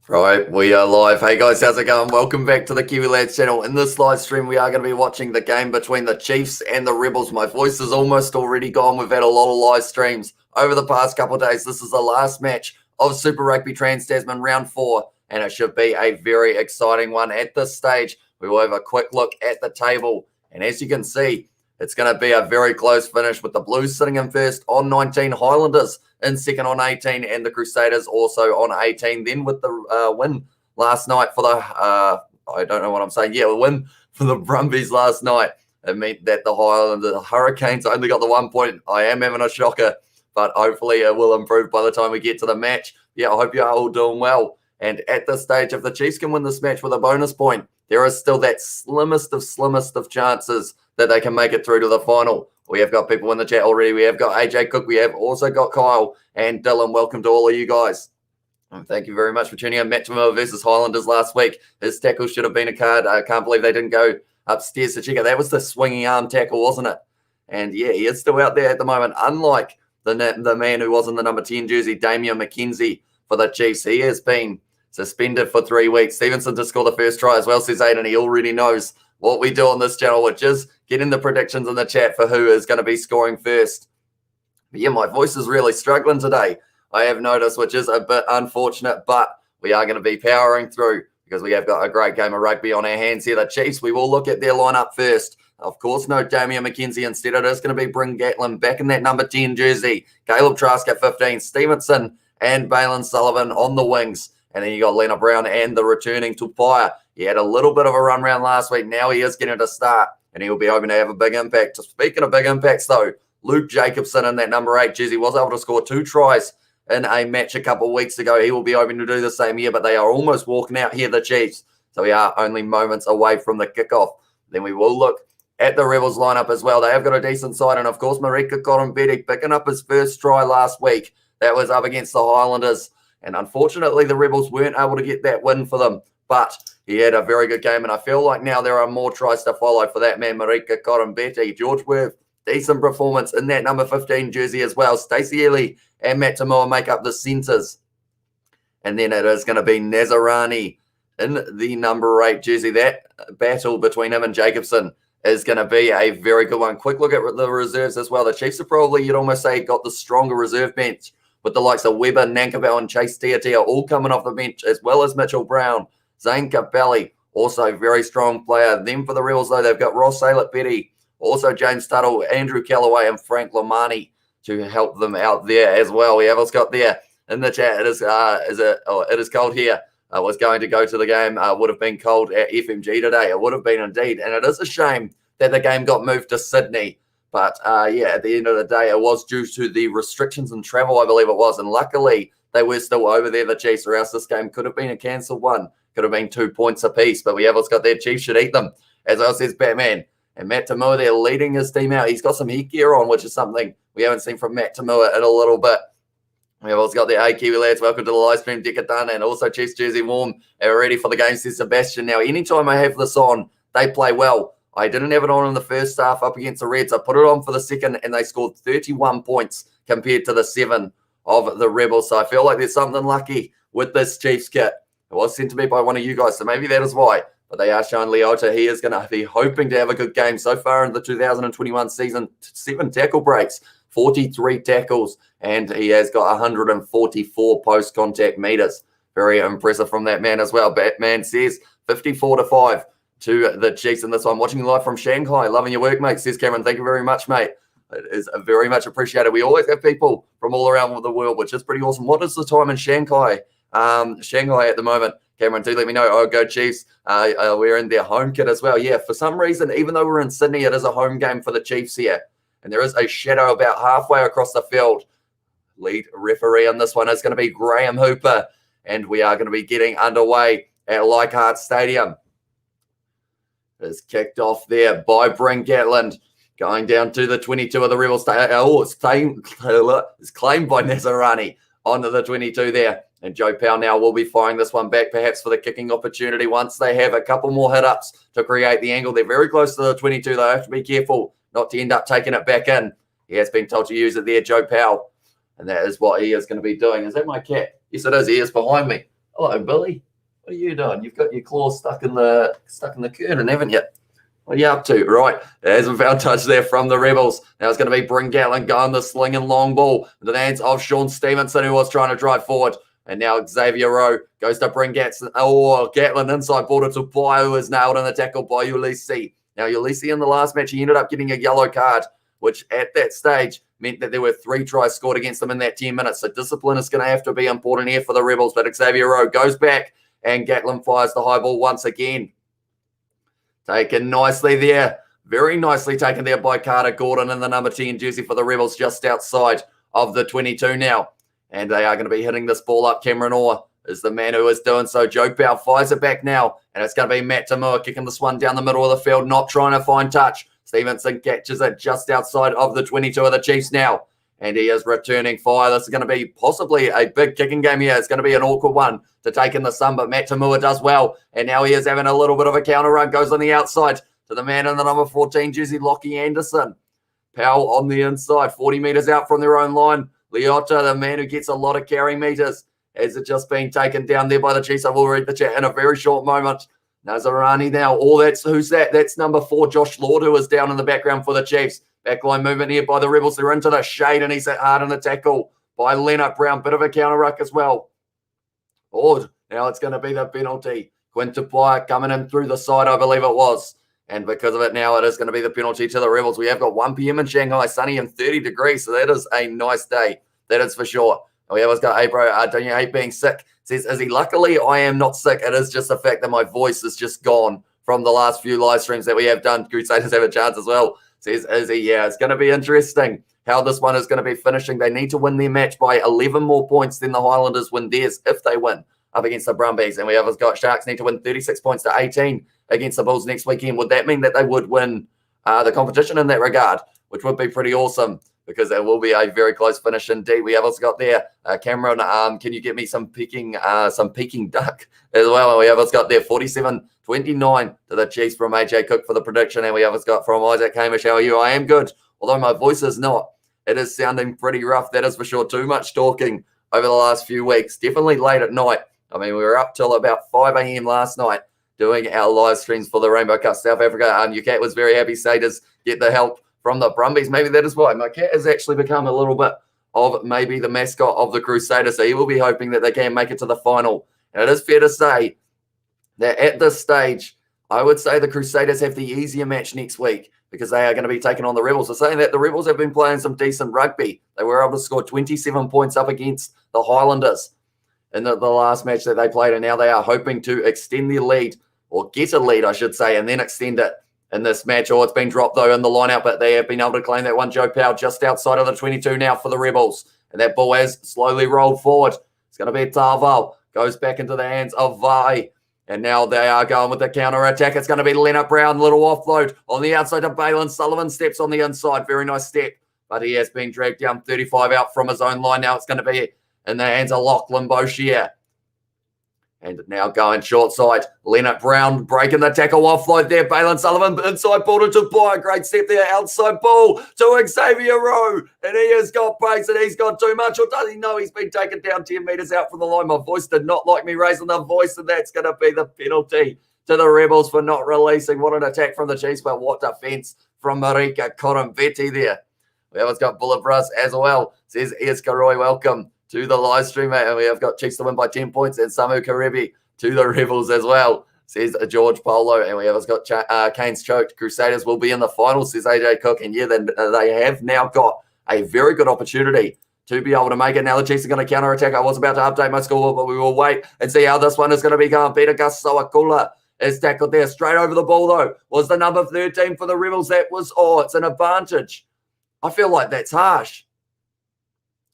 Right, we are live. Hey guys, how's it going? Welcome back to the Kiwi Lads channel. In this live stream, we are going to be watching the game between the Chiefs and the Rebels. My voice is almost already gone. We've had a lot of live streams over the past couple of days. This is the last match of Super Rugby Trans-Tasman round 4, and it should be a very exciting one. At this stage, we will have a quick look at the table, and as you can see, it's going to be a very close finish with the Blues sitting in first on 19, Highlanders in second on 18, and the Crusaders also on 18. Then with the win last night for the, I don't know what I'm saying. Yeah, the win for the Brumbies last night. It meant that the Hurricanes only got the 1 point. I am having a shocker, but hopefully it will improve by the time we get to the match. Yeah, I hope you are all doing well. And at this stage, if the Chiefs can win this match with a bonus point, there is still that slimmest of chances that they can make it through to the final. We have got people in the chat already. We have got AJ Cook. We have also got Kyle and Dylan. Welcome to all of you guys. And thank you very much for tuning in. Matt Tamua versus Highlanders last week. His tackle should have been a card. I can't believe they didn't go upstairs to check it. That was the swinging arm tackle, wasn't it? And yeah, he is still out there at the moment. Unlike the man who was in the number 10 jersey, Damian McKenzie for the Chiefs. He has been suspended for 3 weeks. Stevenson to score the first try as well, says Aiden. He already knows what we do on this channel, which is getting the predictions in the chat for who is going to be scoring first. But yeah, my voice is really struggling today, I have noticed, which is a bit unfortunate, but we are going to be powering through because we have got a great game of rugby on our hands here. The Chiefs, we will look at their lineup first. Of course, no Damian McKenzie. Instead, it is going to be Bryn Gatlin back in that number 10 jersey. Caleb Trask at 15, Stevenson and Balin Sullivan on the wings. And then you got Lena Brown and the returning Tupaia. He had a little bit of a run round last week. Now he is getting to start, and he will be hoping to have a big impact. Speaking of big impacts, though, Luke Jacobson in that number 8 jersey was able to score 2 tries in a match a couple of weeks ago. He will be hoping to do the same here, but they are almost walking out here, the Chiefs. So we are only moments away from the kickoff. Then we will look at the Rebels lineup as well. They have got a decent side, and of course, Marika Corumbeti picking up his first try last week. That was up against the Highlanders. And unfortunately, the Rebels weren't able to get that win for them. But he had a very good game, and I feel like now there are more tries to follow for that man, Marika Corumbeti. George Worth, decent performance in that number 15 jersey as well. Stacey Ely and Matt Tamua make up the centres. And then it is going to be Nazarani in the number 8 jersey. That battle between him and Jacobson is going to be a very good one. Quick look at the reserves as well. The Chiefs are probably, you'd almost say, got the stronger reserve bench, with the likes of Weber, Nankabel, and Chase Tiatia all coming off the bench, as well as Mitchell Brown. Zane Capelli, also very strong player. Then for the Rebels, though, they've got Ross Saylett-Petty, also James Tuttle, Andrew Callaway, and Frank Lomani to help them out there as well. We have also got there in the chat, it is cold here. I was going to go to the game. Would have been cold at FMG today. It would have been indeed. And it is a shame that the game got moved to Sydney. But, yeah, at the end of the day, it was due to the restrictions in travel, I believe it was. And luckily, they were still over there, the Chiefs, or else this game could have been a cancelled one. Could have been 2 points apiece. But we have also got their Chiefs should eat them, as well says Batman. And Matt Tamua, they're leading his team out. He's got some headgear on, which is something we haven't seen from Matt Tamua in a little bit. We have also got the Kiwi Lads. Welcome to the live stream, Decadana, and also Chiefs jersey warm. They're ready for the game, says Sebastian. Now, anytime I have this on, they play well. I didn't have it on in the first half up against the Reds. I put it on for the second, and they scored 31 points compared to the 7 of the Rebels. So I feel like there's something lucky with this Chiefs kit. It was sent to me by one of you guys, so maybe that is why. But they are showing Leota. He is going to be hoping to have a good game so far in the 2021 season. 7 tackle breaks, 43 tackles, and he has got 144 post-contact meters. Very impressive from that man as well. Batman says 54-5. To the Chiefs in this one. Watching live from Shanghai. Loving your work, mate, says Cameron. Thank you very much, mate. It is very much appreciated. We always have people from all around the world, which is pretty awesome. What is the time in Shanghai? Shanghai at the moment. Cameron, do let me know. Oh, go Chiefs. We're in their home kit as well. Yeah, for some reason, even though we're in Sydney, it is a home game for the Chiefs here. And there is a shadow about halfway across the field. Lead referee on this one is going to be Graham Hooper. And we are going to be getting underway at Leichhardt Stadium. Is kicked off there by Bryn Gatlin, going down to the 22 of the Rebels. Oh, it's claimed by Nazarani onto the 22 there. And Joe Powell now will be firing this one back, perhaps for the kicking opportunity once they have a couple more hit-ups to create the angle. They're very close to the 22. They have to be careful not to end up taking it back in. He has been told to use it there, Joe Powell. And that is what he is going to be doing. Is that my cat? Yes, it is. He is behind me. Hello, Billy. What are you doing? You've got your claw stuck in the curtain, haven't you? What are you up to? Right, there's a foul touch there from the Rebels. Now it's going to be Bryn Gatlin going the sling and long ball into the hands of Sean Stevenson, who was trying to drive forward. And now Xavier Rowe goes to Bryn Gatlin. Oh, Gatlin inside border to Pai, who is nailed in the tackle by Ulysses. Now, Ulysses in the last match, he ended up getting a yellow card, which at that stage meant that there were 3 tries scored against them in that 10 minutes. So discipline is going to have to be important here for the Rebels. But Xavier Rowe goes back and Gatlin fires the high ball once again. Taken nicely there. Very nicely taken there by Carter Gordon in the number 10 jersey for the Rebels, just outside of the 22 now. And they are going to be hitting this ball up. Cameron Orr is the man who is doing so. Joe Powell fires it back now. And it's going to be Matt Tamua kicking this one down the middle of the field, not trying to find touch. Stevenson catches it just outside of the 22 of the Chiefs now. And he is returning fire. This is going to be possibly a big kicking game here. It's going to be an awkward one to take in the sun, but Matt Tamua does well. And now he is having a little bit of a counter run. Goes on the outside to the man in the number 14 jersey, Lockie Anderson. Powell on the inside, 40 metres out from their own line. Leota, the man who gets a lot of carry metres, has it just been taken down there by the Chiefs. I will read the chat in a very short moment. Nazarani now. Who's that? That's number 4, Josh Lord, who is down in the background for the Chiefs. Backline movement here by the Rebels. They're into the shade, and he's hit hard in the tackle by Leonard Brown. Bit of a counter ruck as well. Ord. Now it's going to be the penalty. Quinton Pye coming in through the side, I believe it was. And because of it now, it is going to be the penalty to the Rebels. We have got 1 p.m. in Shanghai, sunny and 30 degrees. So that is a nice day. That is for sure. We have got, hey, bro, don't you hate being sick? Says, Izzy, luckily I am not sick. It is just the fact that my voice is just gone from the last few live streams that we have done. Crusaders have a chance as well. Says Izzy, yeah, it's going to be interesting how this one is going to be finishing. They need to win their match by 11 more points than the Highlanders win theirs if they win up against the Brumbies. And we have got Sharks need to win 36 points to 18 against the Bulls next weekend. Would that mean that they would win the competition in that regard, which would be pretty awesome because it will be a very close finish indeed. We have also got there, Cameron, can you get me some Peking duck as well? And we have also got there 47-29 to the Chiefs from AJ Cook for the prediction. And we have also got from Isaac Hamish, how are you? I am good, although my voice is not. It is sounding pretty rough, that is for sure. Too much talking over the last few weeks, definitely late at night. I mean, we were up till about 5 a.m. last night doing our live streams for the Rainbow Cup South Africa. Your cat was very happy, Saders, get the help from the Brumbies. Maybe that is why. My cat has actually become a little bit of maybe the mascot of the Crusaders, so he will be hoping that they can make it to the final. And it is fair to say that at this stage, I would say the Crusaders have the easier match next week because they are going to be taking on the Rebels. So saying that, the Rebels have been playing some decent rugby. They were able to score 27 points up against the Highlanders in the last match that they played, and now they are hoping to extend their lead, or get a lead, I should say, and then extend it in this match. Oh, it's been dropped, though, in the lineup, but they have been able to claim that one. Joe Powell just outside of the 22 now for the Rebels, and that ball has slowly rolled forward. It's going to be Tarval. Goes back into the hands of Vai, and now they are going with the counter-attack. It's going to be Leonard Brown, little offload on the outside of Balin. Sullivan steps on the inside. Very nice step, but he has been dragged down 35 out from his own line. Now it's going to be in the hands of Lachlan Boshier. And now going short side. Leonard Brown breaking the tackle, offload there. Balin Sullivan inside ball to Boy. Great step there. Outside ball to Xavier Rowe. And he has got pace and he's got too much. Or does he know he's been taken down 10 metres out from the line? My voice did not like me raising the voice, and that's going to be the penalty to the Rebels for not releasing. What an attack from the Chiefs, but what defence from Marika Corambetti there. We have got Bullet Bruss as well. Says Ias Karoy, welcome to the live stream, mate. And we have got Chiefs to win by 10 points and Samu Karevi to the Rebels as well, says George Polo. And we have got Kane's choked. Crusaders will be in the final, says AJ Cook. And yeah, they have now got a very good opportunity to be able to make it. Now the Chiefs are going to counter-attack. I was about to update my score, but we will wait and see how this one is going to be going. Peter Gus Sawakula is tackled there. Straight over the ball, though, was the number 13 for the Rebels. That was, it's an advantage. I feel like that's harsh.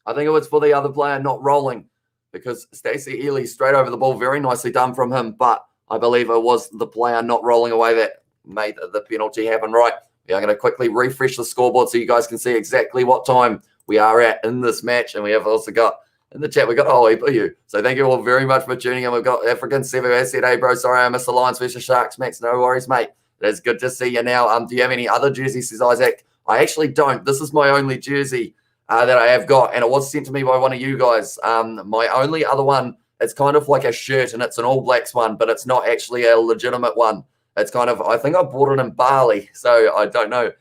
I think it was for the other player not rolling, because Stacey Ely straight over the ball, very nicely done from him, but I believe it was the player not rolling away that made the penalty happen. Right, we are going to quickly refresh the scoreboard so you guys can see exactly what time we are at in this match. And we have also got in the chat, we got a whole heap of you. So thank you all very much for tuning in. We've got African Sevu has said, hey bro, sorry I missed the Lions versus Sharks, Max. No worries, mate. It's good to see you now. Do you have any other jerseys, says Isaac? I actually don't. This is my only jersey that I have got, and it was sent to me by one of you guys. My only other one it's kind of like a shirt and it's an All Blacks one, but it's not actually a legitimate one. It's kind of, I think I bought it in Bali, so I don't know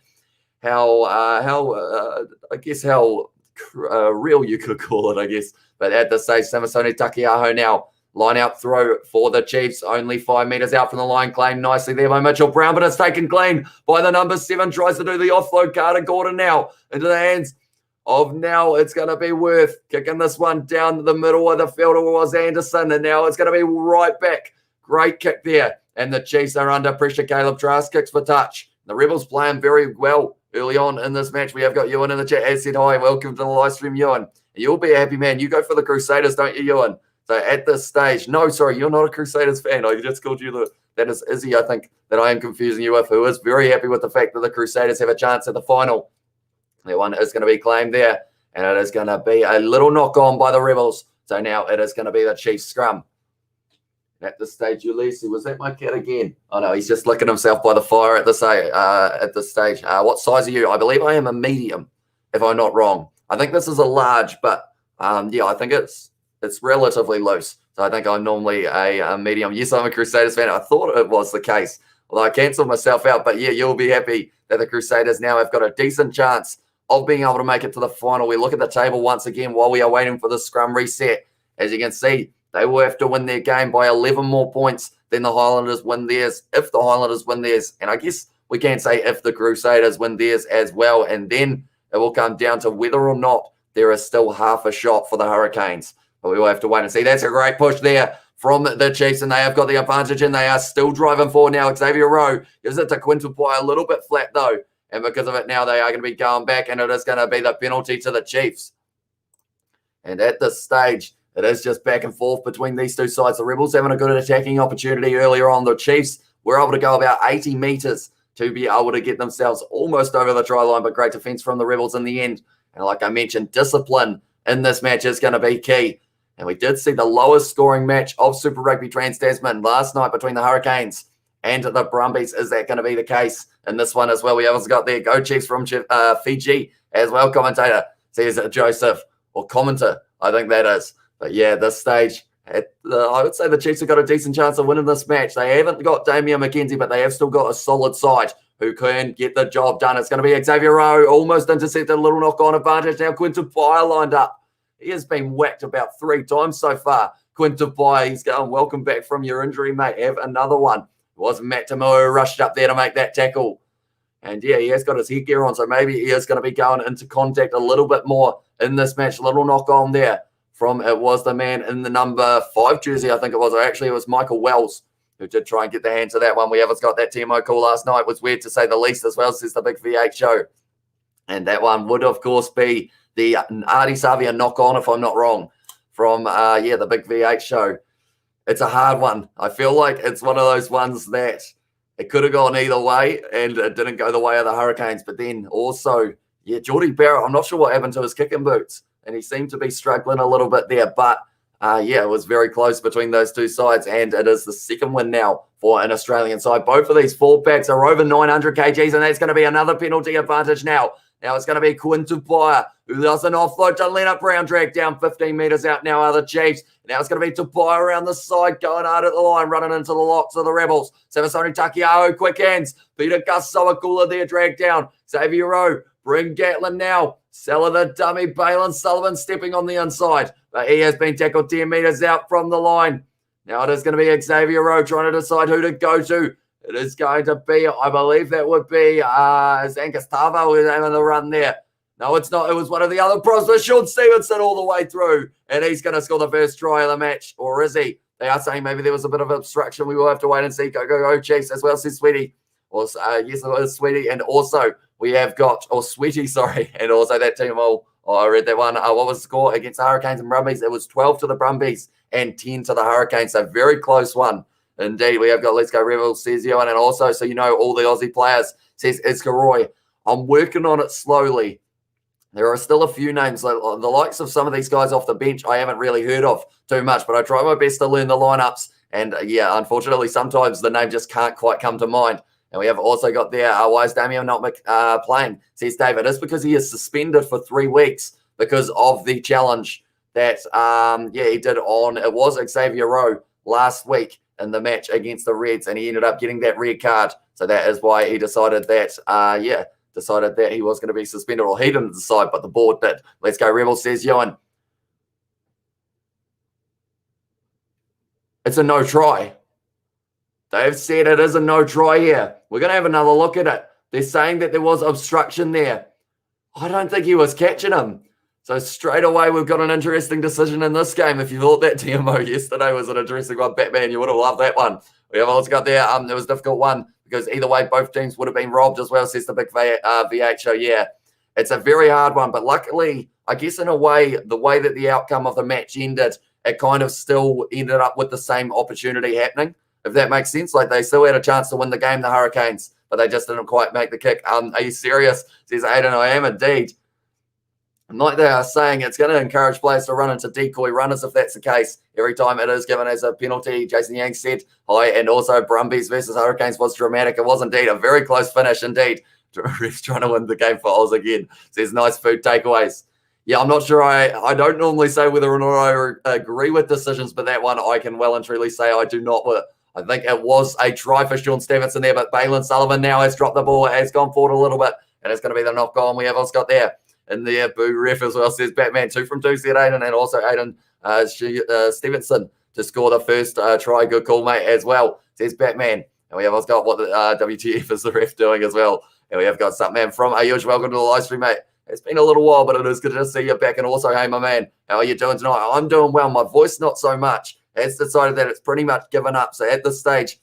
how I guess how real you could call it, I guess. But at this stage, Samisoni Takiaho now line out throw for the Chiefs, only 5 meters out from the line, claimed nicely there by Mitchell Brown, but it's taken clean by the number 7, tries to do the offload. Carter Gordon now into the hands of now it's going to be Worth kicking this one down the middle of the field. It was Anderson, and now it's going to be right back. Great kick there, and the Chiefs are under pressure. Caleb Trask kicks for touch. The Rebels playing very well early on in this match. We have got Ewan in the chat. As said, hi, welcome to the live stream, Ewan. You'll be a happy man. You go for the Crusaders, don't you, Ewan? So at this stage, no, sorry, you're not a Crusaders fan. I just called you that is Izzy, I think, that I am confusing you with, who is very happy with the fact that the Crusaders have a chance at the final. That one is going to be claimed there, and it is going to be a little knock on by the Rebels. So now it is going to be the Chiefs scrum. At this stage, Ulysses, was that my cat again? Oh no, he's just licking himself by the fire at this stage. What size are you? I believe I am a medium, if I'm not wrong. I think this is a large, but yeah, I think it's relatively loose. So I think I'm normally a medium. Yes, I'm a Crusaders fan. I thought it was the case, although I cancelled myself out. But yeah, you'll be happy that the Crusaders now have got a decent chance of being able to make it to the final. We look at the table once again while we are waiting for the scrum reset. As you can see, they will have to win their game by 11 more points than the Highlanders win theirs, if the Highlanders win theirs. And I guess we can say if the Crusaders win theirs as well. And then it will come down to whether or not there is still half a shot for the Hurricanes. But we will have to wait and see. That's a great push there from the Chiefs, and they have got the advantage, and they are still driving forward now. Xavier Rowe gives it to Quinton Pye, a little bit flat, though. And because of it now, they are going to be going back, and it is going to be the penalty to the Chiefs. And at this stage, it is just back and forth between these two sides. The Rebels having a good attacking opportunity earlier on. The Chiefs were able to go about 80 meters to be able to get themselves almost over the try line, but great defense from the Rebels in the end. And like I mentioned, discipline in this match is going to be key. And we did see the lowest scoring match of Super Rugby Trans-Tasman last night between the Hurricanes and the Brumbies. Is that going to be the case in this one as well? We also got there, Go Chiefs from Fiji as well, commentator. Says Joseph, or commenter, I think that is. But yeah, this stage, I would say the Chiefs have got a decent chance of winning this match. They haven't got Damian McKenzie, but they have still got a solid side who can get the job done. It's going to be Xavier Rowe, almost intercepted, a little knock-on advantage. Now Quinton Pye lined up. He has been whacked about 3 times so far. Quinton Pye, he's going, welcome back from your injury, mate. Have another one. It was Matt Tamu who rushed up there to make that tackle. And yeah, he has got his headgear on, so maybe he is going to be going into contact a little bit more in this match. Little knock-on there from, it was the man in the number 5 jersey, I think it was. Or actually, it was Michael Wells who did try and get the hands of that one. We haven't got that TMO call last night. It was weird to say the least as well, says the Big V8 show. And that one would, of course, be the Artie Savia knock-on, if I'm not wrong, from, the Big V8 show. It's a hard one. I feel like it's one of those ones that it could have gone either way, and it didn't go the way of the Hurricanes. But then also, yeah, Geordie Barrett, I'm not sure what happened to his kicking boots, and he seemed to be struggling a little bit there. But, it was very close between those two sides, and it is the second win now for an Australian side. Both of these fullbacks are over 900 kgs, and that's going to be another penalty advantage now. Now it's going to be Quinton Pye, who does an offload to Leonard Brown, dragged down 15 metres out now are the Chiefs. Now it's going to be Tupai around the side, going hard at the line, running into the locks of the Rebels. Samisoni Takiaho, quick hands. Peter Gus Sawakula there, dragged down. Xavier Rowe, bring Gatlin now. Seller the dummy, Balin Sullivan stepping on the inside. But he has been tackled 10 metres out from the line. Now it is going to be Xavier Rowe trying to decide who to go to. It is going to be, I believe that would be Zankas Tavo who's having the run there. No, it's not. It was one of the other pros, but Sean Stevenson all the way through. And he's going to score the first try of the match. Or is he? They are saying maybe there was a bit of obstruction. We will have to wait and see. Go, Chiefs as well, says Sweetie. Or, yes, it was Sweetie. And also we have got, Sweetie, sorry. And also that team, I read that one. What was the score against the Hurricanes and Brumbies? It was 12 to the Brumbies and 10 to the Hurricanes. So very close one. Indeed, we have got Let's Go Rebels, says Ewan, and also, so you know, all the Aussie players, says Iska Roy. I'm working on it slowly. There are still a few names, the likes of some of these guys off the bench I haven't really heard of too much, but I try my best to learn the lineups. And yeah, unfortunately, sometimes the name just can't quite come to mind. And we have also got there, why is Damien not playing? Says David, it's because he is suspended for 3 weeks because of the challenge that, he did on, it was Xavier Rowe last week in the match against the Reds, and he ended up getting that red card. So that is why he decided that, decided that he was going to be suspended, or he didn't decide, but the board did. Let's go Rebels, says Ewan. It's a no try. They've said it is a no try here. We're going to have another look at it. They're saying that there was obstruction there. I don't think he was catching him. So straight away, we've got an interesting decision in this game. If you thought that TMO yesterday was an interesting one, Batman, you would have loved that one. We have also got there. It was a difficult one because either way, both teams would have been robbed as well, says the big VH. So yeah, it's a very hard one. But luckily, I guess in a way, the way that the outcome of the match ended, it kind of still ended up with the same opportunity happening, if that makes sense. Like they still had a chance to win the game, the Hurricanes, but they just didn't quite make the kick. Are you serious? Says Aiden, I am indeed. And like they are saying, it's going to encourage players to run into decoy runners if that's the case. Every time it is given as a penalty, Jason Yang said, hi, and also Brumbies versus Hurricanes was dramatic. It was indeed a very close finish indeed. Refs trying to win the game for Oz again. Says nice food takeaways. Yeah, I'm not sure. I don't normally say whether or not I agree with decisions, but that one I can well and truly say I do not. I think it was a try for Sean Stevenson there, but Balin Sullivan now has dropped the ball, has gone forward a little bit, and it's going to be the knock on we have also got there. In there, boo ref as well, says Batman. 2 from 2, said Aiden, and also Aiden Stevenson to score the first try. Good call, mate, as well, says Batman. And we have also got what the WTF is the ref doing as well. And we have got something, man, from Ayush. Welcome to the live stream, mate. It's been a little while, but it is good to see you back. And also, hey, my man, how are you doing tonight? I'm doing well. My voice, not so much. It's decided that it's pretty much given up. So at this stage,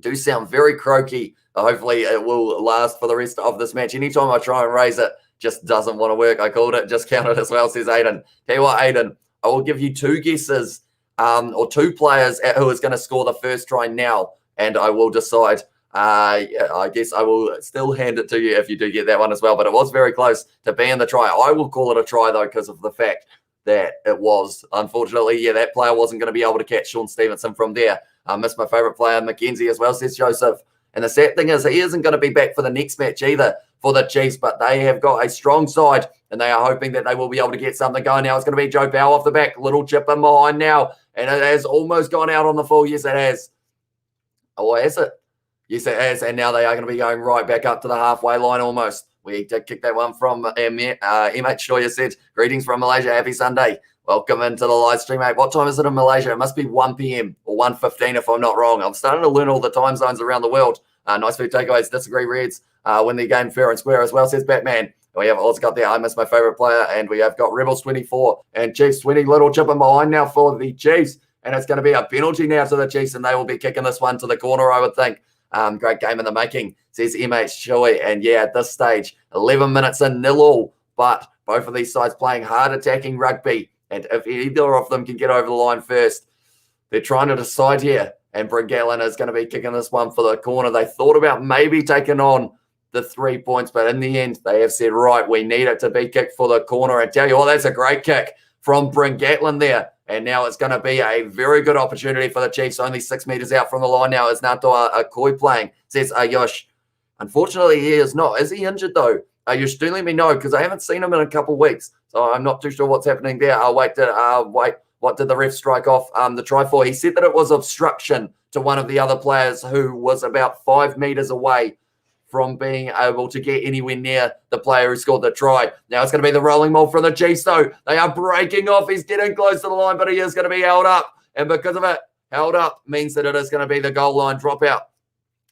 do sound very croaky. Hopefully, it will last for the rest of this match. Anytime I try and raise it, just doesn't want to work. I called it, just counted as well, says Aiden. Tell you what, Aiden, I will give you 2 guesses or 2 players who is going to score the first try now, and I will decide. I guess I will still hand it to you if you do get that one as well, but it was very close to being the try. I will call it a try, though, because of the fact that it was. Unfortunately, that player wasn't going to be able to catch Sean Stevenson from there. I missed my favourite player, Mackenzie, as well, says Joseph. And the sad thing is he isn't going to be back for the next match either for the Chiefs, but they have got a strong side, and they are hoping that they will be able to get something going now. It's going to be Joe Powell off the back, little chip in behind now, and it has almost gone out on the full. Yes, it has. Oh, has it? Yes, it has, and now they are going to be going right back up to the halfway line almost. We did kick that one from MH Shoya said, greetings from Malaysia, happy Sunday. Welcome into the live stream, mate. What time is it in Malaysia? It must be 1 p.m. or 1:15 if I'm not wrong. I'm starting to learn all the time zones around the world. Nice food takeaways, disagree Reds. Win the game fair and square as well, says Batman. We have also got there, I miss my favorite player, and we have got Rebels 24 and Chiefs 20. Little chipping behind now for the Chiefs, and it's going to be a penalty now to the Chiefs, and they will be kicking this one to the corner, I would think. Great game in the making, says MH Choi. And yeah, at this stage, 11 minutes in, 0-0, but both of these sides playing hard attacking rugby, and if either of them can get over the line first, they're trying to decide here. And Bryn Gatlin is going to be kicking this one for the corner. They thought about maybe taking on the 3 points, but in the end, they have said, right, we need it to be kicked for the corner. And tell you what, that's a great kick from Bryn Gatlin there. And now it's going to be a very good opportunity for the Chiefs. Only 6 meters out from the line now is Nato Akoi playing, says Ayush. Unfortunately, he is not. Is he injured, though? Ayush, do let me know, because I haven't seen him in a couple of weeks. So I'm not too sure what's happening there. I'll wait. What did the ref strike off the try for? He said that it was obstruction to one of the other players who was about 5 meters away from being able to get anywhere near the player who scored the try. Now it's going to be the rolling maul from the Chiefs, though. They are breaking off. He's getting close to the line, but he is going to be held up. And because of it, held up means that it is going to be the goal line dropout.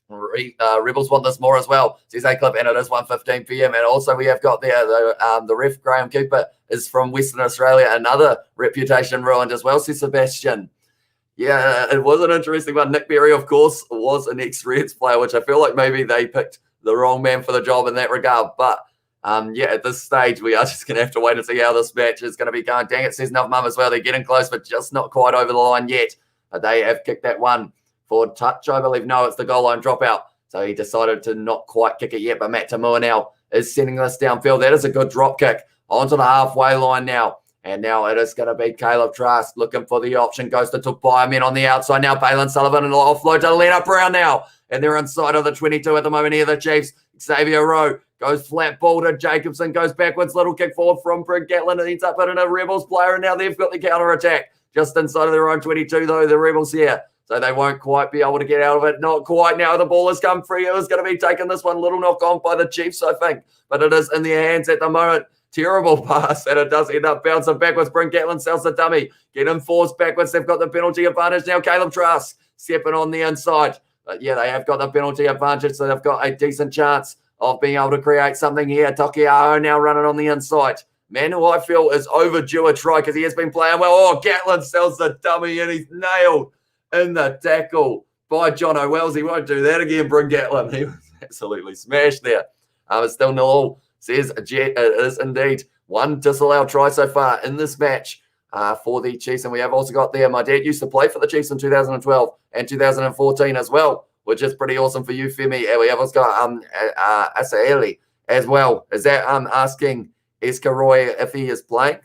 Rebels want this more as well, says A-Clip, and it is 1:15 p.m. And also we have got there the ref, Graham Cooper, is from Western Australia. Another reputation ruined as well, says Sebastian. Yeah, it was an interesting one. Nick Berry, of course, was an ex-Reds player, which I feel like maybe they picked the wrong man for the job in that regard. But, at this stage, we are just going to have to wait and see how this match is going to be going. Dang it, says Nuff Mum as well. They're getting close, but just not quite over the line yet. They have kicked that one for touch, I believe. No, it's the goal line dropout. So he decided to not quite kick it yet, but Matt Tamua now is sending this downfield. That is a good drop kick onto the halfway line now. And now it is going to be Caleb Trask looking for the option. Goes to Tupaia on the outside now. Balin Sullivan and offload to Leonard Brown now. And they're inside of the 22 at the moment here, the Chiefs. Xavier Rowe Goes flat ball to Jacobson. Goes backwards. Little kick forward from Bryn Gatlin. And ends up hitting a Rebels player. And now they've got the counter attack. Just inside of their own 22, though, the Rebels here. So they won't quite be able to get out of it. Not quite now. The ball has come free. It was going to be taking this one. Little knock on by the Chiefs, I think. But it is in their hands at the moment. Terrible pass. And it does end up bouncing backwards. Bryn Gatlin sells the dummy. Get him forced backwards. They've got the penalty advantage now. Caleb Trask stepping on the inside. But yeah, they have got the penalty advantage. So they've got a decent chance of being able to create something here. Tokiaho now running on the inside. Man who I feel is overdue a try because he has been playing well. Oh, Gatlin sells the dummy and he's nailed in the tackle by Jono Wells. He won't do that again, Bryn Gatlin. He was absolutely smashed there. It's still 0-0. Says it is indeed one disallowed try so far in this match for the Chiefs. And we have also got there, my dad used to play for the Chiefs in 2012 and 2014 as well, which is pretty awesome for you, Femi. And we have also got Asaeli as well. Is that asking Escaroy if he is playing?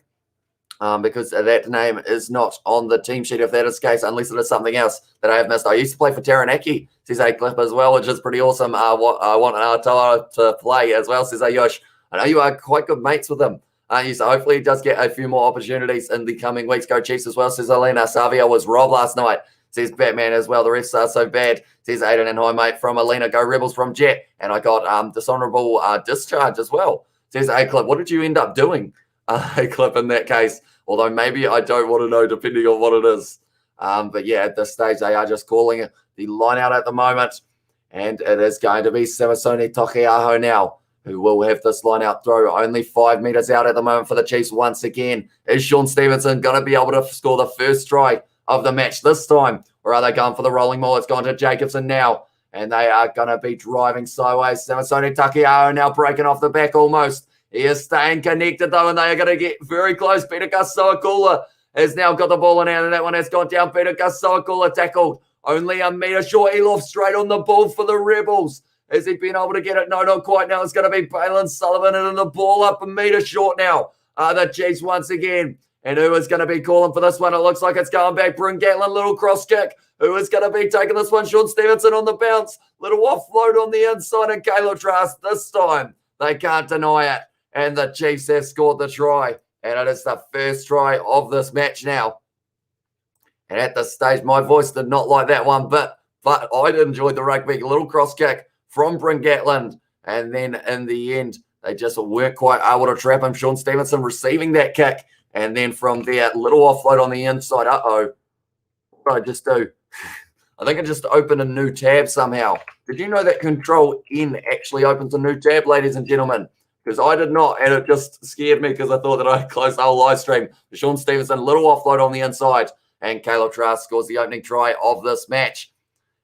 Because that name is not on the team sheet if that is the case, unless it is something else that I have missed. I used to play for Taranaki, says a clip as well, which is pretty awesome. I want Toa to play as well, says a Yosh. I know you are quite good mates with him. So hopefully he does get a few more opportunities in the coming weeks. Go Chiefs as well, says Elena. Savia was robbed last night, says Batman as well. The refs are so bad, says Aiden. And hi, mate, from Elena. Go Rebels from Jet. And I got dishonorable discharge as well, says A-Clip. What did you end up doing? A-Clip in that case, although maybe I don't want to know depending on what it is. But yeah, at this stage, they are just calling the line out at the moment. And it is going to be Samasoni Tokiaho now, who will have this line out throw. Only 5 meters out at the moment for the Chiefs once again. Is Sean Stevenson going to be able to score the first try of the match this time? Or are they going for the rolling maul? It's gone to Jacobson now. And they are going to be driving sideways. Samasoni Tokiaho now breaking off the back almost. He is staying connected, though, and they are going to get very close. Peter Kasoakula has now got the ball in hand, and that one has gone down. Peter Kasoakula tackled only a metre short. Elof straight on the ball for the Rebels. Has he been able to get it? No, not quite now. It's going to be Balin Sullivan, and the ball up a metre short now. The Chiefs once again. And who is going to be calling for this one? It looks like it's going back. Bryn Gatlin, little cross kick. Who is going to be taking this one? Sean Stevenson on the bounce. Little offload on the inside, and Caleb Trask this time. They can't deny it. And the Chiefs have scored the try. And it is the first try of this match now. And at this stage, my voice did not like that one, but I did enjoy the rugby. A little cross kick from Bryn Gatlin. And then in the end, they just weren't quite able to trap him. Sean Stevenson receiving that kick. And then from there, little offload on the inside. Uh-oh. What did I just do? I think I just opened a new tab somehow. Did you know that Control N actually opens a new tab, ladies and gentlemen? Because I did not, and it just scared me because I thought that I closed the whole live stream. Sean Stevenson, little offload on the inside, and Caleb Trask scores the opening try of this match.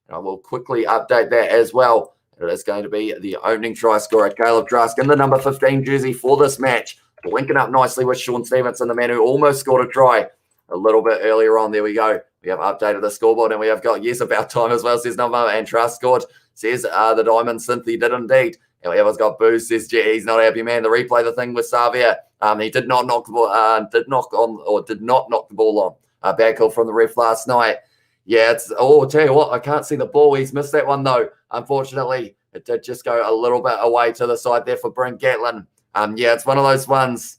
And I will quickly update that as well. It is going to be the opening try scorer, Caleb Trask, in the number 15 jersey for this match, linking up nicely with Sean Stevenson, the man who almost scored a try a little bit earlier on. There we go. We have updated the scoreboard, and we have got, yes, about time as well, says number, and Trask scored, says the Diamond Cynthia did indeed. And we have got Boo, says he's not a happy man. The replay, the thing with Savia, he did not knock the ball, did not knock the ball on. Bad call from the ref last night. Yeah, I'll tell you what, I can't see the ball. He's missed that one though. Unfortunately, it did just go a little bit away to the side there for Bryn Gatlin. Yeah, it's one of those ones.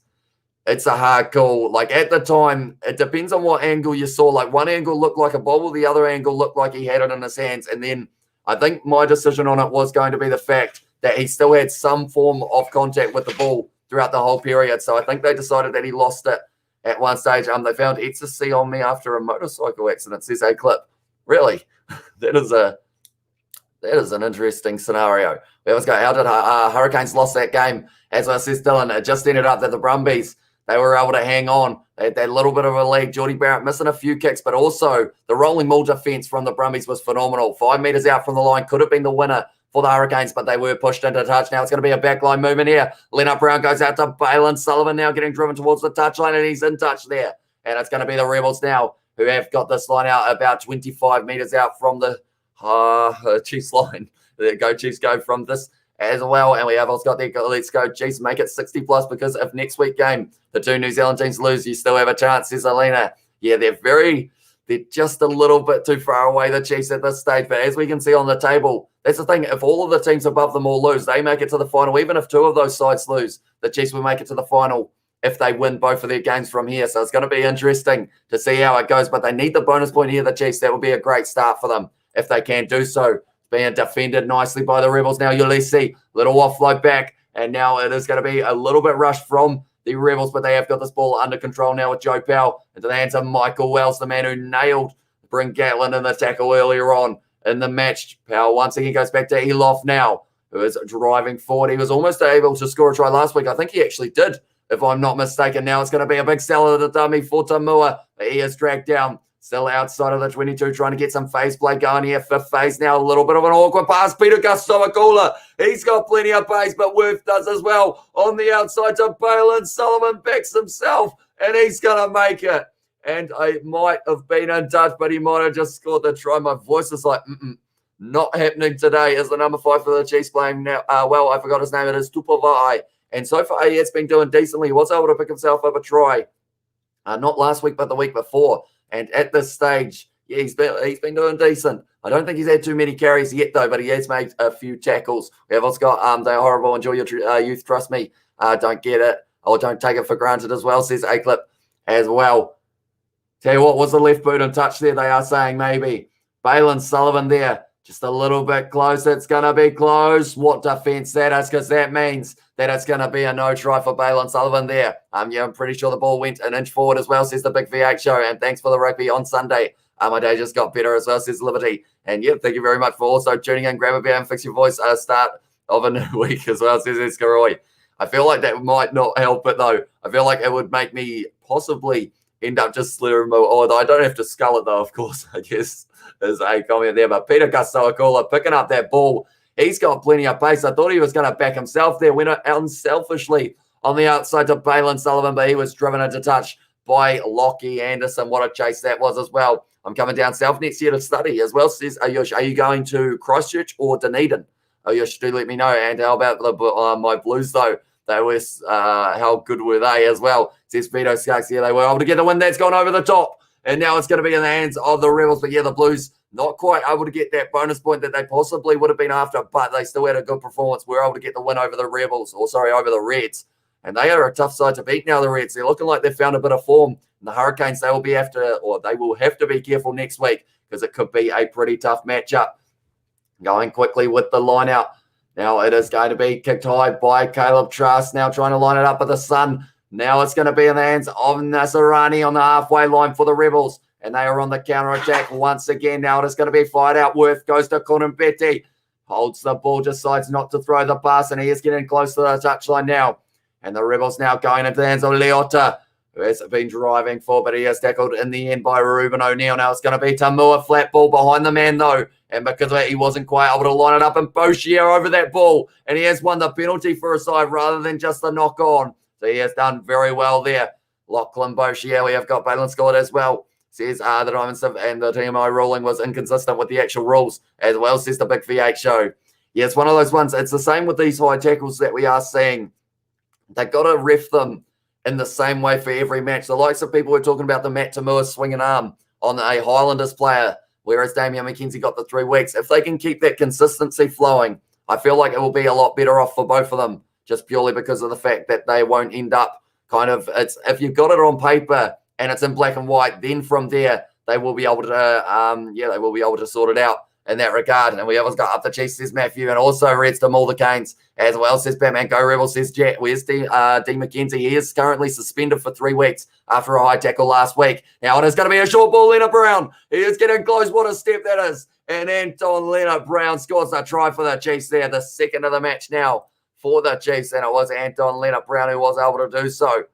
It's a hard call. Like at the time, it depends on what angle you saw. Like one angle looked like a bobble, the other angle looked like he had it in his hands. And then I think my decision on it was going to be the fact that he still had some form of contact with the ball throughout the whole period. So I think they decided that he lost it at one stage. They found ecstasy on me after a motorcycle accident, says a clip. Really? That is an interesting scenario. Let's go. How did Hurricanes lost that game? As I said, Dylan, it just ended up that the Brumbies, they were able to hang on. They had that little bit of a lead. Geordie Barrett missing a few kicks, but also the rolling maul defence from the Brumbies was phenomenal. 5 meters out from the line, could have been the winner for the Hurricanes, but they were pushed into touch. Now it's going to be a backline movement here. Leonard Brown goes out to Balin Sullivan now getting driven towards the touchline, and he's in touch there. And it's going to be the Rebels now who have got this line out about 25 meters out from the Chiefs line. Go Chiefs go from this as well. And we have also got the let's go Chiefs, make it 60 plus, because if next week game the two New Zealand teams lose, you still have a chance, says Alina. Yeah, they're just a little bit too far away, the Chiefs, at this stage. But as we can see on the table, That's the thing. If all of the teams above them all lose, they make it to the final. Even if 2 of those sides lose, the Chiefs will make it to the final if they win both of their games from here. So it's going to be interesting to see how it goes. But they need the bonus point here, the Chiefs. That would be a great start for them if they can do so. Being defended nicely by the Rebels. Now Ulysses, little offload back. And now it is going to be a little bit rushed from the Rebels, but they have got this ball under control now with Joe Powell into the hands of Michael Wells, the man who nailed Bryn Gatlin in the tackle earlier on in the match. Powell once again goes back to Elof now, who is driving forward. He was almost able to score a try last week. I think he actually did, if I'm not mistaken. Now it's going to be a big seller to the dummy for Tamua. He is dragged down. Still outside of the 22, trying to get some phase play going here. 5th phase now, a little bit of an awkward pass. Peter Gustavacola, he's got plenty of pace, but Worth does as well. On the outside to Balin, Solomon backs himself, and he's going to make it. And it might have been in touch, but he might have just scored the try. My voice is like, not happening today. Is the number 5 for the Chiefs playing now? Well, I forgot his name. It is Tupavai. And so far, he has been doing decently. He was able to pick himself up a try. Not last week, but the week before. And at this stage, yeah, he's been doing decent. I don't think he's had too many carries yet, though, but he has made a few tackles. We have also got they're horrible. Enjoy your youth. Trust me. Don't get it. Or don't take it for granted as well, says A-Clip as well. Tell you what, was the left boot in touch there? They are saying maybe. Balin Sullivan there. Just a little bit close. It's going to be close. What defense that is, because that means that it's going to be a no try for Balin Sullivan there. Yeah, I'm pretty sure the ball went an inch forward as well, says the Big V8 show. And thanks for the rugby on Sunday. My day just got better as well, says Liberty. And yeah, thank you very much for also tuning in. Grab a beer and fix your voice. Start of a new week as well, says Escaroy. I feel like that might not help it, though. I feel like it would make me possibly end up just slurring my, although I don't have to scull it, though, of course, I guess is a comment there. But Peter Gustavacola picking up that ball. He's got plenty of pace. I thought he was going to back himself there. Went unselfishly on the outside to Balin Sullivan, but he was driven into touch by Lockie Anderson. What a chase that was as well. I'm coming down south next year to study as well, says Ayush. Are you going to Christchurch or Dunedin? Ayush, do let me know. And how about my Blues, though? They were, how good were they as well? Says Vito Skarks. Yeah, they were able to get the win. That's gone over the top. And now it's going to be in the hands of the Rebels. But yeah, the Blues not quite able to get that bonus point that they possibly would have been after, but they still had a good performance. We're able to get the win over the Rebels, over the Reds. And they are a tough side to beat now, the Reds. They're looking like they've found a bit of form. And the Hurricanes, they will have to be careful next week because it could be a pretty tough matchup. Going quickly with the line out. Now it is going to be kicked high by Caleb Trask. Now trying to line it up with the Sun. Now it's going to be in the hands of Nasarani on the halfway line for the Rebels. And they are on the counter-attack once again. Now it is going to be fired out. Worth goes to Kunumbeti. Holds the ball, decides not to throw the pass, and he is getting close to the touchline now. And the Rebels now going into the hands of Leota, who has been driving forward, but he is tackled in the end by Ruben O'Neill. Now it's going to be Tamua, flat ball behind the man, though. And because of it, he wasn't quite able to line it up. And Boshier over that ball. And he has won the penalty for a side rather than just the knock-on. So he has done very well there. Lachlan Boshier, we have got Balin scored as well. Says the Diamonds and the TMI ruling was inconsistent with the actual rules as well, says the Big V8 show. Yeah, it's one of those ones. It's the same with these high tackles that we are seeing. They've got to ref them in the same way for every match. The likes of people who are talking about the Matt Tamua swinging arm on a Highlanders player, whereas Damian McKenzie got the 3 weeks. If they can keep that consistency flowing, I feel like it will be a lot better off for both of them, just purely because of the fact that they won't end up if you've got it on paper and it's in black and white, then from there they will be able to sort it out in that regard. And we always got up the Chiefs, says Matthew, and also Reds to Mulder Canes as well, says Batman. Go Rebels, says Jet. Where's D McKenzie? He is currently suspended for 3 weeks after a high tackle last week. Now it is going to be a short ball, Leonard Brown. He is getting close. What a step that is. And Anton Leonard Brown scores a try for the Chiefs there, the second of the match now for the Chiefs. And it was Anton Leonard Brown who was able to do so.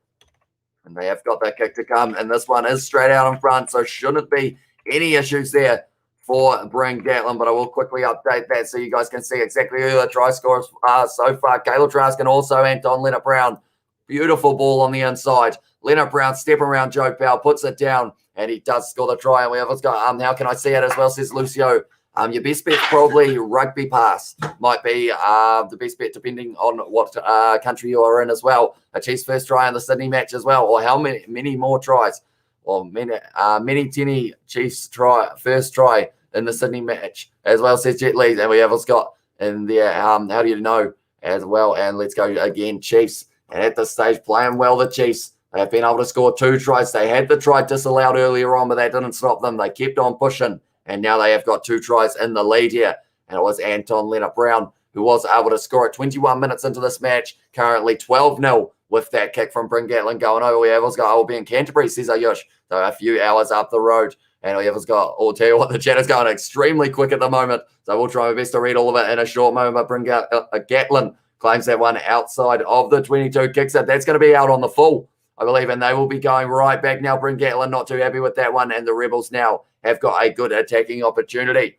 And they have got that kick to come. And this one is straight out in front, so shouldn't be any issues there for Bryn Gatlin. But I will quickly update that so you guys can see exactly who the try scorers are so far. Caleb Trask and also Anton Leonard Brown. Beautiful ball on the inside. Leonard Brown stepping around Joe Powell, puts it down, and he does score the try. And we have got, how can I see it as well, says Lucio. Your best bet probably Rugby Pass might be the best bet depending on what country you are in as well. A Chiefs first try in the Sydney match as well, or how many more tries, or many Chiefs first try in the Sydney match, as well, says Jet Lees. And we have Scott in there. How do you know as well? And let's go again, Chiefs. And at this stage, playing well, the Chiefs. They have been able to score 2 tries. They had the try disallowed earlier on, but that didn't stop them. They kept on pushing, and now they have got 2 tries in the lead here. And it was Anton Lienert-Brown who was able to score at 21 minutes into this match, currently 12-0 with that kick from Bryn Gatland going over. We have also got Albie in Canterbury, says Ayush, so a few hours up the road. And we have got, I'll tell you what, the chat is going extremely quick at the moment, so we'll try our best to read all of it in a short moment. But Bryn Gatland claims that one outside of the 22, kicks it. That's going to be out on the full, I believe, and they will be going right back now. Bryn Gatland not too happy with that one, and the Rebels now have got a good attacking opportunity.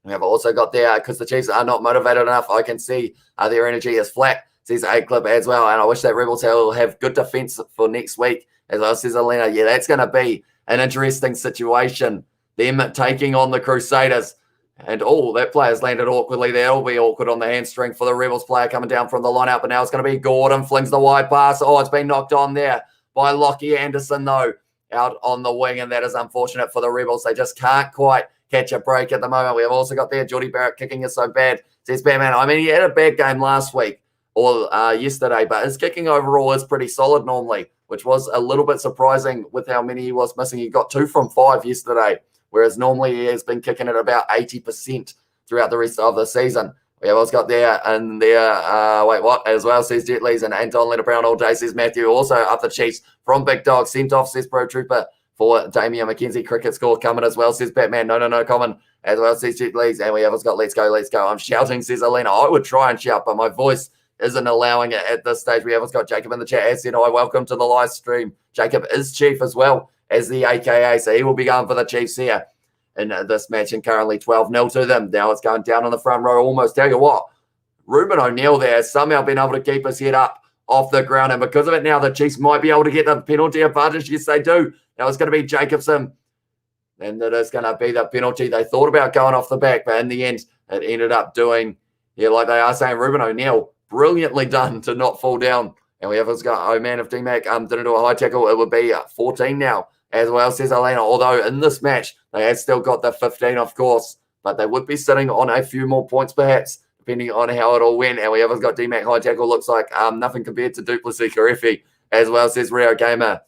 We have also got there, because the Chiefs are not motivated enough, I can see their energy is flat, says A-Clip as well, and I wish that Rebels will have good defence for next week, as well, says Alina. Yeah, that's going to be an interesting situation, them taking on the Crusaders. And, that player's landed awkwardly. That'll be awkward on the hamstring for the Rebels player coming down from the line out. But now it's going to be Gordon, flings the wide pass. It's been knocked on there by Lockie Anderson, though, out on the wing. And that is unfortunate for the Rebels. They just can't quite catch a break at the moment. We have also got there Geordie Barrett kicking is so bad, says Batman. I mean, he had a bad game last week or yesterday, but his kicking overall is pretty solid normally, which was a little bit surprising with how many he was missing. He got 2 from 5 yesterday, whereas normally he has been kicking at about 80% throughout the rest of the season. We have also got there and there, as well, says Jet Lees, and Anton Lienert-Brown all day, says Matthew. Also up the Chiefs from Big Dog, sent off, says Pro Trooper, for Damian McKenzie. Cricket score coming as well, says Batman. No, coming as well, says Jet Lees. And we have also got let's go. I'm shouting, says Alina. I would try and shout, but my voice isn't allowing it at this stage. We have also got Jacob in the chat, as said, welcome to the live stream. Jacob is Chief as well as the AKA, so he will be going for the Chiefs here in this match, and currently 12-0 to them. Now it's going down on the front row almost. Tell you what, Ruben O'Neill there has somehow been able to keep his head up off the ground, and because of it now, the Chiefs might be able to get the penalty advantage. Yes, they do. Now it's going to be Jacobson, and that is going to be the penalty. They thought about going off the back, but in the end, it ended up doing, like they are saying, Ruben O'Neill, brilliantly done to not fall down. And we have got, if D-Mac didn't do a high tackle, it would be 14 now, as well, says Elena. Although in this match, they had still got the 15, of course, but they would be sitting on a few more points, perhaps, depending on how it all went. And we have got D-Mac high tackle, looks like nothing compared to Duplessis Karefi, as well, says Rio Gamer.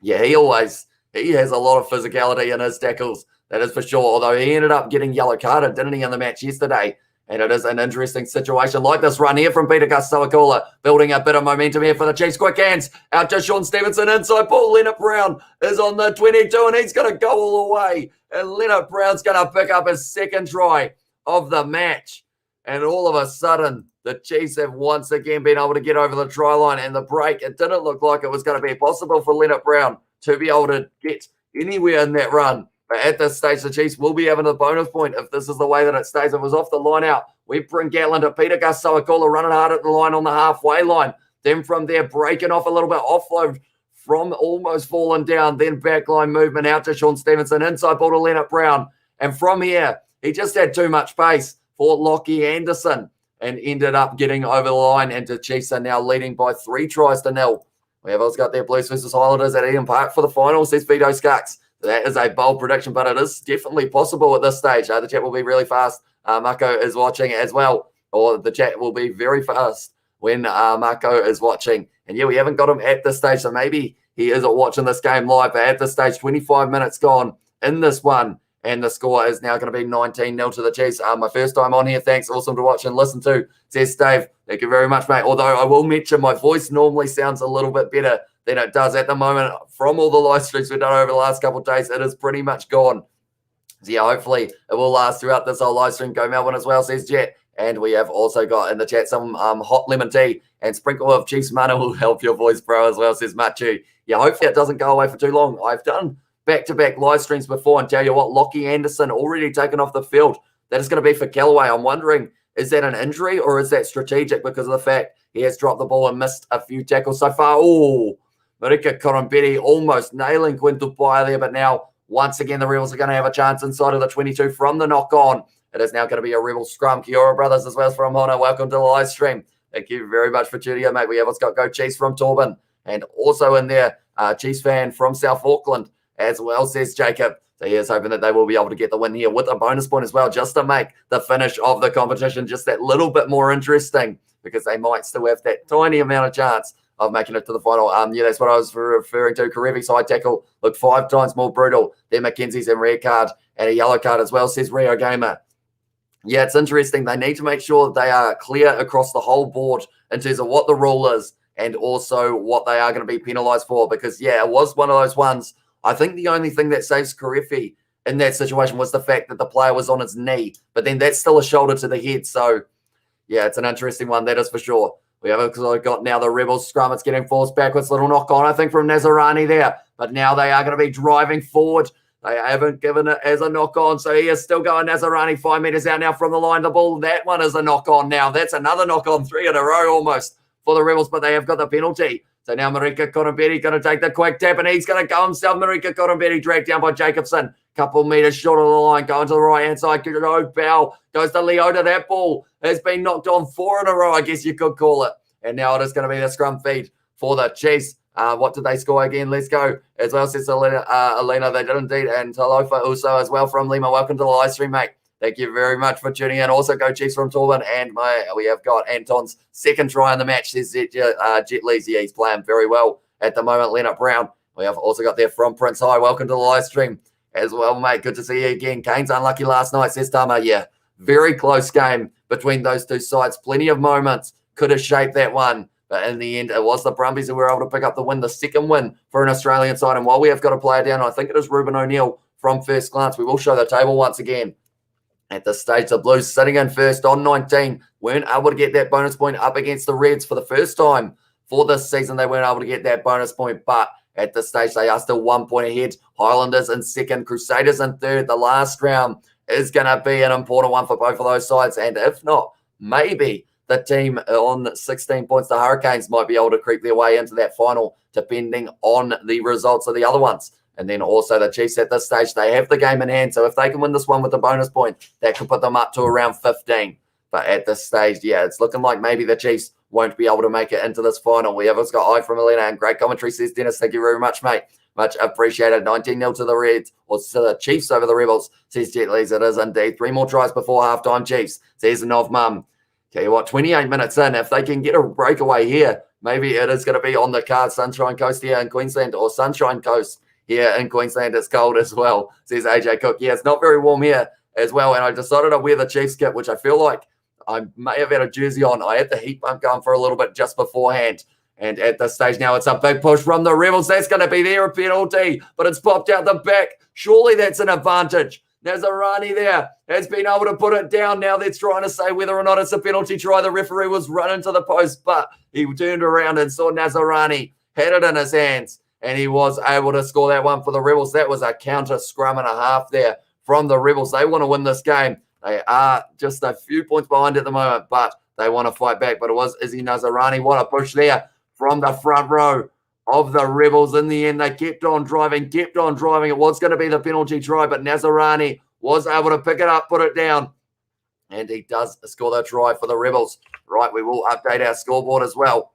Yeah, he has a lot of physicality in his tackles, that is for sure. Although he ended up getting yellow carded, didn't he, in the match yesterday? And it is an interesting situation like this run here from Peter Gus-Sawakula, building a bit of momentum here for the Chiefs. Quick hands out to Sean Stevenson, inside ball. Lienert-Brown is on the 22, and he's going to go all the way. And Lienert-Brown's going to pick up his second try of the match. And all of a sudden, the Chiefs have once again been able to get over the try line and the break. It didn't look like it was going to be possible for Lienert-Brown to be able to get anywhere in that run. But at this stage, the Chiefs will be having a bonus point if this is the way that it stays. It was off the line out. We bring Gatland to Peter Gus-Sawakula running hard at the line on the halfway line. Then from there, breaking off a little bit, offload from almost falling down. Then backline movement out to Sean Stevenson, inside ball to Lienert-Brown. And from here, he just had too much pace for Lockie Anderson and ended up getting over the line. And the Chiefs are now leading by 3 tries to 0. We have also got their Blues versus Highlanders at Eden Park for the final, says Vito Skarks. That is a bold prediction, but it is definitely possible at this stage. The chat will be really fast. Marco is watching as well, or the chat will be very fast when Marco is watching. And yeah, we haven't got him at this stage, so maybe he isn't watching this game live. But at this stage, 25 minutes gone in this one, and the score is now going to be 19-0 to the Chiefs. My first time on here. Thanks. Awesome to watch and listen to, says Dave. Thank you very much, mate. Although I will mention my voice normally sounds a little bit better than it does at the moment. From all the live streams we've done over the last couple of days, it is pretty much gone. So yeah, hopefully it will last throughout this whole live stream. Go Melbourne as well, says Jet. And we have also got in the chat some hot lemon tea and sprinkle of Chiefs mana will help your voice, bro, as well, says Machu. Yeah, hopefully it doesn't go away for too long. I've done back-to-back live streams before, and tell you what, Lockie Anderson already taken off the field. That is going to be for Callaway. I'm wondering, is that an injury or is that strategic because of the fact he has dropped the ball and missed a few tackles so far? Oh, Marika Korombetti almost nailing Quinto Paia there, but now once again the Rebels are going to have a chance inside of the 22 from the knock-on. It is now going to be a Rebel scrum. Kia ora, brothers, as well as from Hona. Welcome to the live stream. Thank you very much for tuning in, mate. We have also got Go Chiefs from Torben, and also in there, Chiefs fan from South Auckland as well, says Jacob. So he is hoping that they will be able to get the win here with a bonus point as well, just to make the finish of the competition just that little bit more interesting, because they might still have that tiny amount of chance of making it to the final. Yeah, that's what I was referring to. Karevi's high tackle looked 5 times more brutal than McKenzie's in red card, and a yellow card as well, says Rio Gamer. Yeah, it's interesting. They need to make sure that they are clear across the whole board in terms of what the rule is and also what they are going to be penalised for, because, yeah, it was one of those ones. I think the only thing that saves Karevi in that situation was the fact that the player was on his knee, but then that's still a shoulder to the head. So, yeah, it's an interesting one, that is for sure. We have got now the Rebels scrum. It's getting forced backwards. Little knock on, I think, from Nazarani there. But now they are going to be driving forward. They haven't given it as a knock on. So he is still going. Nazarani 5 meters out now from the line. The ball, that one is a knock on now. That's another knock on, 3 in a row almost for the Rebels, but they have got the penalty. So now Marika Conobetti going to take the quick tap, and he's going to go himself. Marika Conobetti dragged down by Jacobson. Couple meters short of the line, going to the right-hand side. Bell goes to Leota. That ball has been knocked on 4 in a row, I guess you could call it. And now it is going to be the scrum feed for the Chiefs. What did they score again? Let's go. As well, says Elena, they did indeed. And Talofa also as well from Lima. Welcome to the live stream, mate. Thank you very much for tuning in. Also, go Chiefs from Torben. And we have got Anton's second try in the match. Says Jet Lee's. Yeah, he's playing very well at the moment. Leonard Brown. We have also got there from Prince High. Welcome to the live stream as well, mate. Good to see you again. Kane's unlucky last night, says Tama. Yeah, very close game between those two sides. Plenty of moments could have shaped that one. But in the end, it was the Brumbies who were able to pick up the win, the second win for an Australian side. And while we have got a player down, I think it is Ruben O'Neill from first glance. We will show the table once again. At this stage, the Blues sitting in first on 19. Weren't able to get that bonus point up against the Reds for the first time for this season. They weren't able to get that bonus point, but at this stage, they are still 1 point ahead. Highlanders in second, Crusaders in third. The last round is going to be an important one for both of those sides. And if not, maybe the team on 16 points, the Hurricanes, might be able to creep their way into that final, depending on the results of the other ones. And then also the Chiefs at this stage, they have the game in hand. So if they can win this one with the bonus point, that could put them up to around 15. But at this stage, yeah, it's looking like maybe the Chiefs won't be able to make it into this final. We have also got I from Elena, and great commentary, says Dennis. Thank you very much, mate. Much appreciated. 19-0 to the Reds, or to the Chiefs over the Rebels, says Jet Lees. It is indeed. 3 more tries before halftime, Chiefs, says Nov Mum. Tell you what, 28 minutes in, if they can get a breakaway here, maybe it is going to be on the card. Sunshine Coast here in Queensland, or Sunshine Coast here in Queensland. It's cold as well, says AJ Cook. Yeah, it's not very warm here as well, and I decided to wear the Chiefs kit, which I feel like I may have had a jersey on. I had the heat pump going for a little bit just beforehand. And at this stage now, it's a big push from the Rebels. That's going to be their penalty, but it's popped out the back. Surely that's an advantage. Nazarani there has been able to put it down. Now they're trying to say whether or not it's a penalty try. The referee was running to the post, but he turned around and saw Nazarani, had it in his hands, and he was able to score that one for the Rebels. That was a counter scrum and a half there from the Rebels. They want to win this game. They are just a few points behind at the moment, but they want to fight back. But it was Izzy Nazarani. What a push there from the front row of the Rebels. In the end, they kept on driving. It was going to be the penalty try, but Nazarani was able to pick it up, put it down, and he does score the try for the Rebels. Right, we will update our scoreboard as well.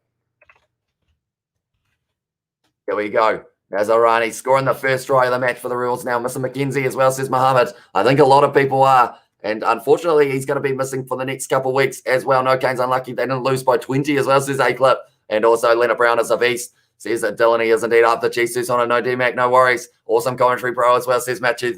Here we go. Nazarani scoring the first try of the match for the Rebels now. Mr. McKenzie as well, says Mohammed. I think a lot of people are. And unfortunately, he's going to be missing for the next couple of weeks as well. No, Kane's unlucky. They didn't lose by 20 as well, says A-Clip. And also Leonard Brown is of East. Says that Dylan is indeed up the Chiefs. Says on a no D-Mac, no worries. Awesome commentary, bro, as well, says Matthew.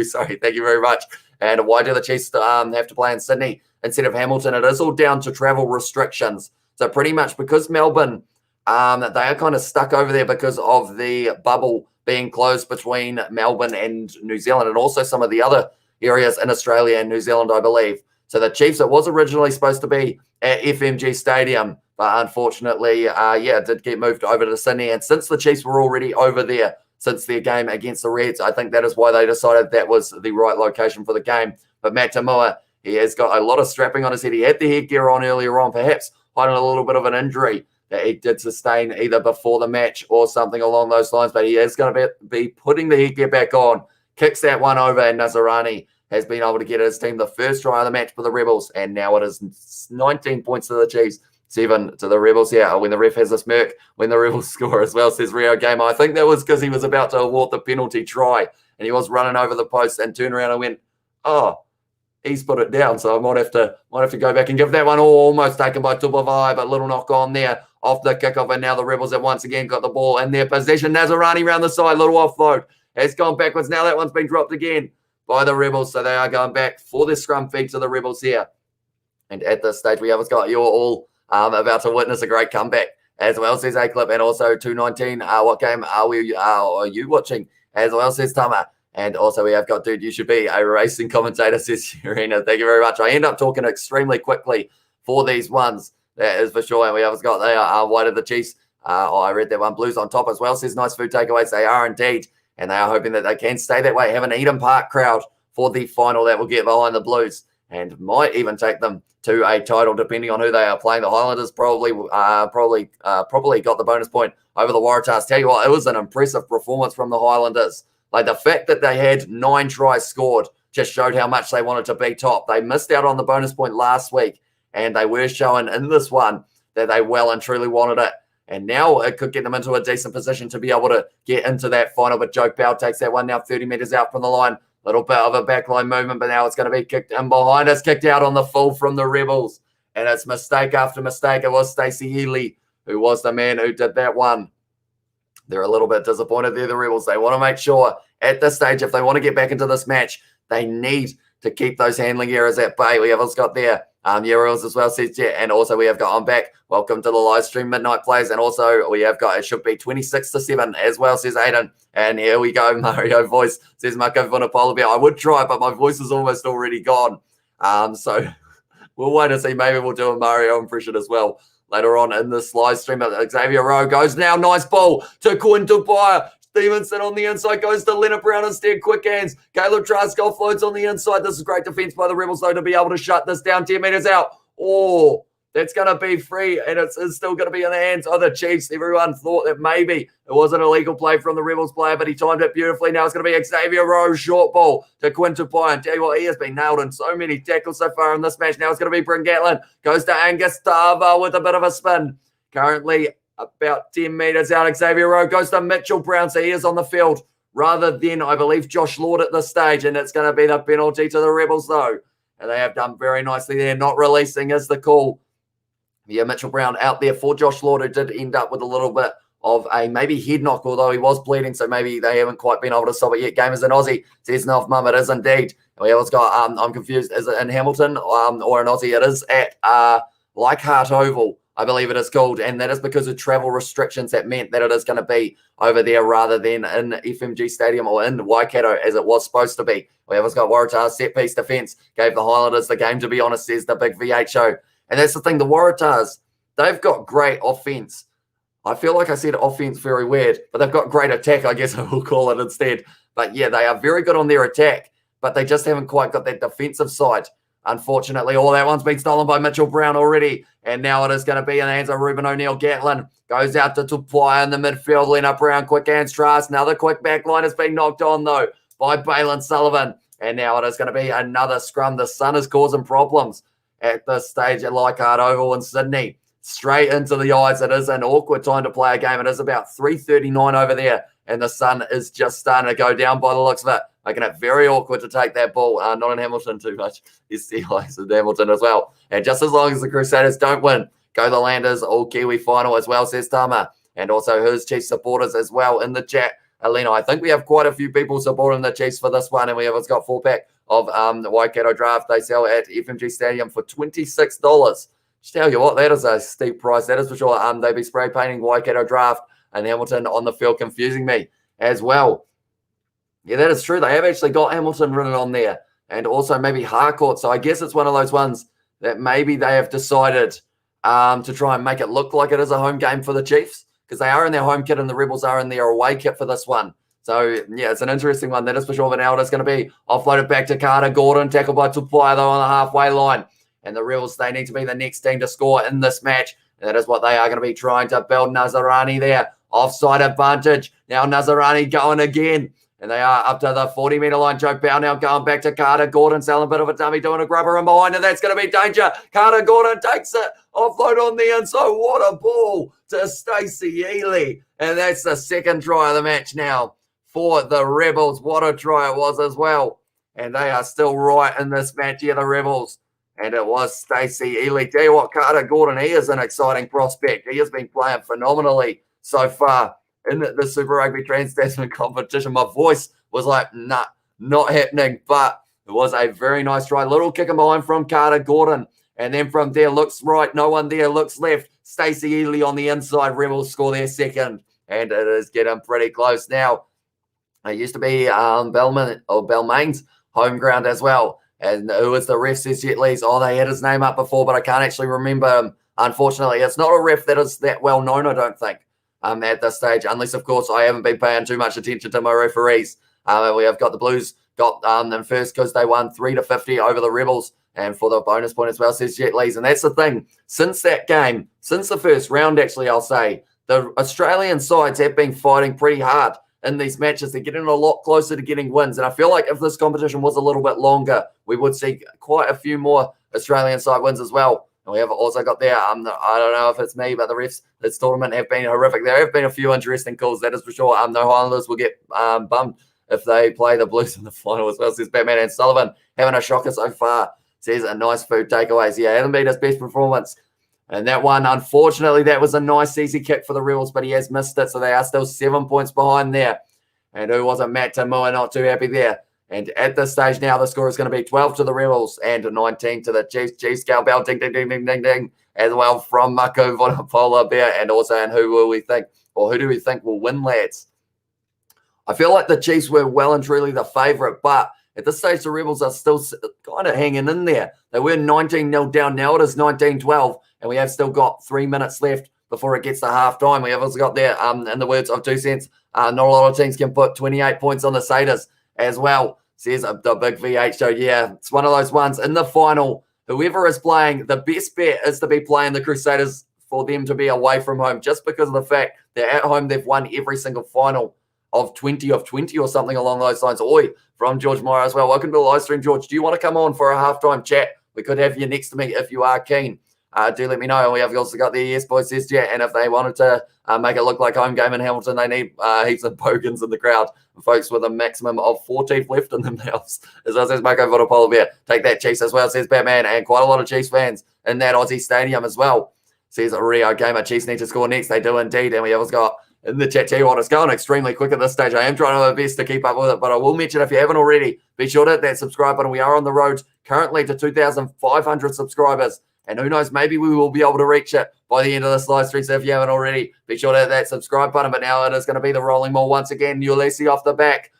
Sorry, thank you very much. And why do the Chiefs have to play in Sydney instead of Hamilton? It is all down to travel restrictions. So pretty much because Melbourne, they are kind of stuck over there because of the bubble being closed between Melbourne and New Zealand, and also some of the other areas in Australia and New Zealand, I believe. So the Chiefs, it was originally supposed to be at FMG Stadium, but unfortunately, it did get moved over to Sydney. And since the Chiefs were already over there since their game against the Reds, I think that is why they decided that was the right location for the game. But Matt Tamua, he has got a lot of strapping on his head. He had the headgear on earlier on, perhaps hiding a little bit of an injury that he did sustain either before the match or something along those lines. But he is going to be putting the headgear back on, kicks that one over, and Nazarani has been able to get his team the first try of the match for the Rebels, and now it is 19 points to the Chiefs, 7 to the Rebels here. When the ref has a smirk, when the Rebels score as well, says Rio Gamer. I think that was because he was about to award the penalty try and he was running over the post and turned around and went, oh, he's put it down. So I might have to go back and give that one almost taken by Tupavai, but little knock on there off the kickoff. And now the Rebels have once again got the ball in their possession. Nazarani round the side, little offload. Has gone backwards. Now that one's been dropped again by the Rebels. So they are going back for the scrum feed to the Rebels here. And at this stage, we have got you all about to witness a great comeback as well, says A-Clip. And also 219, what game are you watching? As well, says Tama. And also we have got, dude, you should be a racing commentator, says Serena. Thank you very much. I end up talking extremely quickly for these ones. That is for sure. And we have got, they are white of the Chiefs. I read that one. Blues on top as well, says Nice Food Takeaways. They are indeed. And they are hoping that they can stay that way. Have an Eden Park crowd for the final that will get behind the Blues and might even take them to a title, depending on who they are playing. The Highlanders probably got the bonus point over the Waratahs. Tell you what, it was an impressive performance from the Highlanders. Like the fact that they had 9 tries scored just showed how much they wanted to be top. They missed out on the bonus point last week, and they were showing in this one that they well and truly wanted it. And now it could get them into a decent position to be able to get into that final. But Joe Powell takes that one now 30 metres out from the line. Little bit of a backline movement, but now it's going to be kicked in behind us, kicked out on the full from the Rebels. And it's mistake after mistake. It was Stacey Healy who was the man who did that one. They're a little bit disappointed there, the Rebels. They want to make sure at this stage, if they want to get back into this match, they need to keep those handling errors at bay. We have also got there, Euros as well, says Jet. And also we have got on back. Welcome to the live stream, Midnight Plays. And also we have got, it should be 26-7 as well, says Aiden. And here we go, Mario voice, says Marco Vanapola. I would try, but my voice is almost already gone. So we'll wait and see. Maybe we'll do a Mario impression as well later on in this live stream. Xavier Rowe goes now. Nice ball to Quinton Pyer. Stevenson on the inside goes to Leonard Brown instead. Quick hands. Caleb Trask floats on the inside. This is great defense by the Rebels, though, to be able to shut this down 10 meters out. Oh, that's going to be free, and it's still going to be in the hands of the Chiefs. Everyone thought that maybe it was an illegal play from the Rebels player, but he timed it beautifully. Now it's going to be Xavier Rowe, short ball to Quinton Pye. And tell you what, he has been nailed in so many tackles so far in this match. Now it's going to be Bryn Gatlin. Goes to Angus Tava with a bit of a spin. Currently about 10 meters out. Xavier Rowe goes to Mitchell Brown, so he is on the field rather than, I believe, Josh Lord at this stage, and it's going to be the penalty to the Rebels, though. And they have done very nicely there. Not releasing is the call. Yeah, Mitchell Brown out there for Josh Lord, who did end up with a little bit of a maybe head knock, although he was bleeding, so maybe they haven't quite been able to stop it yet. Game is an Aussie, says Nov Mum. It is indeed. We have got, I'm confused, is it in Hamilton or an Aussie? It is at Leichhardt Oval, I believe it is called, and that is because of travel restrictions that meant that it is going to be over there rather than in FMG Stadium or in Waikato as it was supposed to be. We have got Waratahs set-piece defence, gave the Highlanders the game, to be honest, says the big V8 show. And that's the thing, the Waratahs, they've got great offense. I feel like I said offense very weird, but they've got great attack, I guess I will call it instead. But yeah, they are very good on their attack, but they just haven't quite got that defensive side. Unfortunately, all that one's been stolen by Mitchell Brown already, and now it is going to be in the hands of Ruben O'Neill. Gatlin goes out to Tupai in the midfield. Leonard Brown, quick hands, Trask. Another quick back line has been knocked on, though, by Balin Sullivan. And now it is going to be another scrum. The sun is causing problems at this stage at Leichhardt Oval in Sydney. Straight into the eyes. It is an awkward time to play a game. It is about 3:39 over there, and the sun is just starting to go down by the looks of it, making it very awkward to take that ball. Not in Hamilton too much. It's the likes of Hamilton as well. And just as long as the Crusaders don't win, go the Landers, all Kiwi final as well, says Tama. And also his Chiefs supporters as well in the chat. Alina, I think we have quite a few people supporting the Chiefs for this one, and we have got 4-pack of the Waikato draft. They sell at FMG Stadium for $26. Just tell you what, that is a steep price. That is for sure. They be spray painting Waikato draft and Hamilton on the field, confusing me as well. Yeah, that is true. They have actually got Hamilton written on there, and also maybe Harcourt. So I guess it's one of those ones that maybe they have decided to try and make it look like it is a home game for the Chiefs, because they are in their home kit and the Rebels are in their away kit for this one. So, yeah, it's an interesting one. That is for sure. But now it is going to be offloaded back to Carter Gordon, tackled by Tupai, though, on the halfway line. And the Rebels, they need to be the next team to score in this match. And that is what they are going to be trying to build. Nazarani there. Offside advantage. Now Nazarani going again. And they are up to the 40-metre line. Joe Bow now going back to Carter Gordon, selling a bit of a dummy, doing a grubber in behind, and that's going to be danger. Carter Gordon takes it, offload on the inside. What a ball to Stacey Ely. And that's the second try of the match now for the Rebels. What a try it was as well. And they are still right in this match here, the Rebels. And it was Stacey Ely. Tell you what, Carter Gordon, he is an exciting prospect. He has been playing phenomenally so far in the Super Rugby Trans-Tasman competition. My voice was like, nah, not happening. But it was a very nice try. Little kick in behind from Carter Gordon. And then from there, looks right, no one there, looks left. Stacey Ely on the inside. Rebels score their second. And it is getting pretty close now. It used to be Balmain's home ground as well. And who was the ref, says Jet Lee's? Oh, they had his name up before, but I can't actually remember him. Unfortunately, it's not a ref that is that well known, I don't think, at this stage. Unless, of course, I haven't been paying too much attention to my referees. We have got the Blues got them first because they won 3-50 over the Rebels. And for the bonus point as well, says Jet Lee's. And that's the thing. Since that game, since the first round, actually, I'll say, the Australian sides have been fighting pretty hard in these matches. They're getting a lot closer to getting wins. And I feel like if this competition was a little bit longer, we would see quite a few more Australian side wins as well. And we have also got there, I don't know if it's me, but the refs this tournament have been horrific. There have been a few interesting calls, that is for sure. No Highlanders will get bummed if they play the Blues in the final as well, says Batman. And Sullivan having a shocker so far, says a nice food takeaways. Yeah, hasn't been his best performance. And that one, unfortunately, that was a nice easy kick for the Rebels, but he has missed it, so they are still 7 points behind there. And who was it? Matt Tamua, not too happy there. And at this stage now, the score is going to be 12 to the Rebels and 19 to the Chiefs. Chiefs, scale bell, ding, ding, ding, ding, ding, ding, as well from Mako Vonapola Bear. And also, and who will we think, or who do we think will win, lads? I feel like the Chiefs were well and truly the favourite, but at this stage, the Rebels are still kind of hanging in there. They were 19-0 down. Now it is 19-12, and we have still got 3 minutes left before it gets to half-time. We have also got there, in the words of 2 cents, not a lot of teams can put 28 points on the Satyrs as well, says the big VH show. Yeah, it's one of those ones. In the final, whoever is playing, the best bet is to be playing the Crusaders for them to be away from home, just because of the fact that at home they've won every single final of 20 or something along those lines. Oi, from George Meyer as well. Welcome to the live stream, George. Do you want to come on for a halftime chat? We could have you next to me if you are keen. Do let me know. And we have also got the Yes Boys says chat. And if they wanted to make it look like home game in Hamilton, they need heaps of bogans in the crowd. Folks with a maximum of 4 teeth left in themselves. As well, says Marco Votopola Bear. Take that, Chiefs, as well, says Batman. And quite a lot of Chiefs fans in that Aussie stadium as well. Says Rio Gamer. Chiefs need to score next. They do indeed. And we have got in the chat, tell you what, it's going extremely quick at this stage. I am trying my best to keep up with it, but I will mention, if you haven't already, be sure to hit that subscribe button. We are on the road currently to 2,500 subscribers, and who knows, maybe we will be able to reach it by the end of this live stream. So if you haven't already, be sure to hit that subscribe button. But now it is going to be the rolling maul once again. Ulysses off the back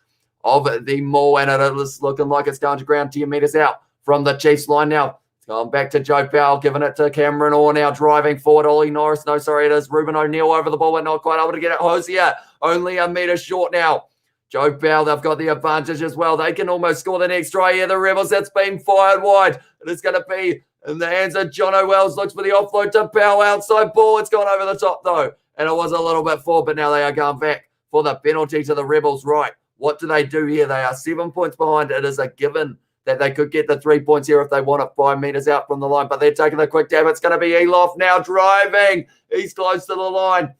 of the maul, and it is looking like it's going to ground 10 metres out from the Chiefs line now. It's gone back to Joe Powell, giving it to Cameron Orr now, driving forward. Ollie Norris, no, sorry, it is Ruben O'Neill over the ball, but not quite able to get it. Hosier, only a metre short now. Joe Powell, they've got the advantage as well. They can almost score the next try here. The Rebels, it's been fired wide. It is going to be in the hands of Jono Wells. Looks for the offload to Powell, outside ball. It's gone over the top, though, and it was a little bit forward, but now they are going back for the penalty to the Rebels. Right, what do they do here? They are 7 points behind. It is a given that they could get the 3 points here if they want it 5 metres out from the line. But they're taking the quick dab. It's going to be Elof now driving. He's close to the line.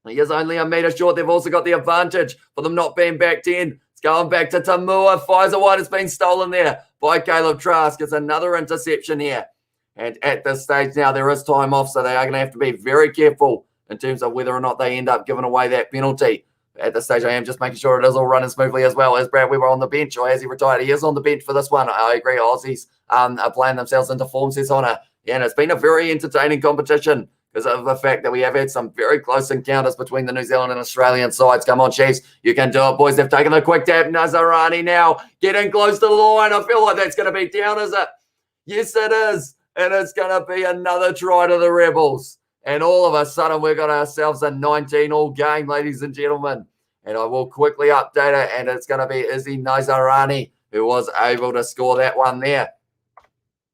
He is only a metre short. They've also got the advantage for them not being back 10. It's going back to Tamua. Fires a wide. It's been stolen there by Caleb Trask. It's another interception here. And at this stage now, there is time off, so they are going to have to be very careful in terms of whether or not they end up giving away that penalty. At this stage, I am just making sure it is all running smoothly as well. As Brad Weber on the bench, or has he retired? He is on the bench for this one. I agree. Aussies are playing themselves into form, says Honor. Yeah, and it's been a very entertaining competition because of the fact that we have had some very close encounters between the New Zealand and Australian sides. Come on, Chiefs. You can do it, boys. They've taken the quick tap. Nazarani now getting close to the line. I feel like that's going to be down, is it? Yes, it is. And it's going to be another try to the Rebels. And all of a sudden, we've got ourselves a 19-all game, ladies and gentlemen. And I will quickly update it, and it's going to be Izzy Nazarani who was able to score that one there.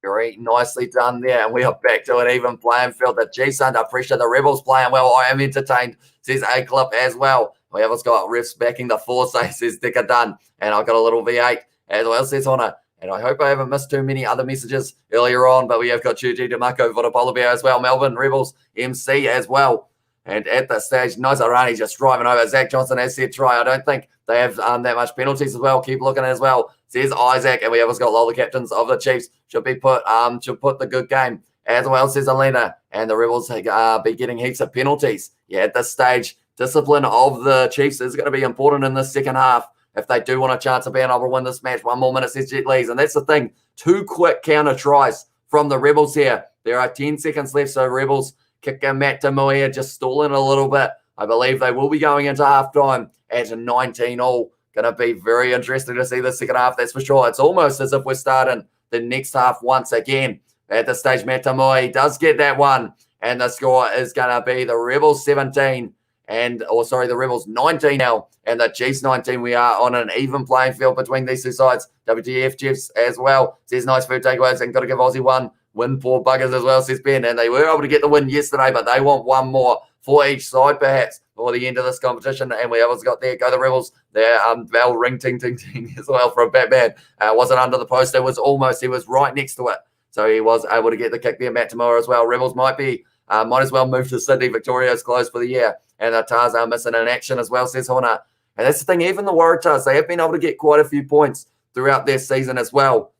Very nicely done there. And we are back to an even playing field. The Chiefs under pressure. The Rebels playing well. I am entertained, says A-Clip as well. We have got refs backing the 4, says Dicker Dunn. And I've got a little V8 as well, says Honor. And I hope I haven't missed too many other messages earlier on, but we have got Chuji DeMarco, Vodapolo Bear as well, Melbourne Rebels MC as well. And at that stage, Nozarani just driving over. Zach Johnson has said try. I don't think they have that much penalties as well. Keep looking as well, says Isaac. And we have got Lola captains of the Chiefs. Should put the good game as well, says Elena. And the Rebels be getting heaps of penalties. Yeah, at this stage, discipline of the Chiefs is going to be important in the second half if they do want a chance of being able to win this match. 1 more minute, says Jet Lees. And that's the thing. 2 quick counter tries from the Rebels here. There are 10 seconds left, so Rebels kicking Matt Tamuia, just stalling a little bit. I believe they will be going into halftime at 19 all. Going to be very interesting to see the second half, that's for sure. It's almost as if we're starting the next half once again. At this stage, Matt Tamuia does get that one. And the score is going to be the Rebels 17 the Rebels 19 now, and the Chiefs 19. We are on an even playing field between these two sides. WTF Chiefs as well, says nice food takeaways, and got to give Aussie one win for buggers as well, says Ben. And they were able to get the win yesterday, but they want one more for each side perhaps before the end of this competition. And we have got there, go the Rebels. Their bell ring ting ting ting as well from Batman. Wasn't under the post, it was almost, he was right next to it. So he was able to get the kick there, Matt Tamura as well. Rebels might as well move to Sydney. Victoria's closed for the year. And the Tars are missing in action as well, says Horner. And that's the thing, even the Waratahs, they have been able to get quite a few points throughout their season as well.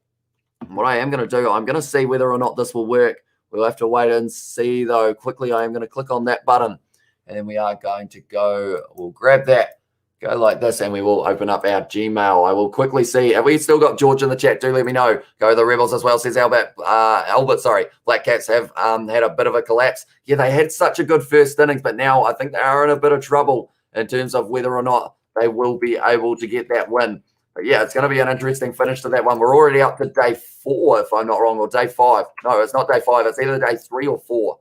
What I am going to do, I'm going to see whether or not this will work. We'll have to wait and see, though. Quickly, I am going to click on that button. And then we are going to go, we'll grab that, go like this, and we will open up our Gmail. I will quickly see. Have we still got George in the chat? Do let me know. Go the Rebels as well, says Albert. Black Cats have had a bit of a collapse. Yeah, they had such a good first innings, but now I think they are in a bit of trouble in terms of whether or not they will be able to get that win. But yeah, it's going to be an interesting finish to that one. We're already up to day 4, if I'm not wrong, or day 5. No, it's not day 5. It's either day 3 or 4.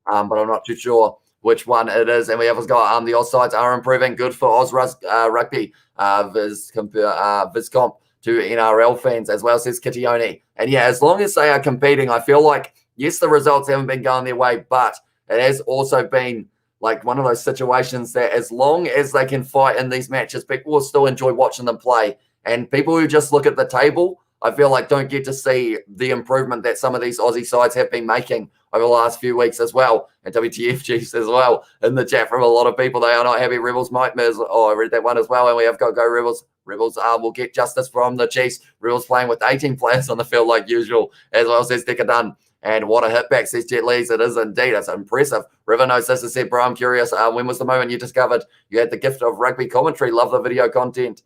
But I'm not too sure which one it is. And we have got the offsides are improving. Good for Oz Rugby, Viscomp to NRL fans as well, says Kitione. And yeah, as long as they are competing, I feel like, yes, the results haven't been going their way, but it has also been like one of those situations that as long as they can fight in these matches, people will still enjoy watching them play. And people who just look at the table, I feel like don't get to see the improvement that some of these Aussie sides have been making over the last few weeks as well. And WTF Chiefs as well in the chat from a lot of people. They are not happy. Rebels might miss. Oh, I read that one as well. And we have got go Rebels. Rebels will get justice from the Chiefs. Rebels playing with 18 players on the field like usual as well, says Dicker Dunn. And what a hitback, says Jet Lees. It is indeed. It's impressive. River Notes this has said, bro, I'm curious. When was the moment you discovered you had the gift of rugby commentary? Love the video content.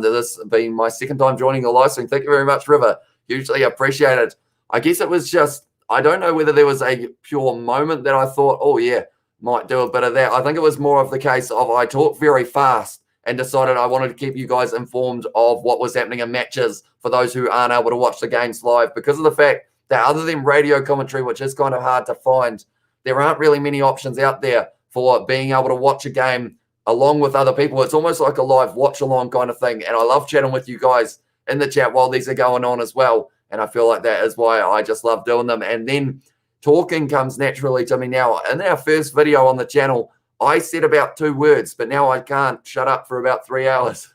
This being my second time joining the live stream. Thank you very much, River. Hugely appreciated. I guess it was just, I don't know whether there was a pure moment that I thought, oh yeah, might do a bit of that. I think it was more of the case of I talk very fast and decided I wanted to keep you guys informed of what was happening in matches for those who aren't able to watch the games live, because of the fact that other than radio commentary, which is kind of hard to find, there aren't really many options out there for being able to watch a game along with other people. It's almost like a live watch along kind of thing. And I love chatting with you guys in the chat while these are going on as well. And I feel like that is why I just love doing them. And then talking comes naturally to me now. In our first video on the channel, I said about 2 words, but now I can't shut up for about 3 hours,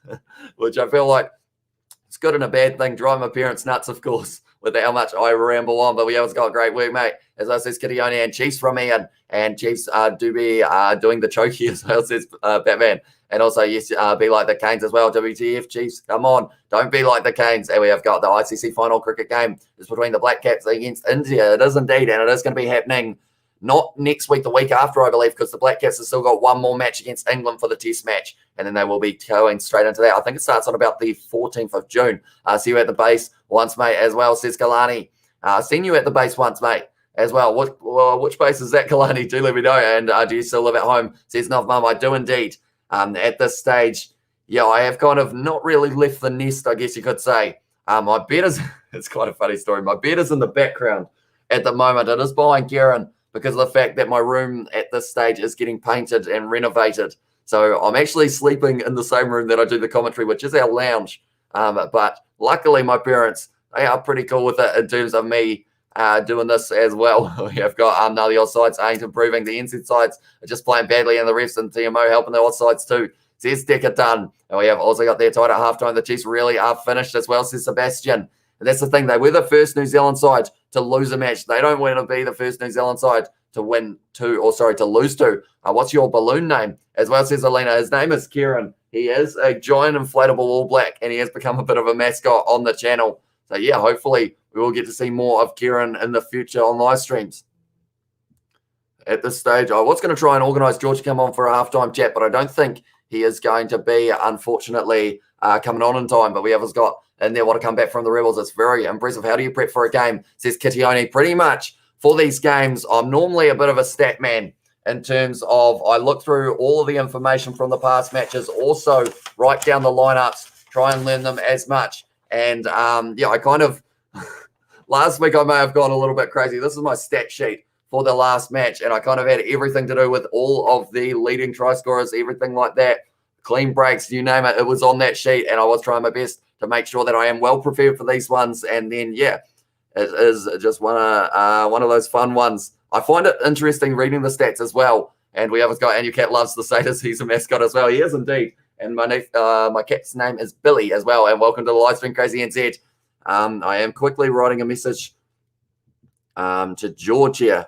which I feel like it's good and a bad thing. Drive my parents nuts, of course, with how much I ramble on. But we always got great work, mate. As I says, Kitione, and Chiefs from Ian. And Chiefs do be doing the chokey as well, says Batman. And also, yes, be like the Canes as well. WTF Chiefs, come on. Don't be like the Canes. And we have got the ICC final cricket game. It's between the Black Caps against India. It is indeed. And it is going to be happening not next week, the week after, I believe, because the Black Caps have still got one more match against England for the test match. And then they will be going straight into that. I think it starts on about the 14th of June. See you at the base once, mate, as well, says Kalani. Seen you at the base once, mate, as well. Which base is that, Kalani? Do let me know. And do you still live at home? Says Nov Mum. I do indeed. At this stage, yeah, I have kind of not really left the nest, I guess you could say. My bed is, it's quite a funny story. My bed is in the background at the moment. It is behind Karen because of the fact that my room at this stage is getting painted and renovated. So I'm actually sleeping in the same room that I do the commentary, which is our lounge. But luckily, my parents, they are pretty cool with it in terms of me doing this as well. We have got now the odd sides ain't improving. The NZ sides are just playing badly, and the refs and TMO helping the odd sides too, says Decker done. And we have also got there tied at halftime. The Chiefs really are finished as well, says Sebastian. And that's the thing. They were the first New Zealand side to lose a match. They don't want to be the first New Zealand side to to lose two. What's your balloon name? As well, says Alina. His name is Kieran. He is a giant inflatable All Black, and he has become a bit of a mascot on the channel. So, yeah, hopefully we will get to see more of Kieran in the future on live streams. At this stage, I was going to try and organise George to come on for a halftime chat, but I don't think he is going to be, unfortunately, coming on in time. But we have got in there want to come back from the Rebels. It's very impressive. How do you prep for a game? Says Kitione. Pretty much for these games, I'm normally a bit of a stat man in terms of I look through all of the information from the past matches, also write down the lineups, try and learn them as much. And, yeah, I kind of – last week I may have gone a little bit crazy. This is my stat sheet for the last match, and I kind of had everything to do with all of the leading try scorers, everything like that, clean breaks, you name it. It was on that sheet, and I was trying my best to make sure that I am well prepared for these ones. And then, yeah, it is just one of those fun ones. I find it interesting reading the stats as well. And we have got, and your cat loves the Satyrs. He's a mascot as well. He is indeed. And my cat's name is Billy as well. And welcome to the live stream, Crazy NZ. I am quickly writing a message to George here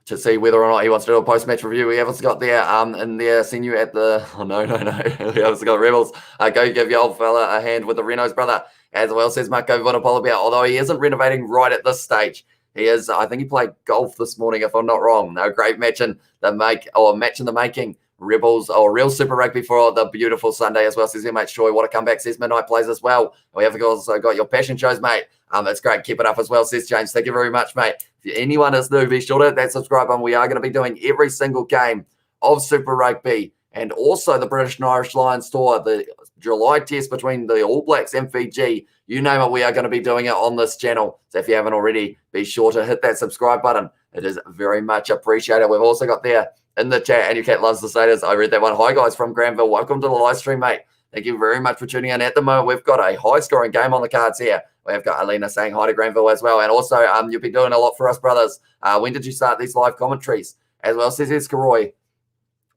to see whether or not he wants to do a post-match review. We haven't got there in there, seen you at the... Oh, no. We haven't got Rebels. Go give your old fella a hand with the Renault's brother. As well, says Marco Vonapolabia, although he isn't renovating right at this stage. He is, I think he played golf this morning, if I'm not wrong. No, great match in the making. Rebels, real Super Rugby for the beautiful Sunday as well, says your mate Troy. What a comeback, says Midnight Plays as well. We have also got your passion shows, mate. It's great. Keep it up as well, says James. Thank you very much, mate. If anyone is new, be sure to hit that subscribe button. We are going to be doing every single game of Super Rugby and also the British and Irish Lions tour, the July test between the All Blacks and Fiji. You name it, we are going to be doing it on this channel. So if you haven't already, be sure to hit that subscribe button. It is very much appreciated. We've also got there in the chat, and your cat loves the Satyrs. I read that one. Hi, guys, from Granville. Welcome to the live stream, mate. Thank you very much for tuning in. At the moment, we've got a high-scoring game on the cards here. We've got Alina saying hi to Granville as well. And also, you'll be doing a lot for us, brothers. When did you start these live commentaries? As well, says Escaroy.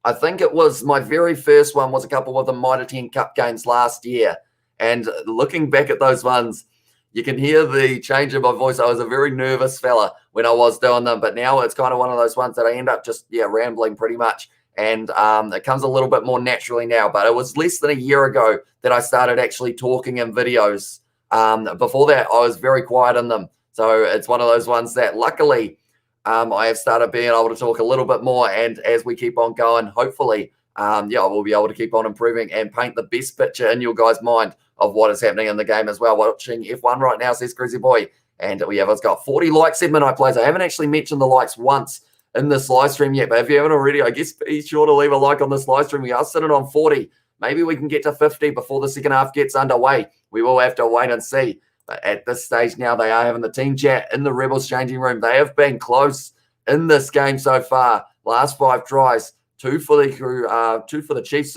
I think it was my very first one was a couple of the Mitre 10 Cup games last year. And looking back at those ones, you can hear the change in my voice. I was a very nervous fella when I was doing them. But now it's kind of one of those ones that I end up just, rambling pretty much. And it comes a little bit more naturally now. But it was less than a year ago that I started actually talking in videos. Before that, I was very quiet in them. So it's one of those ones that luckily I have started being able to talk a little bit more. And as we keep on going, hopefully, we'll be able to keep on improving and paint the best picture in your guys' mind of what is happening in the game as well. Watching F1 right now, says Grizzly Boy. And we have got 40 likes at Midnight Plays. I haven't actually mentioned the likes once in this live stream yet, but if you haven't already, I guess be sure to leave a like on this live stream. We are sitting on 40. Maybe we can get to 50 before the second half gets underway. We will have to wait and see. But at this stage now, they are having the team chat in the Rebels changing room. They have been close in this game so far. Last 5 tries, 2 for the Chiefs,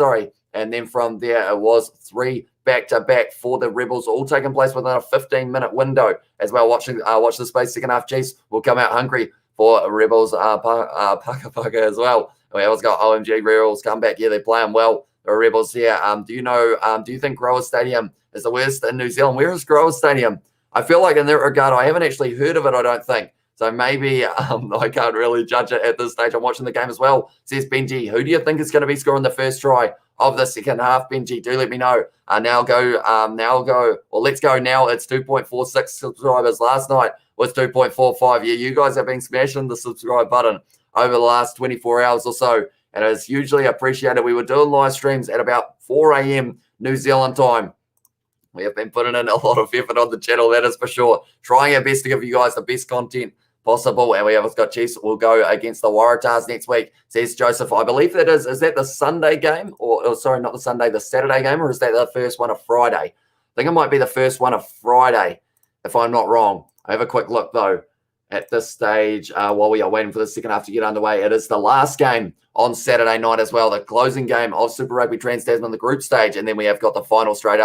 and then from there it was 3 back-to-back for the Rebels, all taking place within a 15-minute window as well. Watch the space. Second half, Chiefs will come out hungry for Rebels Paka as well. We always got OMG Rebels come back. Yeah, they're playing well. The Rebels here. Do you think Grower Stadium is the worst in New Zealand? Where is Grower Stadium? I feel like in that regard, I haven't actually heard of it, I don't think. So maybe I can't really judge it at this stage. I'm watching the game as well, says Benji. Who do you think is going to be scoring the first try of the second half, Benji? Do let me know. Let's go now. It's 2.46 subscribers. Last night was 2.45. Yeah, you guys have been smashing the subscribe button over the last 24 hours or so, and it's hugely appreciated. We were doing live streams at about 4 a.m. New Zealand time. We have been putting in a lot of effort on the channel, that is for sure. Trying our best to give you guys the best content possible. And we have got Chiefs will go against the Waratahs next week, says Joseph. I believe that is that the Sunday game? Or sorry, not the Sunday, the Saturday game? Or is that the first one of Friday? I think it might be the first one of Friday, if I'm not wrong. I have a quick look, though, at this stage while we are waiting for the second half to get underway. It is the last game on Saturday night as well, the closing game of Super Rugby Trans-Tasman, the group stage. And then we have got the final straight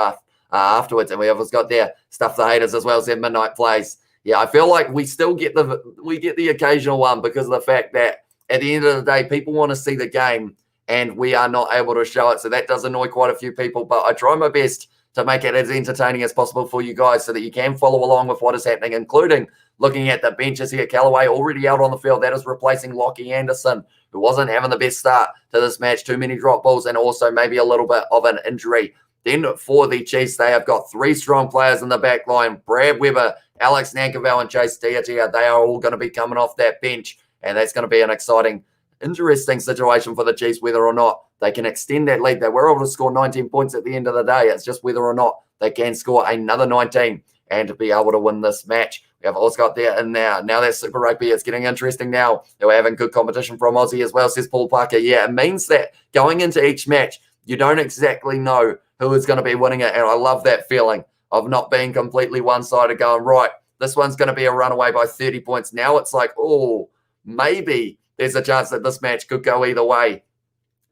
afterwards. And we have got there Stuff the Haters as well, said Midnight Plays. Yeah, I feel like we still get the occasional one because of the fact that at the end of the day, people want to see the game and we are not able to show it. So that does annoy quite a few people, but I try my best to make it as entertaining as possible for you guys so that you can follow along with what is happening, including looking at the benches here. Callaway already out on the field. That is replacing Lockie Anderson, who wasn't having the best start to this match. Too many drop balls and also maybe a little bit of an injury. Then for the Chiefs, they have got 3 strong players in the back line. Brad Weber, Alex Nankerville, and Chase Tiatia. They are all going to be coming off that bench, and that's going to be an exciting, interesting situation for the Chiefs, whether or not they can extend that lead. They were able to score 19 points at the end of the day. It's just whether or not they can score another 19 and be able to win this match. We have also got there and now. Now that Super Rugby is getting interesting now. They're having good competition from Aussie as well, says Paul Parker. Yeah, it means that going into each match, you don't exactly know who is going to be winning it. And I love that feeling of not being completely one-sided, going, right, this one's going to be a runaway by 30 points. Now it's like, oh, maybe there's a chance that this match could go either way.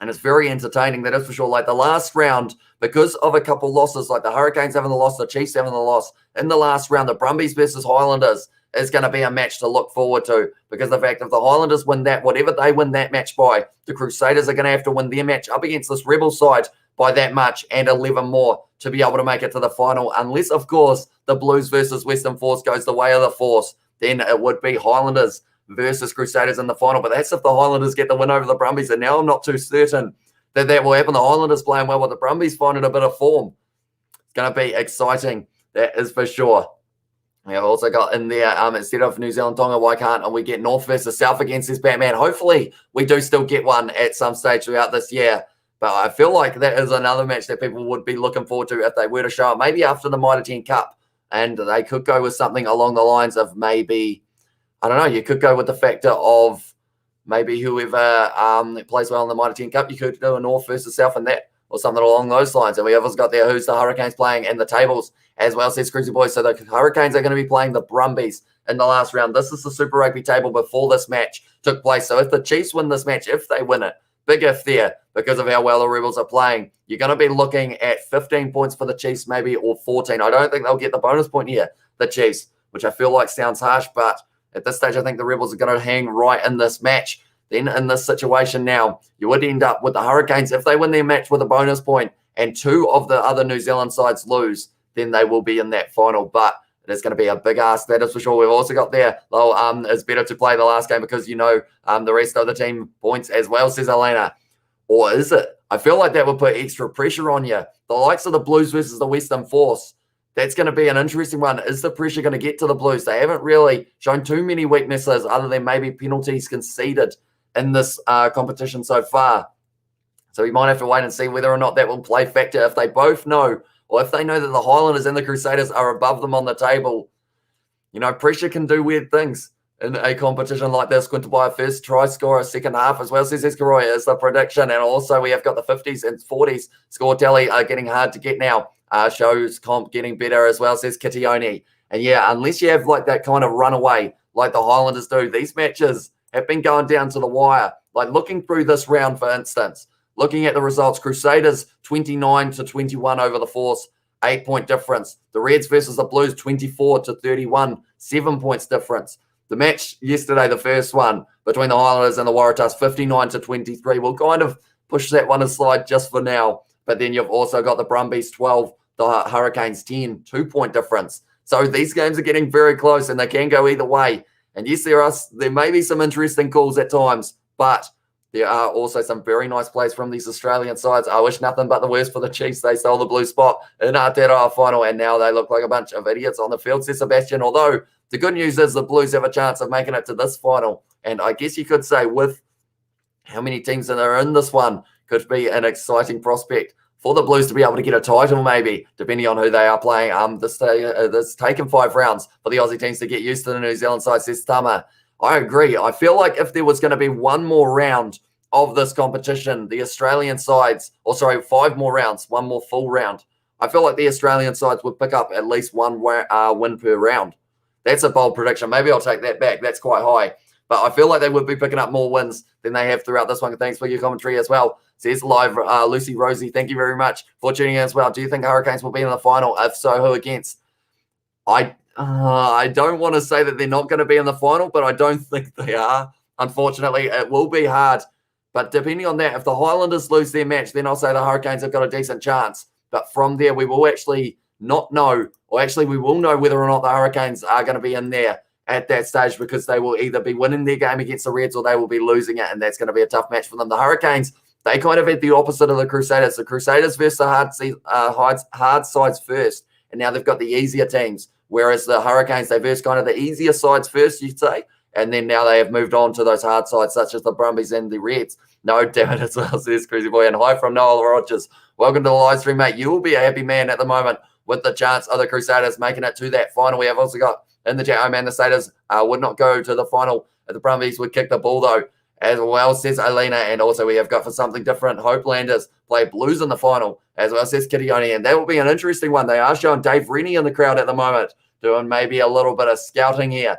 And it's very entertaining, that is for sure. Like the last round, because of a couple losses, like the Hurricanes having the loss, the Chiefs having the loss, in the last round, the Brumbies versus Highlanders is going to be a match to look forward to, because the fact if the Highlanders win that, whatever they win that match by, the Crusaders are going to have to win their match up against this Rebel side by that much and 11 more to be able to make it to the final. Unless, of course, the Blues versus Western Force goes the way of the Force, then it would be Highlanders versus Crusaders in the final. But that's if the Highlanders get the win over the Brumbies. And now I'm not too certain that that will happen. The Highlanders playing well, but the Brumbies finding a bit of form. It's going to be exciting. That is for sure. We have also got in there, instead of New Zealand Tonga, why can't we get North versus South against this Batman? Hopefully, we do still get one at some stage throughout this year. But I feel like that is another match that people would be looking forward to if they were to show up, maybe after the Mitre 10 Cup. And they could go with something along the lines of maybe, I don't know, you could go with the factor of maybe whoever plays well in the Mitre 10 Cup, you could do a North versus South in that, or something along those lines. And we have also got there who's the Hurricanes playing and the tables as well, says Cruisy Boy. So the Hurricanes are going to be playing the Brumbies in the last round. This is the Super Rugby table before this match took place. So if the Chiefs win this match, if they win it, big if there, because of how well the Rebels are playing, you're going to be looking at 15 points for the Chiefs maybe, or 14. I don't think they'll get the bonus point here, the Chiefs, which I feel like sounds harsh, but at this stage I think the Rebels are going to hang right in this match. Then in this situation now, you would end up with the Hurricanes, if they win their match with a bonus point and 2 of the other New Zealand sides lose, then they will be in that final. But it is going to be a big ask, that is for sure. We've also got there, though, it's better to play the last game because you know the rest of the team points as well, says Elena. Or is it? I feel like that would put extra pressure on you. The likes of the Blues versus the Western Force, that's going to be an interesting one. Is the pressure going to get to the Blues? They haven't really shown too many weaknesses other than maybe penalties conceded in this competition so far. So we might have to wait and see whether or not that will play factor. If they both know, or if they know that the Highlanders and the Crusaders are above them on the table, you know, pressure can do weird things in a competition like this. Going to buy a first try scorer, second half as well, says Escaroy, is the prediction. And also we have got the 50s and 40s score tally are getting hard to get now. Shows comp getting better as well, says Kitione. And yeah, unless you have like that kind of runaway like the Highlanders do, these matches have been going down to the wire. Like looking through this round, for instance, looking at the results, Crusaders 29-21 over the Force, 8-point difference. The Reds versus the Blues 24-31, 7 points difference. The match yesterday, the first one between the Highlanders and the Waratahs, 59-23. We'll kind of push that one aside just for now. But then you've also got the Brumbies 12, the Hurricanes 10, 2-point difference. So these games are getting very close and they can go either way. And yes, there may be some interesting calls at times, but there are also some very nice plays from these Australian sides. I wish nothing but the worst for the Chiefs. They stole the blue spot in Aotearoa final, and now they look like a bunch of idiots on the field, says Sebastian. Although the good news is the Blues have a chance of making it to this final. And I guess you could say with how many teams that are in this one, could be an exciting prospect for the Blues to be able to get a title, maybe, depending on who they are playing. This taken 5 rounds for the Aussie teams to get used to the New Zealand side, says Tama. I agree. I feel like if there was going to be one more round of this competition, the Australian sides, 5 more rounds, one more full round, I feel like the Australian sides would pick up at least one win per round. That's a bold prediction. Maybe I'll take that back. That's quite high. But I feel like they would be picking up more wins than they have throughout this one. Thanks for your commentary as well. Says live Lucy Rosie. Thank you very much for tuning in as well. Do you think Hurricanes will be in the final? If so, who against? I don't want to say that they're not going to be in the final, but I don't think they are. Unfortunately, it will be hard But depending on that, if the Highlanders lose their match, then I'll say the Hurricanes have got a decent chance. But from there, we will actually not know, or actually we will know whether or not the Hurricanes are going to be in there at that stage, because they will either be winning their game against the Reds or they will be losing it, and that's going to be a tough match for them. The Hurricanes, they kind of had the opposite of the Crusaders. The Crusaders versus the hard sides first, and now they've got the easier teams, whereas the Hurricanes, they versed kind of the easier sides first, you'd say, and then now they have moved on to those hard sides, such as the Brumbies and the Reds. No, damn it, as well, says Crazy Boy. And hi from Noel Rogers. Welcome to the live stream, mate. You will be a happy man at the moment with the chance of the Crusaders making it to that final. We have also got in the chat, oh man, the Satyrs would not go to the final. The Brumbies would kick the ball, though, as well, says Alina. And also we have got for something different, Hopelanders play Blues in the final, as well, says Kittioni. And that will be an interesting one. They are showing Dave Rennie in the crowd at the moment, doing maybe a little bit of scouting here.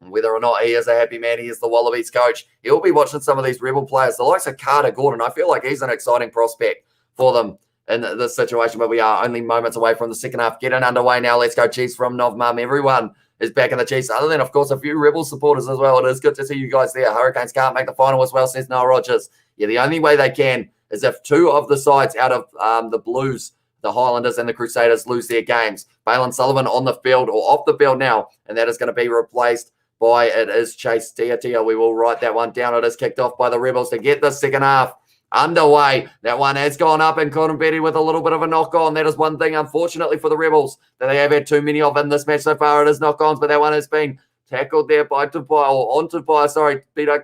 Whether or not he is a happy man, he is the Wallabies coach. He'll be watching some of these Rebel players. The likes of Carter Gordon, I feel like he's an exciting prospect for them in this situation, where we are only moments away from the second half getting underway now. Let's go Chiefs from Novmum. Everyone is back in the Chiefs, other than, of course, a few Rebel supporters as well. It is good to see you guys there. Hurricanes can't make the final as well, says Noel Rogers. Yeah, the only way they can is if two of the sides out of the Blues, the Highlanders and the Crusaders, lose their games. Balin Sullivan on the field or off the field now, and that is going to be replaced by, it is Chase Tia. We will write that one down. It is kicked off by the Rebels to get the second half underway. That one has gone up, and Connor Betty with a little bit of a knock-on. That is one thing, unfortunately, for the Rebels that they have had too many of in this match so far. It is knock-ons, but that one has been tackled there by Peter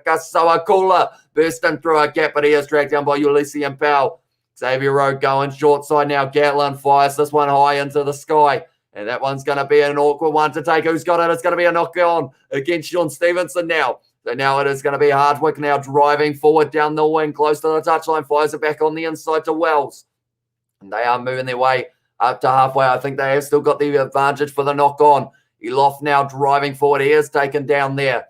Kasawakula, bursting through a gap, but he is dragged down by Ulysses and Powell. Xavier Rowe going short side now. Gatlin fires this one high into the sky. And that one's going to be an awkward one to take. Who's got it? It's going to be a knock-on against Sean Stevenson now. So now it is going to be Hardwick now driving forward down the wing, close to the touchline, fires it back on the inside to Wells. And they are moving their way up to halfway. I think they have still got the advantage for the knock-on. Eloff now driving forward. He is taken down there.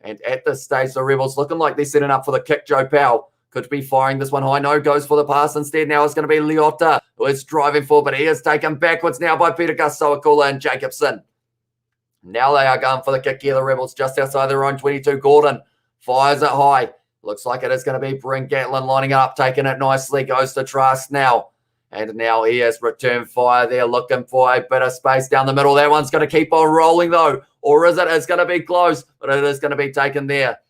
And at this stage, the Rebels looking like they're setting up for the kick. Joe Powell could be firing this one high. No, goes for the pass instead. Now it's going to be Leota, who is driving forward, but he is taken backwards now by Peter Kasawakula and Jacobson. Now they are going for the kick here, the Rebels, just outside their own 22. Gordon fires it high. Looks like it is going to be Brent Gatlin lining up, taking it nicely. Goes to Trask now. And now he has returned fire there, looking for a bit of space down the middle. That one's going to keep on rolling, though. Or is it? It's going to be close, but it is going to be taken there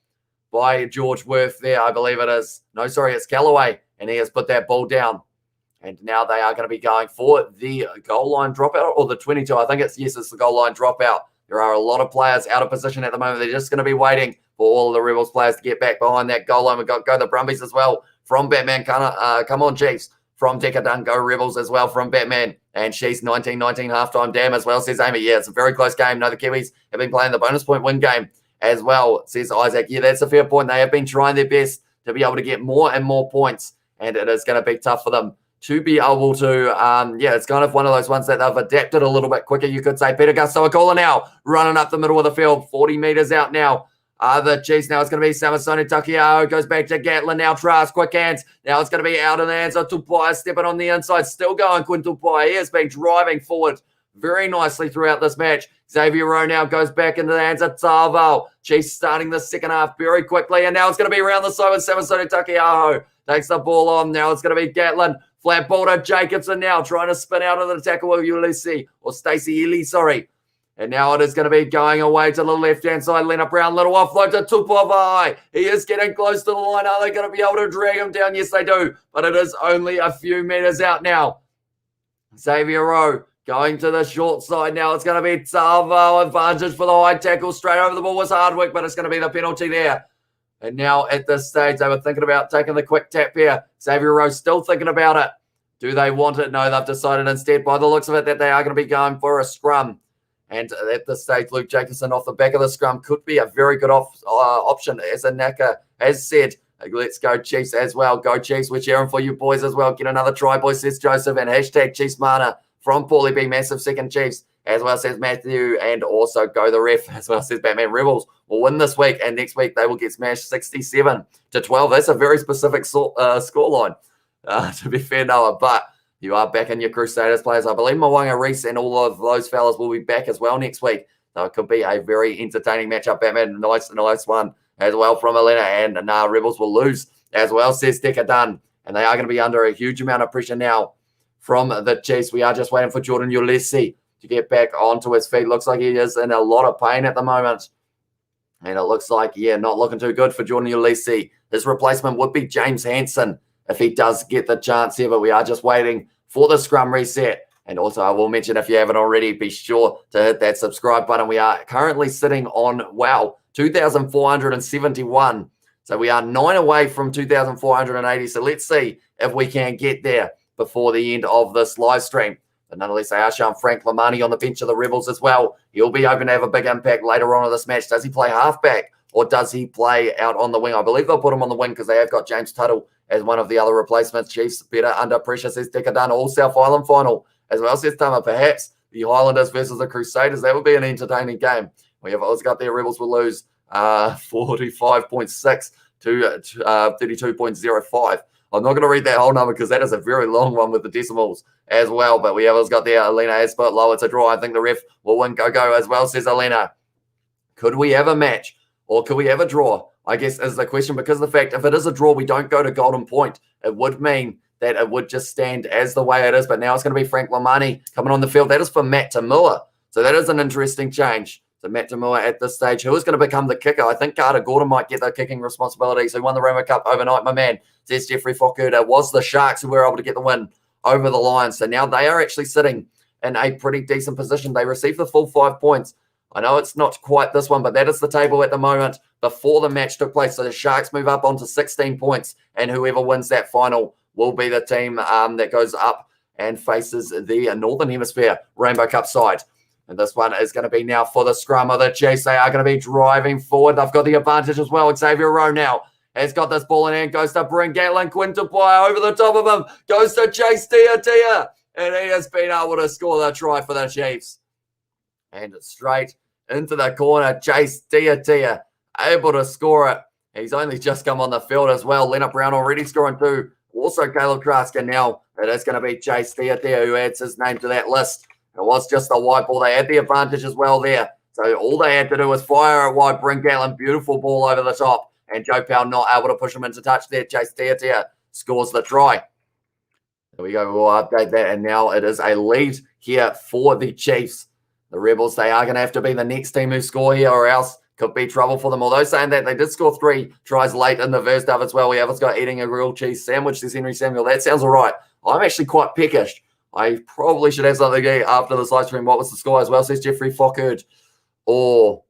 by George Worth there, I believe it is. No, sorry, it's Callaway. And he has put that ball down. And now they are going to be going for the goal line dropout, or the 22. I think it's the goal line dropout. There are a lot of players out of position at the moment. They're just going to be waiting for all of the Rebels players to get back behind that goal line. We've got go the Brumbies as well from Batman. Come on, Chiefs. From Decadun, go Rebels as well from Batman. And she's 19-19 halftime. Damn as well, says Amy. Yeah, it's a very close game. No, the Kiwis have been playing the bonus point win game as well, says Isaac. Yeah, that's a fair point. They have been trying their best to be able to get more and more points, and it is going to be tough for them to be able to, it's kind of one of those ones that they've adapted a little bit quicker, you could say. Peter Kasawakula now running up the middle of the field, 40 metres out now. The Chiefs now it's going to be Samasoni Takiao, goes back to Gatlin now. Trask, quick hands. Now it's going to be out in the hands of Tupai, stepping on the inside, still going Quinn Tupai. He has been driving forward very nicely throughout this match. Xavier Rowe now goes back into the hands of Tarval. Chiefs starting the second half very quickly, and now it's going to be around the side with Samasoni Takiao. Takes the ball on. Now it's going to be Gatlin. Flat ball to Jacobson now, trying to spin out of the tackle of Ulysses, or Stacey Ely, sorry. And now it is going to be going away to the left-hand side. Leonard Brown, little offload to Tupavai. He is getting close to the line. Are they going to be able to drag him down? Yes, they do. But it is only a few meters out now. Xavier Rowe going to the short side now. It's going to be Salvo. Advantage for the high tackle. Straight over the ball was Hardwick, but it's going to be the penalty there. And now at this stage, they were thinking about taking the quick tap here. Xavier Rowe still thinking about it. Do they want it? No, they've decided instead, by the looks of it, that they are going to be going for a scrum. And at this stage, Luke Jacobson off the back of the scrum could be a very good option. As Anaka has said, let's go Chiefs as well. Go Chiefs. We're cheering for you boys as well. Get another try, boys, says Joseph. And hashtag Chiefs Mana from Paulie B. Massive second Chiefs, as well says Matthew. And also go the ref, as well says Batman. Rebels will win this week. And next week, they will get smashed 67-12. That's a very specific scoreline, to be fair, Noah. But you are back in your Crusaders players. I believe Mwanga Reese and all of those fellas will be back as well next week. So it could be a very entertaining matchup. Batman, nice one as well from Elena. And Rebels will lose as well, says Decker Dunn. And they are going to be under a huge amount of pressure now from the Chiefs. We are just waiting for Jordan Ulysses to get back onto his feet. Looks like he is in a lot of pain at the moment. And it looks like, yeah, not looking too good for Jordan Ulysses. His replacement would be James Hansen if he does get the chance here. But we are just waiting for the scrum reset. And also, I will mention, if you haven't already, be sure to hit that subscribe button. We are currently sitting on, wow, 2,471. So we are 9 away from 2,480. So let's see if we can get there before the end of this live stream. But nonetheless, they are showing Frank Lamani on the bench of the Rebels as well. He'll be hoping to have a big impact later on in this match. Does he play halfback or does he play out on the wing? I believe they'll put him on the wing because they have got James Tuttle as one of the other replacements. Chiefs better under pressure, says Decker Dunn. All South Island final as well, says Tama. Perhaps the Highlanders versus the Crusaders. That would be an entertaining game. We have also got their Rebels will lose 45.6 to 32.05. I'm not going to read that whole number because that is a very long one with the decimals as well. But we have also got there Elena Espert lower to draw. I think the ref will win go as well, says Elena. Could we have a match or could we have a draw? I guess is the question, because of the fact if it is a draw, we don't go to golden point. It would mean that it would just stand as the way it is. But now it's going to be Frank Lamani coming on the field. That is for Matt Tamua. So that is an interesting change. So Matt Tamua at this stage, who is going to become the kicker? I think Carter Gordon might get the kicking responsibilities. Who won the Rainbow Cup overnight, my man, says Jeffrey Fokuda. Was the Sharks who were able to get the win over the Lions. So now they are actually sitting in a pretty decent position. They received the full 5 points. I know it's not quite this one, but that is the table at the moment before the match took place. So the Sharks move up onto 16 points, and whoever wins that final will be the team that goes up and faces the Northern Hemisphere Rainbow Cup side. And this one is going to be now for the scrum of the Chiefs. They are going to be driving forward. They've got the advantage as well. Xavier Rowe now has got this ball in hand. Goes to Bryn Gatlin. Quinton Pye over the top of him. Goes to Chase Tia. And he has been able to score the try for the Chiefs. And straight into the corner. Chase Tia able to score it. He's only just come on the field as well. Leonard Brown already scoring too. Also Caleb Trask. And now it is going to be Chase Tia who adds his name to that list. It was just a white ball. They had the advantage as well there. So all they had to do was fire it wide. Bryn Gatlin, beautiful ball over the top. And Joe Powell not able to push him into touch there. Chase Tia scores the try. There we go. We'll update that. And now it is a lead here for the Chiefs. The Rebels, they are going to have to be the next team who score here, or else could be trouble for them. Although saying that, they did score 3 tries late in the first half as well. We have got eating a grilled cheese sandwich, says Henry Samuel. That sounds all right. I'm actually quite peckish. I probably should have something after this live stream. What was the score as well, says Jeffrey Fockard. Or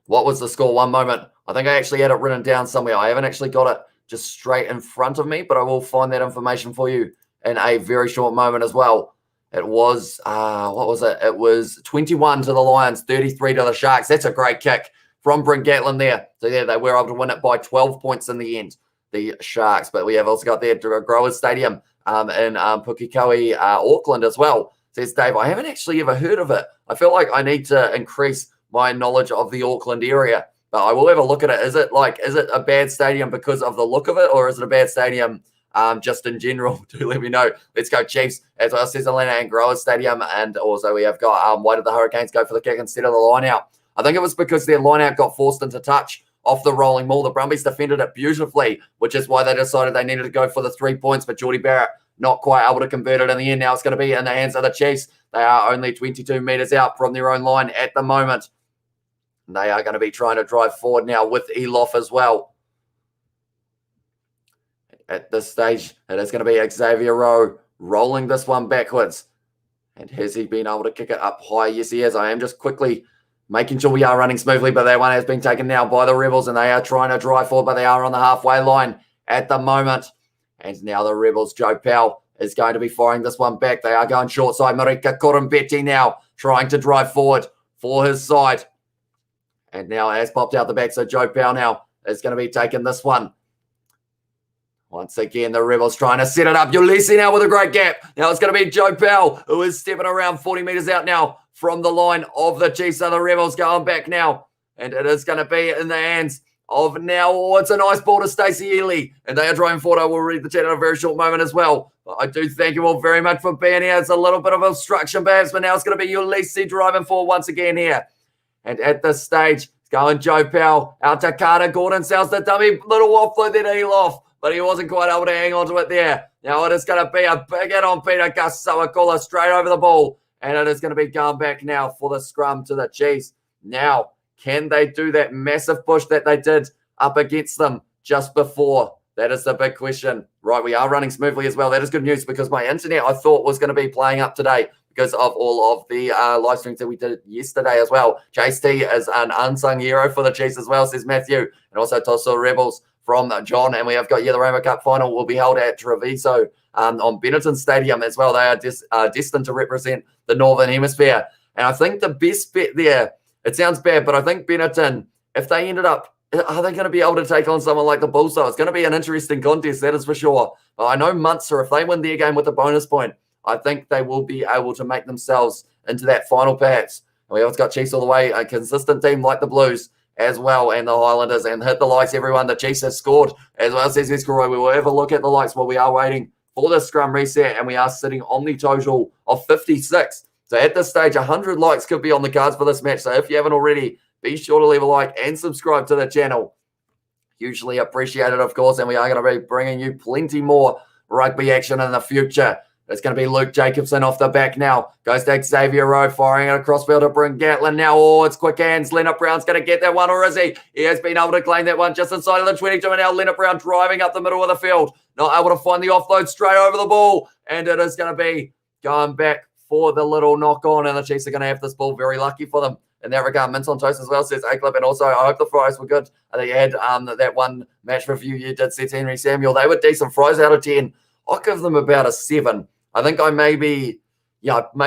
what was the score? One moment. I think I actually had it written down somewhere. I haven't actually got it just straight in front of me, but I will find that information for you in a very short moment as well. It was, what was it? It was 21 to the Lions, 33 to the Sharks. That's a great kick from Bryn Gatlin there. So yeah, they were able to win it by 12 points in the end, the Sharks. But we have also got there Growers Stadium in Pukekohe, Auckland as well, says Dave. I haven't actually ever heard of it. I feel like I need to increase my knowledge of the Auckland area, but I will have a look at it. Is it a bad stadium because of the look of it, or is it a bad stadium just in general? Do let me know. Let's go Chiefs as well, says Elena, and Growers Stadium. And also we have got, why did the Hurricanes go for the kick instead of the line out? I think it was because their line out got forced into touch off the rolling maul. The Brumbies defended it beautifully, which is why they decided they needed to go for the 3 points. But Geordie Barrett not quite able to convert it in the end. Now it's going to be in the hands of the Chiefs. They are only 22 metres out from their own line at the moment. And they are going to be trying to drive forward now with Elof as well. At this stage, it is going to be Xavier Rowe rolling this one backwards. And has he been able to kick it up high? Yes, he has. I am just quickly making sure we are running smoothly, but that one has been taken now by the Rebels, and they are trying to drive forward, but they are on the halfway line at the moment. And now the Rebels, Joe Powell, is going to be firing this one back. They are going short side. Marika Korumbetti now trying to drive forward for his side. And now has popped out the back, so Joe Powell now is going to be taking this one. Once again, the Rebels trying to set it up. Ulysses now with a great gap. Now it's going to be Joe Powell, who is stepping around 40 metres out now from the line of the Chiefs. So the Rebels going back now. And it is going to be in the hands of now. Oh, it's a nice ball to Stacey Ely. And they are driving forward. I will read the chat in a very short moment as well. But I do thank you all very much for being here. It's a little bit of obstruction perhaps, but now it's going to be Ulysses driving forward once again here. And at this stage, it's going Joe Powell. Out to Carter. Gordon sells the dummy. Little offload then Eloff, but he wasn't quite able to hang on to it there. Now it is going to be a big hit on Peter Gus Sawakula straight over the ball. And it is going to be going back now for the scrum to the Chiefs. Now, can they do that massive push that they did up against them just before? That is the big question. Right, we are running smoothly as well. That is good news because my internet, I thought, was going to be playing up today because of all of the live streams that we did yesterday as well. Chase T is an unsung hero for the Chiefs as well, says Matthew. And also Tosso Rebels from John. And we have got, the Rainbow Cup final will be held at Treviso on Benetton Stadium as well. They are destined to represent the Northern Hemisphere. And I think the best bet there, it sounds bad, but I think Benetton, if they ended up, are they going to be able to take on someone like the Bulls? So it's going to be an interesting contest, that is for sure. But I know Munster, if they win their game with a bonus point, I think they will be able to make themselves into that final perhaps. And we also got Chiefs all the way, a consistent team like the Blues as well, and the Highlanders, and hit the likes, everyone. The Chiefs have scored as well, says Escroy. We will have a look at the likes while we are waiting for the scrum reset, and we are sitting on the total of 56. So at this stage, 100 likes could be on the cards for this match. So if you haven't already, be sure to leave a like and subscribe to the channel. Hugely appreciated, of course, and we are going to be bringing you plenty more rugby action in the future. It's going to be Luke Jacobson off the back now. Goes to Xavier Rowe, firing at a crossfield to bring Gatlin now. Oh, it's quick hands. Leonard Brown's going to get that one, or is he? He has been able to claim that one just inside of the 22, and now Leonard Brown driving up the middle of the field. Not able to find the offload straight over the ball, and it is going to be going back for the little knock on, and the Chiefs are going to have this ball. Very lucky for them in that regard. Mince on toast as well, says A-Clip, and also I hope the fries were good. I think you had that one match review you did, says Henry Samuel. They were decent. Fries out of 10. I'll give them about a 7. I think I may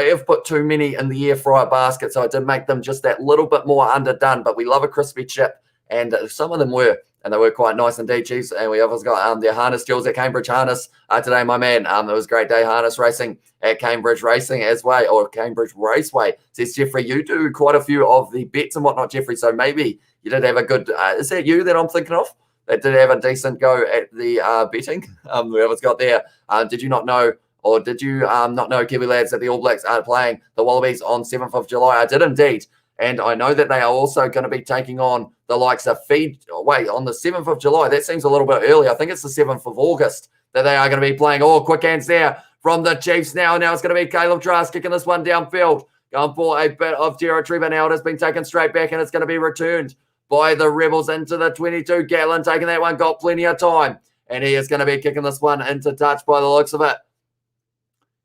have put too many in the air fryer basket, so I did make them just that little bit more underdone, but we love a crispy chip, and some of them were, and they were quite nice indeed, Chiefs. And we also got their harness deals at Cambridge Harness today, my man. It was a great day harness racing at Cambridge Racing as well, or Cambridge Raceway. Says Jeffrey, you do quite a few of the bets and whatnot, Jeffrey, so maybe you did have a good, is that you that I'm thinking of? That did have a decent go at the betting. Whoever's got there. Did you not know, or did you not know, Kiwi lads, that the All Blacks are playing the Wallabies on 7th of July? I did indeed. And I know that they are also going to be taking on the likes of on the 7th of July. That seems a little bit early. I think it's the 7th of August that they are going to be playing. Oh, quick hands there from the Chiefs now. Now it's going to be Caleb Trask kicking this one downfield. Going for a bit of territory, but now it has been taken straight back, and it's going to be returned by the Rebels into the 22. Gatlin taking that one, got plenty of time. And he is going to be kicking this one into touch by the looks of it.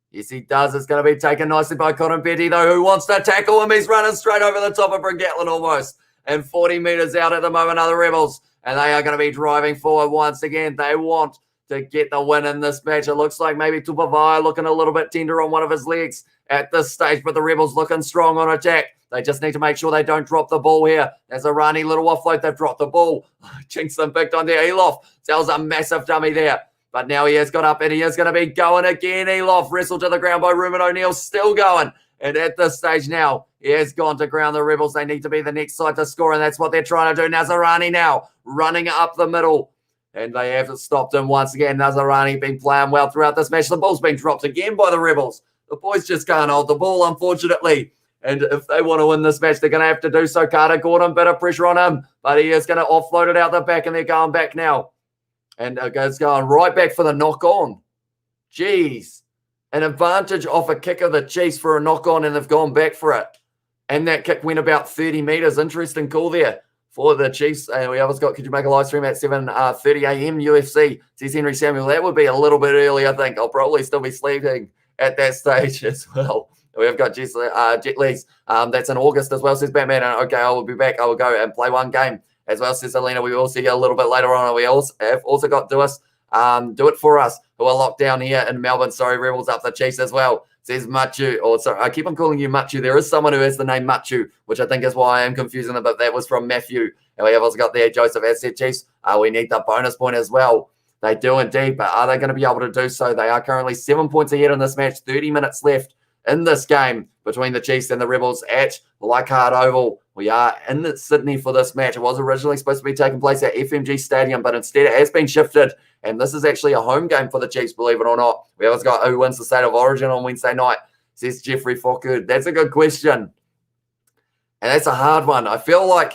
Yes, he does. It's going to be taken nicely by Cotton Petty, though, who wants to tackle him. He's running straight over the top of Bryn Gatlin almost. And 40 metres out at the moment are the Rebels. And they are going to be driving forward once again. They want to get the win in this match. It looks like maybe Tupavai looking a little bit tender on one of his legs at this stage, but the Rebels looking strong on attack. They just need to make sure they don't drop the ball here. There's a runny little offload. They've dropped the ball. Jinx them big time there. Eloff sells a massive dummy there. But now he has got up, and he is going to be going again. Eloff wrestled to the ground by Ruben O'Neill, still going. And at this stage now, he has gone to ground. The Rebels, they need to be the next side to score, and that's what they're trying to do. Nazarani now running up the middle. And they have stopped him once again. Nazarani been playing well throughout this match. The ball's been dropped again by the Rebels. The boys just can't hold the ball, unfortunately. And if they want to win this match, they're going to have to do so. Carter Gordon, bit of pressure on him. But he is going to offload it out the back, and they're going back now. And it's going right back for the knock-on. Jeez. An advantage off a kick of the Chiefs for a knock-on, and they've gone back for it. And that kick went about 30 metres. Interesting call there for the Chiefs. And we always got, could you make a live stream at 7:30 a.m. UFC? Says Henry Samuel. That would be a little bit early, I think. I'll probably still be sleeping at that stage as well. We've got Jet Lee's. That's in August as well, says Batman. And okay, I will be back. I will go and play one game as well, says Alina. We will see you a little bit later on. We also have got Do It For Us, who are locked down here in Melbourne. Sorry, Rebels up the Chiefs as well, says Machu. Or sorry, I keep on calling you Machu. There is someone who has the name Machu, which I think is why I am confusing them, but that was from Matthew. And we have also got there Joseph, as said, Chiefs. We need the bonus point as well. They do indeed, but are they going to be able to do so? They are currently 7 points ahead in this match, 30 minutes left in this game between the Chiefs and the Rebels at Leichhardt Oval. We are in Sydney for this match. It was originally supposed to be taking place at FMG Stadium, but instead it has been shifted, and this is actually a home game for the Chiefs, believe it or not. We always got who wins the State of Origin on Wednesday night, says Jeffrey Fokud. That's a good question, and that's a hard one. I feel like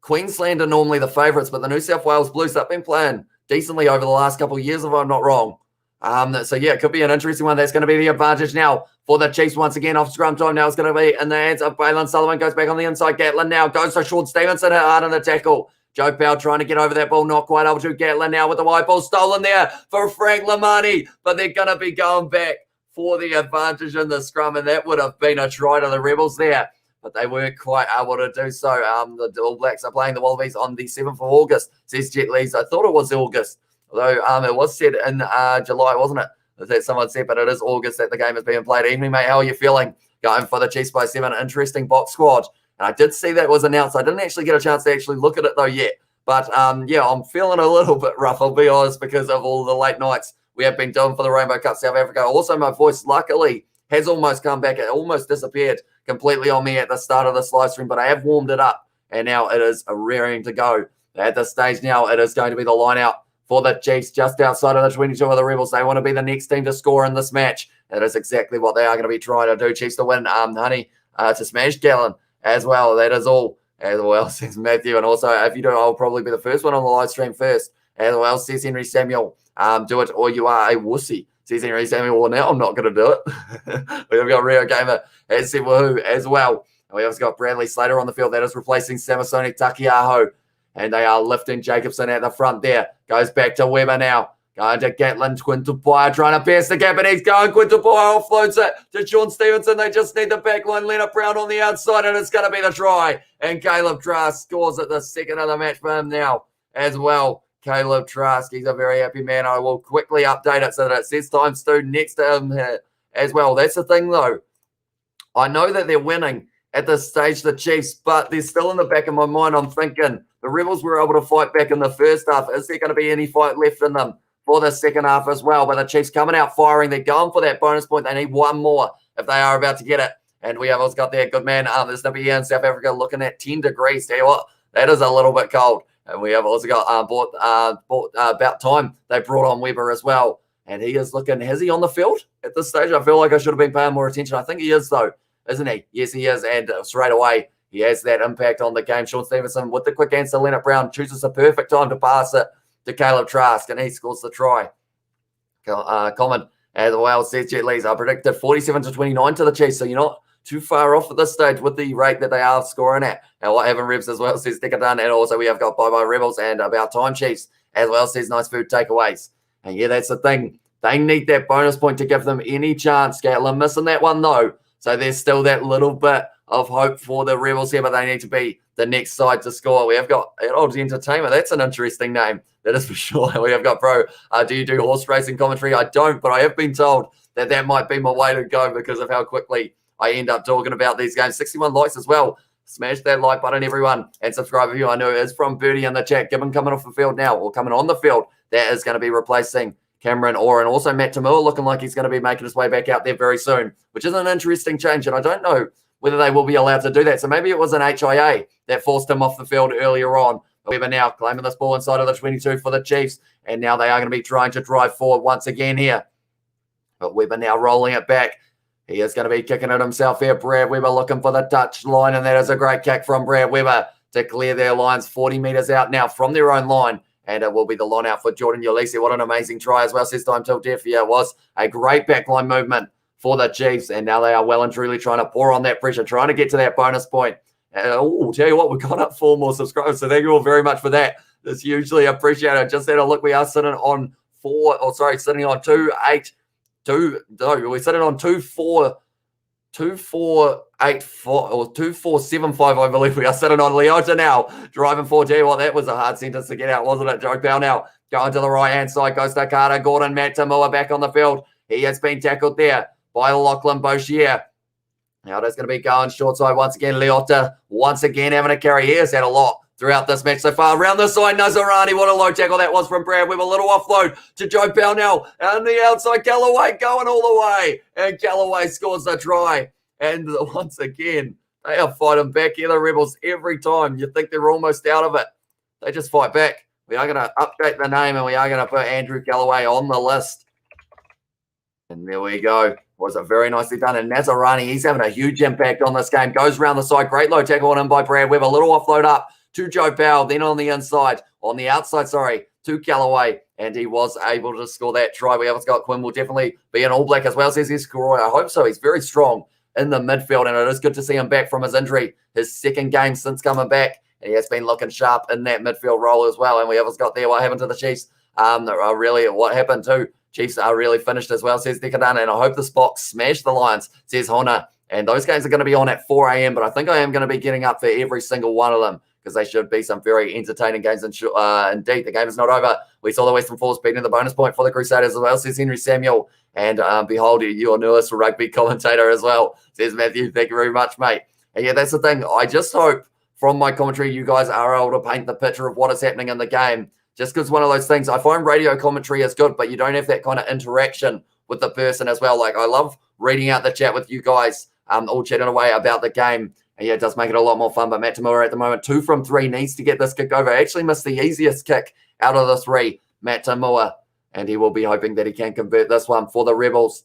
Queensland are normally the favourites, but the New South Wales Blues have been playing decently over the last couple of years, if I'm not wrong. So, yeah, it could be an interesting one. That's going to be the advantage now for the Chiefs once again off scrum time. Now it's going to be in the hands of Balin Sullivan. Goes back on the inside. Gatlin now goes to Sean Stevenson hard on the tackle. Joe Powell trying to get over that ball, not quite able to. Gatlin now with the white ball stolen there for Frank Lamani, but they're going to be going back for the advantage in the scrum, and that would have been a try to the Rebels there, but they weren't quite able to do so. The All Blacks are playing the Wallabies on the 7th of August, says Jet Lees. I thought it was August, although it was said in July, wasn't it? That someone said, but it is August that the game is being played. Evening, mate. How are you feeling? Going for the Chiefs by 7. Interesting box squad. And I did see that was announced. I didn't actually get a chance to actually look at it though yet. But yeah, I'm feeling a little bit rough, I'll be honest, because of all the late nights we have been doing for the Rainbow Cup South Africa. Also, my voice, luckily, has almost come back. It almost disappeared completely on me at the start of this live stream, but I have warmed it up, and now it is raring to go. At this stage now, it is going to be the line out for the Chiefs just outside of the 22 of the Rebels. They want to be the next team to score in this match. That is exactly what they are going to be trying to do. Chiefs to win, honey, to smash Gallon as well. That is all. As well, says Matthew. And also, if you do, I'll probably be the first one on the live stream first. As well, says Henry Samuel. Do it or you are a wussy, says Henry Samuel. Well, now I'm not going to do it. We've got Rio Gamer as said woohoo as well. And we also got Bradley Slater on the field. That is replacing Samasoni Takiaho. And they are lifting Jacobson at the front there. Goes back to Weber now. Going to Gatlin, Quintupoia trying to pierce the gap, and he's going. Quintupoia offloads it to Sean Stevenson. They just need the back line. Leonard Brown on the outside, and it's going to be the try. And Caleb Trask scores at the second of the match for him now as well. Caleb Trask, he's a very happy man. I will quickly update it so that it says times 2 next to him here as well. That's the thing, though. I know that they're winning at this stage, the Chiefs, but they're still in the back of my mind. I'm thinking the Rebels were able to fight back in the first half. Is there going to be any fight left in them for the second half as well? But the Chiefs coming out firing. They're going for that bonus point. They need one more if they are about to get it. And we have also got there, good man. There's going to be here in South Africa looking at 10 degrees. Tell you what, that is a little bit cold. And we have also got about time they brought on Weber as well. And he is looking, is he on the field at this stage? I feel like I should have been paying more attention. I think he is, though, isn't he? Yes, he is. And straight away, he has that impact on the game. Sean Stevenson with the quick answer. Leonard Brown chooses the perfect time to pass it to Caleb Trask, and he scores the try. Common as well, says Jet Lees. I predicted 47-29 to the Chiefs, so you're not too far off at this stage with the rate that they are scoring at. And what Evan Rebs as well, says Decadun. And also we have got Bye Bye Rebels and About Time Chiefs as well, says Nice Food Takeaways. And yeah, that's the thing. They need that bonus point to give them any chance. Gatlin missing that one though. So there's still that little bit of hope for the Rebels here, but they need to be the next side to score. We have got Old Entertainment. That's an interesting name. That is for sure. We have got Bro. Do you do horse racing commentary? I don't, but I have been told that that might be my way to go because of how quickly I end up talking about these games. 61 likes as well. Smash that like button, everyone, and subscribe if you. I know it is from Birdie in the chat. Gibbon coming off the field now, or coming on the field. That is going to be replacing Cameron Orr, and also Matt Tamua looking like he's going to be making his way back out there very soon, which is an interesting change, and I don't know whether they will be allowed to do that. So maybe it was an HIA that forced him off the field earlier on. Weber now claiming this ball inside of the 22 for the Chiefs, and now they are going to be trying to drive forward once again here. But Weber now rolling it back. He is going to be kicking it himself here. Brad Weber looking for the touch line, and that is a great kick from Brad Weber to clear their lines 40 metres out now from their own line. And it will be the line out for Jordan Ulisi. What an amazing try as well. Says time till death. Yeah, it was a great backline movement for the Chiefs. And now they are well and truly trying to pour on that pressure, trying to get to that bonus point. Tell you what, we've got up 4 more subscribers. So thank you all very much for that. It's hugely appreciated. Just had a look. We are sitting on sitting on 2-8-2. No, we're sitting on 2-4. 2484 or 2475, I believe we are sitting on. Leota now driving forward. Tell you what, that was a hard sentence to get out, wasn't it? Joe Bell now going to the right hand side, goes to Carter Gordon. Matt Tamua back on the field. He has been tackled there by Lachlan Boshier. Now that's going to be going short side once again. Leota once again having a carry. He has had a lot throughout this match so far. Around the side, Nazarani. What a low tackle that was from Brad with a little offload to Joe Bell now. On the outside, Callaway going all the way. And Callaway scores the try. And once again, they are fighting back here, the Rebels, every time. You think they're almost out of it. They just fight back. We are going to update the name, and we are going to put Andrew Callaway on the list. And there we go. Was it very nicely done. And Nazarani, he's having a huge impact on this game. Goes around the side. Great low tackle on him by Brad Webb. A little offload up to Joe Powell, then on the outside, to Callaway, and he was able to score that try. We have Scott Quinn will definitely be an All Black as well, says Escaroy. I hope so. He's very strong in the midfield, and it is good to see him back from his injury, his second game since coming back. And he has been looking sharp in that midfield role as well. And we have got there what happened to the Chiefs. What happened to Chiefs are really finished as well, says Decadana. And I hope this box smashed the Lions, says Hona. And those games are going to be on at 4 a.m., but I think I am going to be getting up for every single one of them because they should be some very entertaining games. Indeed, the game is not over. We saw the Western Force beating the bonus point for the Crusaders as well, says Henry Samuel. And behold, your newest rugby commentator as well, says Matthew. Thank you very much, mate. And yeah, that's the thing. I just hope from my commentary you guys are able to paint the picture of what is happening in the game. Just because one of those things, I find radio commentary is good, but you don't have that kind of interaction with the person as well. Like, I love reading out the chat with you guys, all chatting away about the game. And yeah, it does make it a lot more fun. But Matt Tamura at the moment, 2 from 3, needs to get this kick over. Actually missed the easiest kick out of the 3, Matt Tamura. And he will be hoping that he can convert this one for the Rebels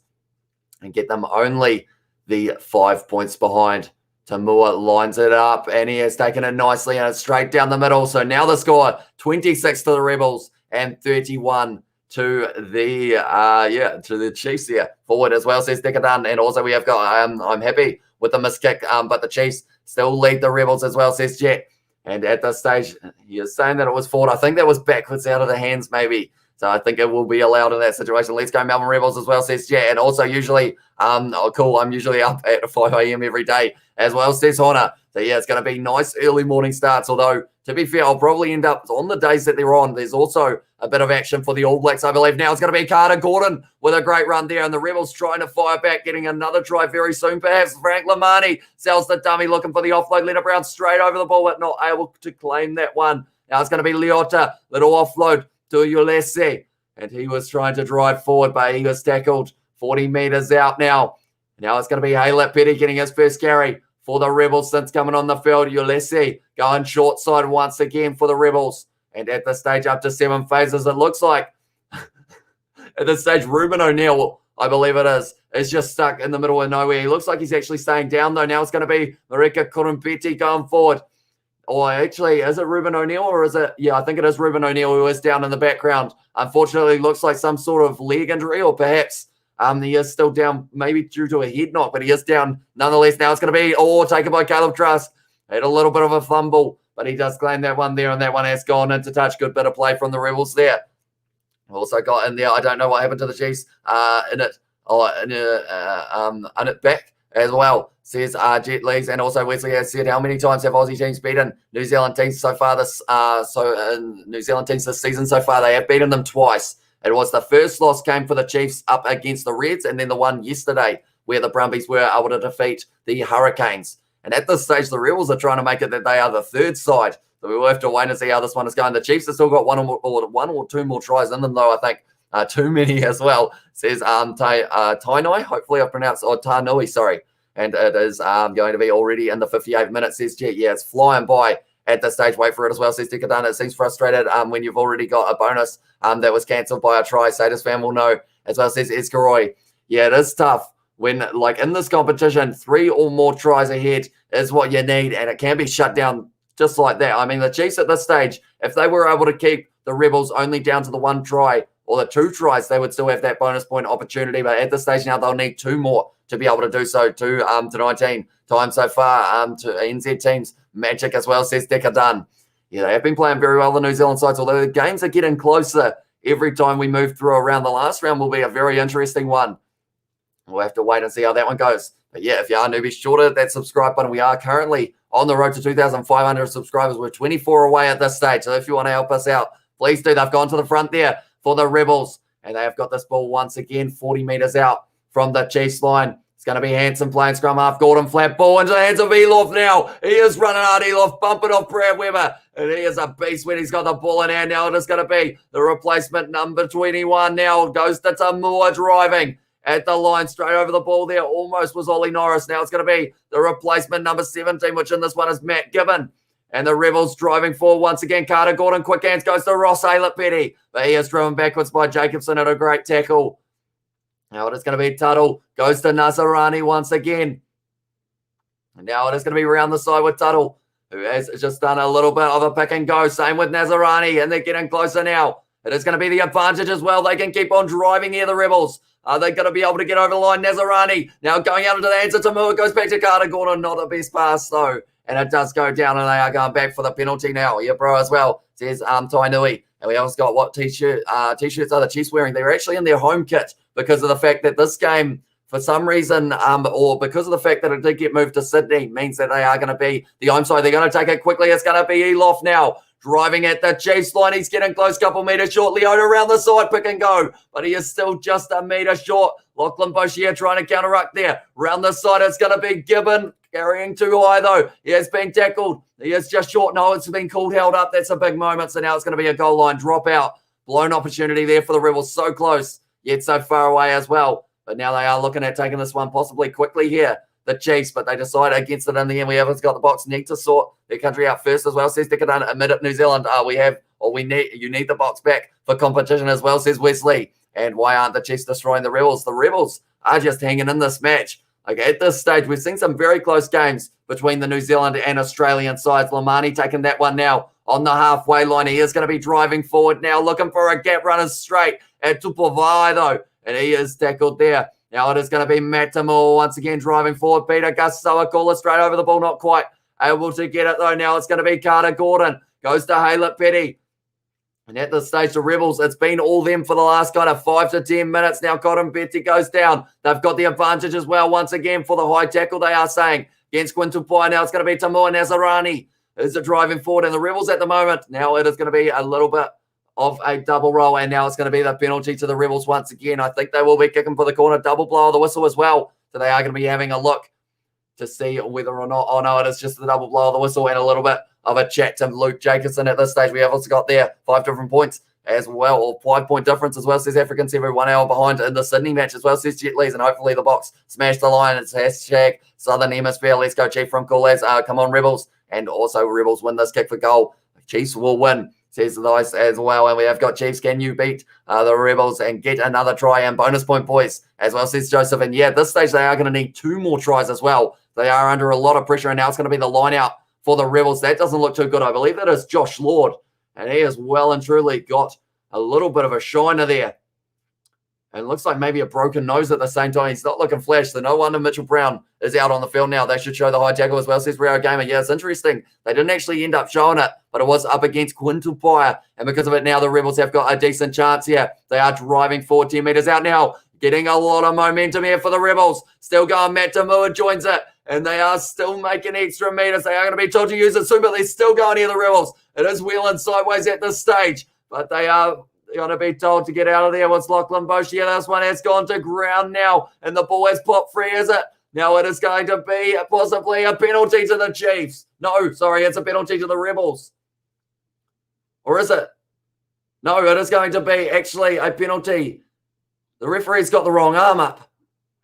and get them only the 5 points behind. Tamua lines it up, and he has taken it nicely, and it's straight down the middle. So now the score, 26 to the Rebels and 31 to the Chiefs here. Forward as well, says Decadun. And also we have got, I'm happy with the missed kick, but the Chiefs still lead the Rebels as well, says Jet. And at this stage, he is saying that it was forward. I think that was backwards out of the hands maybe. So I think it will be allowed in that situation. Let's go Melbourne Rebels as well, says Jet. And also usually, cool, I'm usually up at 5 a.m. every day as well, says Honor. So yeah, it's going to be nice early morning starts. Although, to be fair, I'll probably end up on the days that they're on. There's also a bit of action for the All Blacks, I believe. Now it's going to be Carter Gordon with a great run there. And the Rebels trying to fire back, getting another try very soon. Perhaps Frank Lamani sells the dummy, looking for the offload. Leonard Brown straight over the ball, but not able to claim that one. Now it's going to be Leota. Little offload to Ulesi. And he was trying to drive forward, but he was tackled 40 meters out now. Now it's going to be Haylett Petty getting his first carry for the Rebels since coming on the field. Ulesi going short side once again for the Rebels. And at this stage, up to 7 phases, it looks like at this stage, Ruben O'Neill, I believe it is just stuck in the middle of nowhere. He looks like he's actually staying down, though. Now it's going to be Marika Kurumpeti going forward. Or actually, is it Ruben O'Neill or is it? Yeah, I think it is Ruben O'Neill who is down in the background. Unfortunately, looks like some sort of leg injury or perhaps he is still down maybe due to a head knock, but he is down nonetheless. Now it's going to be, taken by Caleb Trask. Had a little bit of a fumble, but he does claim that one there, and that one has gone into touch. Good bit of play from the Rebels there. Also got in there, I don't know what happened to the Chiefs in it back as well, says Jet Lees. And also Wesley has said, how many times have Aussie teams beaten New Zealand teams so far New Zealand teams this season so far? They have beaten them twice. It was the first loss came for the Chiefs up against the Reds, and then the one yesterday where the Brumbies were able to defeat the Hurricanes. And at this stage, the Rebels are trying to make it that they are the third side. So we will have to wait and see how this one is going. The Chiefs have still got one or two more tries in them, though, I think. Too many as well, says Tainui. Hopefully I pronounced, or Tanui, sorry. And it is going to be already in the 58 minutes, says Jet. Yeah, it's flying by at this stage. Wait for it as well, says Decadana. It seems frustrated when you've already got a bonus that was cancelled by a try. Sadis fan will know as well, says Escaroy. Yeah, it is tough when, like, in this competition, 3 or more tries ahead is what you need, and it can be shut down just like that. I mean, the Chiefs at this stage, if they were able to keep the Rebels only down to the 1 try or the 2 tries, they would still have that bonus point opportunity. But at this stage now, they'll need 2 more to be able to do so. 2 to 19 times so far to NZ teams. Magic as well, says Decadun. Yeah, they have been playing very well, the New Zealand sides, although the games are getting closer every time we move through around. The last round will be a very interesting one. We'll have to wait and see how that one goes. But yeah, if you are new, be sure to hit that subscribe button. We are currently on the road to 2,500 subscribers. We're 24 away at this stage. So if you want to help us out, please do. They've gone to the front there for the Rebels. And they have got this ball once again, 40 meters out from the Chiefs line. It's going to be Hanson playing scrum half. Gordon flat ball into the hands of Elof now. He is running hard. Elof bumping off Brad Weber. And he is a beast when he's got the ball in hand. Now it is going to be the replacement number 21 now. Goes to Tamua driving at the line, straight over the ball there. Almost was Ollie Norris. Now it's going to be the replacement number 17, which in this one is Matt Gibbon. And the Rebels driving forward once again. Carter Gordon, quick hands, goes to Ross Aylett-Petty. But he is driven backwards by Jacobson at a great tackle. Now it is going to be Tuttle. Goes to Nazarani once again. And now it is going to be around the side with Tuttle. who has just done a little bit of a pick and go. Same with Nazarani, and they're getting closer now. It is going to be the advantage as well. They can keep on driving here, the Rebels. Are they going to be able to get over the line? Nazarani now going out into the hands of Tamua. Goes back to Carter Gordon. Not the best pass, though. And it does go down, and they are going back for the penalty now. Yeah, bro, as well. Says Tainui. And we also got what t-shirts are the Chiefs wearing? They're actually in their home kit because of the fact that this game, for some reason, or because of the fact that it did get moved to Sydney, means that they are going to be the home side. They're going to take it quickly. It's going to be Elof now. Driving at the Chiefs line. He's getting close, couple metres short. Leota around the side, pick and go. But he is still just a metre short. Lachlan Boshier trying to counteract there. Round the side, it's going to be Gibbon. Carrying too high, though. He has been tackled. He is just short. No, it's been called, held up. That's a big moment. So now it's going to be a goal line drop out. Blown opportunity there for the Rebels. So close, yet so far away as well. But now they are looking at taking this one possibly quickly here, the Chiefs, but they decide against it in the end. We haven't got the box. Need to sort their country out first as well. Says Decadun, admit it, New Zealand. You need the box back for competition as well, says Wesley. And why aren't the Chiefs destroying the Rebels? The Rebels are just hanging in this match. Like at this stage, we've seen some very close games between the New Zealand and Australian sides. Lamani taking that one now on the halfway line. He is going to be driving forward now, looking for a gap runner straight at Tupovai, though. And he is tackled there. Now it is going to be Matt Tamua once again driving forward. Peter Gustawakula straight over the ball, not quite able to get it, though. Now it's going to be Carter Gordon. Goes to Haylett Petty. And at this stage, the Rebels, it's been all them for the last kind of 5 to 10 minutes. Now Cotton Betty goes down. They've got the advantage as well once again for the high tackle, they are saying. Against Quintupai, now it's going to be Tamua Nazarani. Is it driving forward? And the Rebels at the moment, now it is going to be a little bit of a double roll. And now it's going to be the penalty to the Rebels once again. I think they will be kicking for the corner. Double blow of the whistle as well. So they are going to be having a look to see whether or not, oh no, it is just the double blow of the whistle and a little bit of a chat to Luke Jacobson at this stage. We have also got there 5 different points as well, or 5-point difference as well, says African 7, 1 hour behind in the Sydney match as well, says Jet Lees, and hopefully the box smash the line. It's hashtag Southern Hemisphere. Let's go, Chief from Cool As. Come on, Rebels. And also Rebels win this kick for goal. Chiefs will win, says Lice as well. And we have got Chiefs. Can you beat the Rebels and get another try and bonus point, boys, as well, says Joseph. And yeah, at this stage, they are going to need 2 more tries as well. They are under a lot of pressure, and now it's going to be the line out for the Rebels. That doesn't look too good. I believe that is Josh Lord, and he has well and truly got a little bit of a shiner there. And it looks like maybe a broken nose at the same time. He's not looking flash, so no wonder Mitchell Brown is out on the field now. They should show the high tackle as well, says Rio Gamer. Yeah, it's interesting. They didn't actually end up showing it, but it was up against Quintupai, and because of it now, the Rebels have got a decent chance here. They are driving forward 10 metres out now, getting a lot of momentum here for the Rebels. Still going, Matt Tamua joins it. And they are still making extra meters. They are going to be told to use it soon, but they're still going here, the Rebels. It is wheeling sideways at this stage, but they are going to be told to get out of there. What's Lachlan Boshier? This one has gone to ground now, and the ball has popped free, is it? Now it is going to be possibly a penalty to the Chiefs. No, sorry, it's a penalty to the Rebels. Or is it? No, it is going to be actually a penalty. The referee's got the wrong arm up.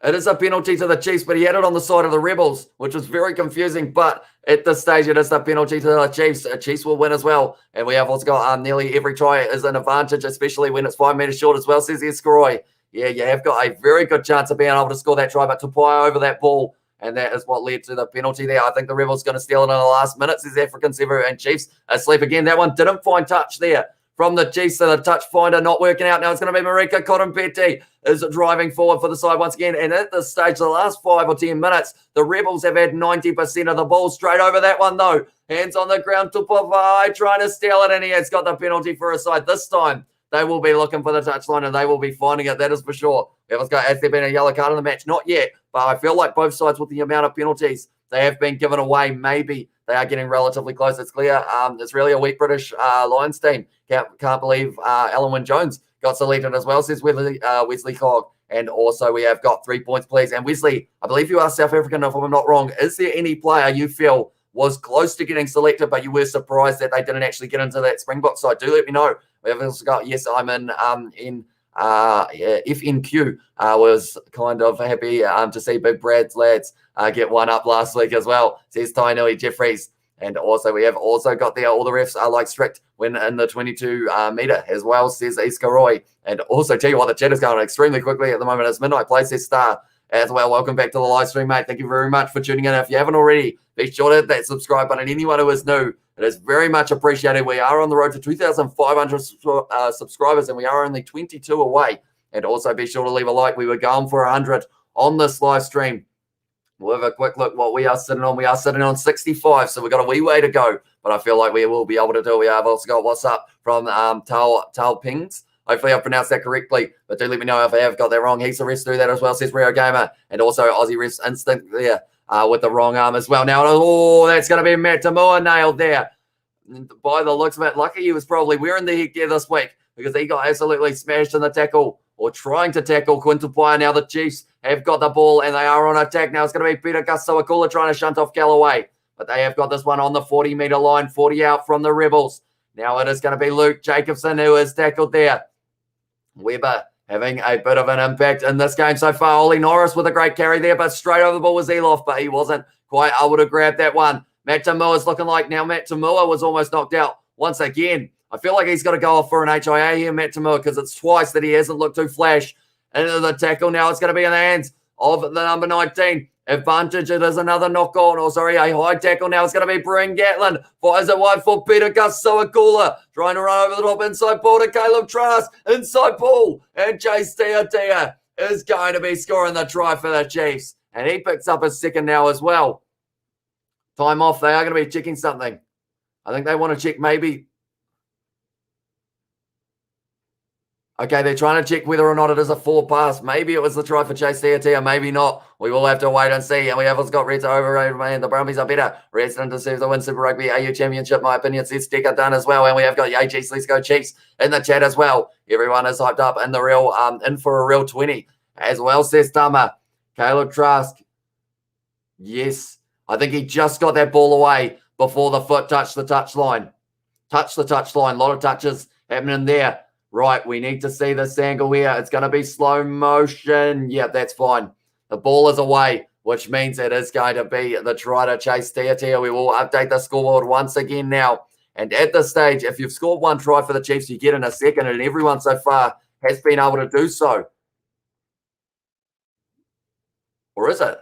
It is a penalty to the Chiefs, but he had it on the side of the Rebels, which was very confusing. But at this stage, it is the penalty to the Chiefs. Chiefs will win as well. And we have also got nearly every try is an advantage, especially when it's 5 metres short as well, says Escaroy. Yeah, you have got a very good chance of being able to score that try, but Tupai over that ball, and that is what led to the penalty there. I think the Rebels going to steal it in the last minute, says African Sever, and Chiefs asleep again. That one didn't find touch there from the Chiefs, so the touch finder not working out. Now it's going to be Marika Cotton-Petty is driving forward for the side once again. And at this stage, the last 5 or 10 minutes, the Rebels have had 90% of the ball. Straight over that one, though. Hands on the ground. Tupovai trying to steal it, and he has got the penalty for a side. This time, they will be looking for the touchline, and they will be finding it. That is for sure. Has there been a yellow card in the match? Not yet, but I feel like both sides, with the amount of penalties they have been given away, maybe they are getting relatively close. It's clear. It's really a weak British Lions team. Can't believe Alan Wynne-Jones got selected as well, says Wesley Cogg. And also we have got 3 points, please. And Wesley, I believe you are South African, if I'm not wrong. Is there any player you feel was close to getting selected, but you were surprised that they didn't actually get into that Springbok side? Do let me know. We have also got, yes, I'm in FNQ. Was kind of happy to see Big Brad's lads get one up last week as well, says Tainui Jeffries. And also we have also got there, all the refs are like strict when in the 22 metre as well, says Iskaroy. And also tell you what, the chat is going extremely quickly at the moment. It's midnight play, says Star. as well. Welcome back to the live stream, mate. Thank you very much for tuning in. If you haven't already, be sure to hit that subscribe button. Anyone who is new, it is very much appreciated. We are on the road to 2,500 subscribers, and we are only 22 away. And also be sure to leave a like. We were going for 100 on this live stream. We'll have a quick look what we are sitting on. We are sitting on 65, so we've got a wee way to go, but I feel like we will be able to do it. We have also got what's up from Tal Pings. Hopefully I pronounced that correctly, but do let me know if I have got that wrong. He's the rest through that as well, says Rio Gamer. And also Aussie Refs Instinct there with the wrong arm as well. Now, oh, that's going to be Matt Tamua nailed there. By the looks of it, lucky he was probably wearing the headgear this week because he got absolutely smashed in the tackle or trying to tackle Quinton Paya. Now the Chiefs have got the ball and they are on attack. Now it's going to be Peter Kasawakula trying to shunt off Callaway, but they have got this one on the 40-metre line, 40 out from the Rebels. Now it is going to be Luke Jacobson who is tackled there. Weber having a bit of an impact in this game so far. Ollie Norris with a great carry there, but straight over the ball was Elof, but he wasn't quite able to grab that one. Matt Tamua's looking like now Matt Tamua was almost knocked out once again. I feel like he's got to go off for an HIA here, Matt Tamua, because it's twice that he hasn't looked too flash into the tackle. Now it's going to be in the hands of the number 19. Advantage, it is another knock on, or sorry, a high tackle. Now it's going to be Bryn Gatland. Fires it wide for Peter Kasawakula. Trying to run over the top inside ball to Caleb Trask. Inside ball. And Chase Tiatia is going to be scoring the try for the Chiefs. And he picks up his second now as well. Time off. They are going to be checking something. I think they want to check maybe. Okay, they're trying to check whether or not it is a forward pass. Maybe it was the try for Chase Tiatia, maybe not. We will have to wait and see. And we have also got Reds over, and the Brumbies are better. Reds deserve the win Super Rugby AU Championship, my opinion. Says Decker done as well. And we have got Jeez, let's go Chiefs in the chat as well. Everyone is hyped up in the real, in for a real 20 as well, says Tama. Caleb Trask. Yes, I think he just got that ball away before the foot touched the touchline. Touched the touchline. A lot of touches happening there. Right, we need to see this angle here. It's going to be slow motion. Yeah, that's fine. The ball is away, which means it is going to be the try to Chase Tiatia. We will update the scoreboard once again now. And at this stage, if you've scored one try for the Chiefs, you get in a second, and everyone so far has been able to do so. Or is it?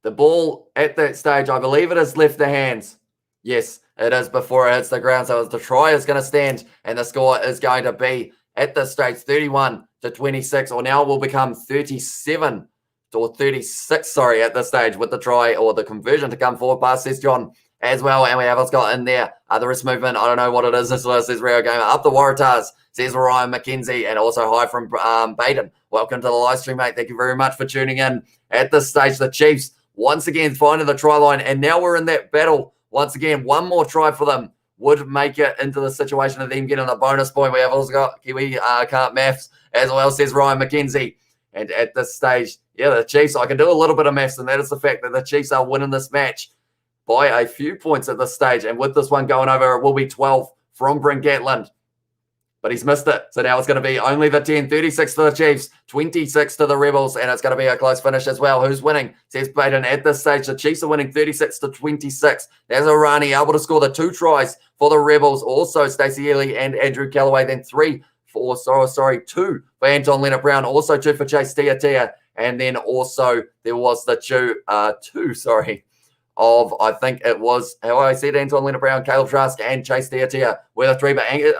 The ball at that stage, I believe it has left the hands. Yes, it is before it hits the ground. So the try is going to stand, and the score is going to be at this stage 31-26, or now it will become 37 or 36. Sorry, at this stage with the try or the conversion to come forward pass, says John as well. And we have got in there the wrist movement. I don't know what it is. This says Rio Gamer up the Waratahs, says Ryan McKenzie, and also hi from Baden. Welcome to the live stream, mate. Thank you very much for tuning in. At this stage, the Chiefs once again finding the try line, and now we're in that battle. Once again, one more try for them would make it into the situation of them getting a bonus point. We have also got Kiwi can't maths as well, says Ryan McKenzie. And at this stage, yeah, the Chiefs, I can do a little bit of maths, and that is the fact that the Chiefs are winning this match by a few points at this stage. And with this one going over, it will be 12 from Bryn Gatland. But he's missed it. So now it's going to be only the 10, 36 to the Chiefs, 26 to the Rebels, and it's going to be a close finish as well. Who's winning? Says Baden. At this stage, the Chiefs are winning 36-26. There's Irani able to score the 2 tries for the Rebels. Also, Stacey Ely and Andrew Callaway. Then 2 for Anton Leonard-Brown. Also 2 for Chase Tiatia. And then also there was the 2 of, I think it was, how I said, Anton Leonard-Brown, Caleb Trask, and Chase Tiatia were the 3. But is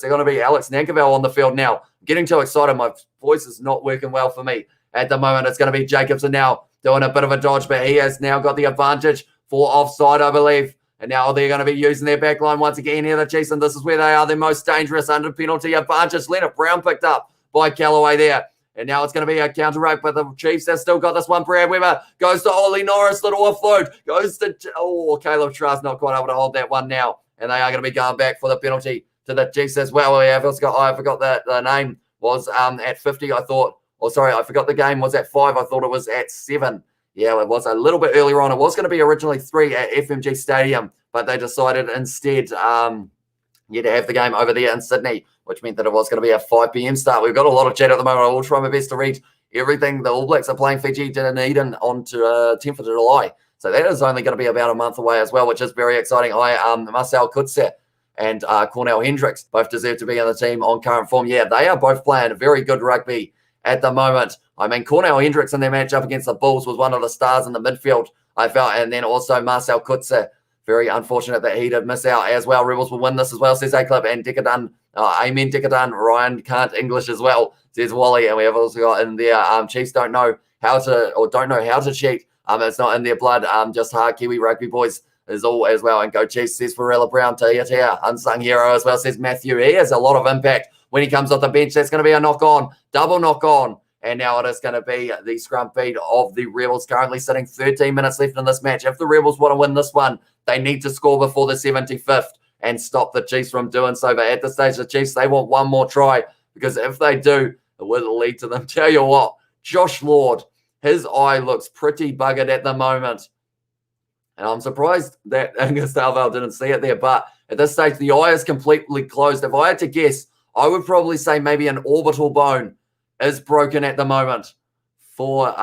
there going to be Alex Nankerville on the field now? I'm getting too excited. My voice is not working well for me at the moment. It's going to be Jacobson now doing a bit of a dodge, but he has now got the advantage for offside, I believe. And now they're going to be using their back line once again here, the Chiefs, and this is where they are the most dangerous under penalty advantage. Leonard-Brown picked up by Callaway there. And now it's going to be a counter rape, but the Chiefs have still got this one. Brad Weber goes to Ollie Norris, little offload. Goes to, Caleb Trask not quite able to hold that one now. And they are going to be going back for the penalty to the Chiefs as well. I forgot that the name was at 50, I thought. I forgot the game was at 5. I thought it was at 7. Yeah, it was a little bit earlier on. It was going to be originally 3 at FMG Stadium, but they decided instead to have the game over there in Sydney, which meant that it was going to be a 5 p.m. start. We've got a lot of chat at the moment. I will try my best to read everything. The All Blacks are playing Fiji Dunedin on to 10th of July. So that is only going to be about a month away as well, which is very exciting. Marcel Kutzer and Cornell Hendricks both deserve to be in the team on current form. Yeah, they are both playing very good rugby at the moment. I mean, Cornell Hendricks in their matchup against the Bulls was one of the stars in the midfield, I felt. And then also Marcel Kutzer. Very unfortunate that he did miss out as well. Rebels will win this as well, says A-Club. And Decadun, amen, Decadun. Ryan can't English as well, says Wally. And we have also got in there, Chiefs don't know how to cheat. It's not in their blood. Just hard Kiwi rugby boys is all as well. And go Chiefs, says Varela Brown. Tia, unsung hero as well, says Matthew. He has a lot of impact when he comes off the bench. That's going to be a knock on, double knock on. And now it is going to be the scrum feed of the Rebels, currently sitting 13 minutes left in this match. If the Rebels want to win this one, they need to score before the 75th and stop the Chiefs from doing so. But at this stage, the Chiefs, they want one more try, because if they do, it will lead to them. Tell you what, Josh Lord, his eye looks pretty buggered at the moment. And I'm surprised that Angus Dalvale didn't see it there. But at this stage, the eye is completely closed. If I had to guess, I would probably say maybe an orbital bone is broken at the moment for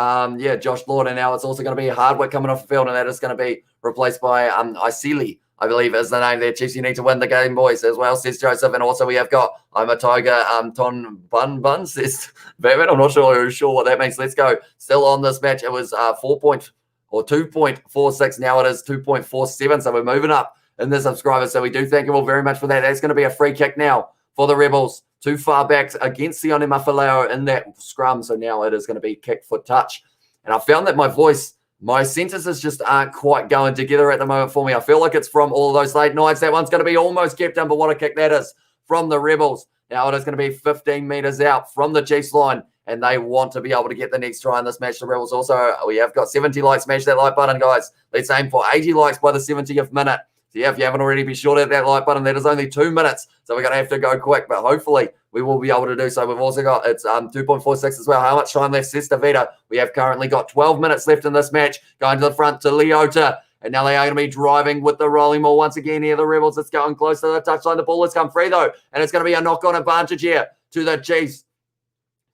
Josh Lord. And now it's also going to be Hardwick coming off the field, and that is going to be replaced by Isili, I believe is the name there. Chiefs, you need to win the game, boys, as well, says Joseph. And also we have got I'm a Tiger, Ton Bun, says Batman. I'm not sure what that means. Let's go. Still on this match. It was 2.46. Now it is 2.47. So we're moving up in the subscribers. So we do thank you all very much for that. That's going to be a free kick now for the Rebels. Too far back against Sione Mafaleo in that scrum. So now it is going to be kick, foot, touch. And I found that my sentences just aren't quite going together at the moment for me. I feel like it's from all of those late nights. That one's going to be almost kept in, but what a kick that is from the Rebels. Now it is going to be 15 meters out from the Chiefs line, and they want to be able to get the next try in this match. The Rebels also, we have got 70 likes. Smash that like button, guys. Let's aim for 80 likes by the 70th minute. So yeah, if you haven't already, be sure to hit that like button. That is only 2 minutes, so we're going to have to go quick, but hopefully we will be able to do so. We've also got, it's 2.46 as well. How much time left, Sister Vita? We have currently got 12 minutes left in this match. Going to the front to Leota, and now they are going to be driving with the rolling ball once again here. The Rebels, it's going close to the touchline. The ball has come free though, and it's going to be a knock-on advantage here to the Chiefs.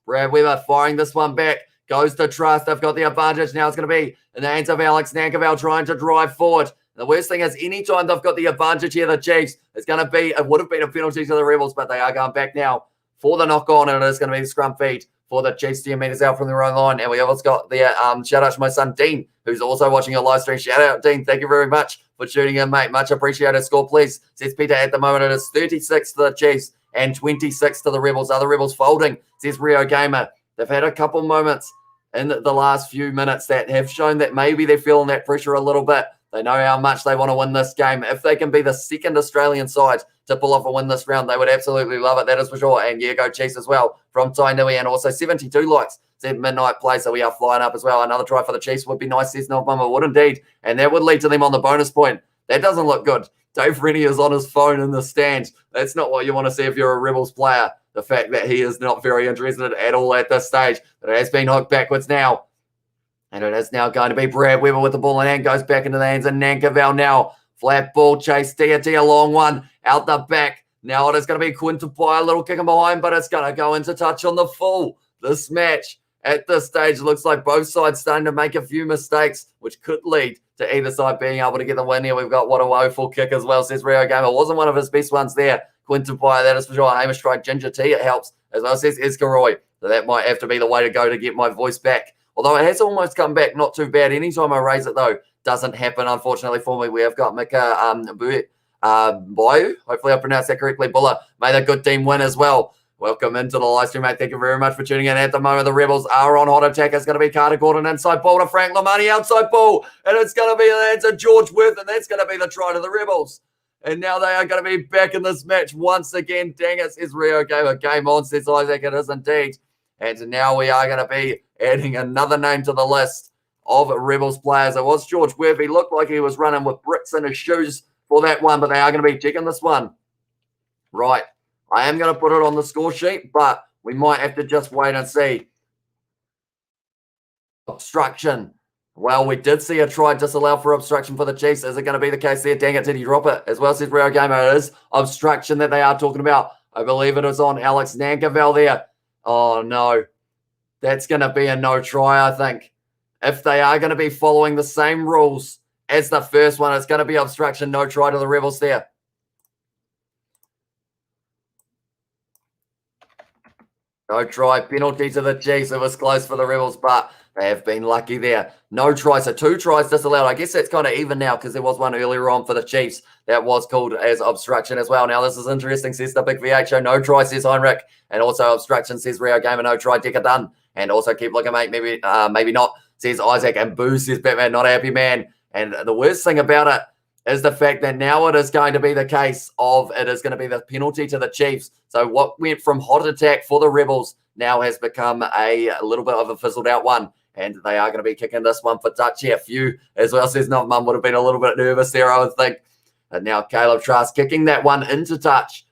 Brad Weber firing this one back. Goes to Trust. They've got the advantage. Now it's going to be in the hands of Alex Nankerville trying to drive forward. The worst thing is, anytime they've got the advantage here, the Chiefs, it's going to be, it would have been a penalty to the Rebels, but they are going back now for the knock-on, and it is going to be the scrum feed for the Chiefs 10 meters out from their own line. And we have also got the shout out to my son, Dean, who's also watching a live stream. Shout out, Dean. Thank you very much for tuning in, mate. Much appreciated. Score, please, says Peter. At the moment, it is 36 to the Chiefs and 26 to the Rebels. Other Rebels folding, says Rio Gamer. They've had a couple moments in the last few minutes that have shown that maybe they're feeling that pressure a little bit. They know how much they want to win this game. If they can be the second Australian side to pull off a win this round, they would absolutely love it. That is for sure. And yeah, go Chiefs as well from Tainui. And also 72 likes, said Midnight Play. So we are flying up as well. Another try for the Chiefs would be nice, says November. Would indeed. And that would lead to them on the bonus point. That doesn't look good. Dave Rennie is on his phone in the stands. That's not what you want to see if you're a Rebels player. The fact that he is not very interested at all at this stage. But it has been hooked backwards now. And it is now going to be Brad Weber with the ball in hand. Goes back into the hands of Nankerville now. Flat ball chase. Tia, long one. Out the back. Now it is going to be Quinton Pye. A little kicking behind, but it's going to go into touch on the full. This match at this stage looks like both sides starting to make a few mistakes, which could lead to either side being able to get the win here. We've got what a woeful kick as well, says Rio Gamer. Wasn't one of his best ones there. Quinton Pye, that is for sure. Hamish tried Ginger Tea. It helps. As well, says Escaroy. So that might have to be the way to go to get my voice back. Although it has almost come back not too bad. Anytime I raise it, though, doesn't happen, unfortunately, for me. We have got Mika Bayu. Hopefully I pronounced that correctly. Buller, may the good team win as well. Welcome into the live stream, mate. Thank you very much for tuning in. At the moment, the Rebels are on hot attack. It's going to be Carter Gordon inside ball to Frank Lamani, outside ball. And it's going to be the answer George Worth, and that's going to be the try to the Rebels. And now they are going to be back in this match once again. Dang it, says Rio Gamer. Game on, says Isaac. It is indeed. And now we are going to be adding another name to the list of Rebels players. It was George Webb. He looked like he was running with bricks in his shoes for that one, but they are going to be checking this one. Right. I am going to put it on the score sheet, but we might have to just wait and see. Obstruction. Well, we did see a try disallow for obstruction for the Chiefs. Is it going to be the case there? Dang it, did he drop it? As well, says Rio Gamer. It is obstruction that they are talking about. I believe it is on Alex Nankerville there. Oh, no. That's going to be a no try, I think. If they are going to be following the same rules as the first one, it's going to be obstruction, no try to the Rebels there. No try. Penalty to the Chiefs. It was close for the Rebels, but they have been lucky there. No try. So 2 tries disallowed. I guess that's kind of even now because there was one earlier on for the Chiefs that was called as obstruction as well. Now, this is interesting, says the Big VHO. No try, says Heinrich. And also obstruction, says Rio Gamer. No try, Decker done. And also keep looking, mate. Maybe not, says Isaac. And boo, says Batman. Not a happy man. And the worst thing about it is the fact that now it is going to be the case of it is going to be the penalty to the Chiefs. So what went from hot attack for the Rebels now has become a little bit of a fizzled out one. And they are going to be kicking this one for touch here. Few as well, says not mum, would have been a little bit nervous there, I would think. And now Caleb Trask kicking that one into touch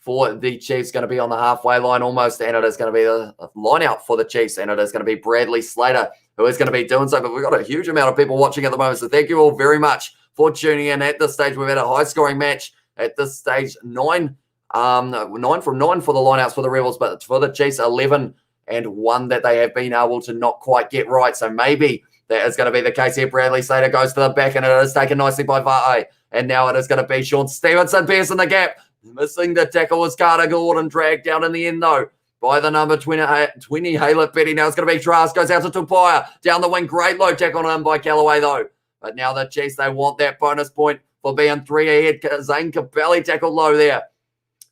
for the Chiefs, going to be on the halfway line almost. And it is going to be a line out for the Chiefs. And it is going to be Bradley Slater who is going to be doing so. But we've got a huge amount of people watching at the moment. So thank you all very much for tuning in. At this stage, we've had a high-scoring match. At this stage, 9 from 9 for the lineouts for the Rebels, but for the Chiefs, 11 and 1 that they have been able to not quite get right. So maybe that is going to be the case here. Bradley Slater goes to the back, and it is taken nicely by Va'ai. And now it is going to be Sean Stevenson piercing the gap. Missing the tackle was Carter Gordon, dragged down in the end, though, by the number 20 Haylett Betty. Now it's going to be Trask, goes out to Tupaya. Down the wing, great low tackle on him by Callaway, though. But now the Chiefs, they want that bonus point for being 3 ahead. Zane Capelli tackled low there.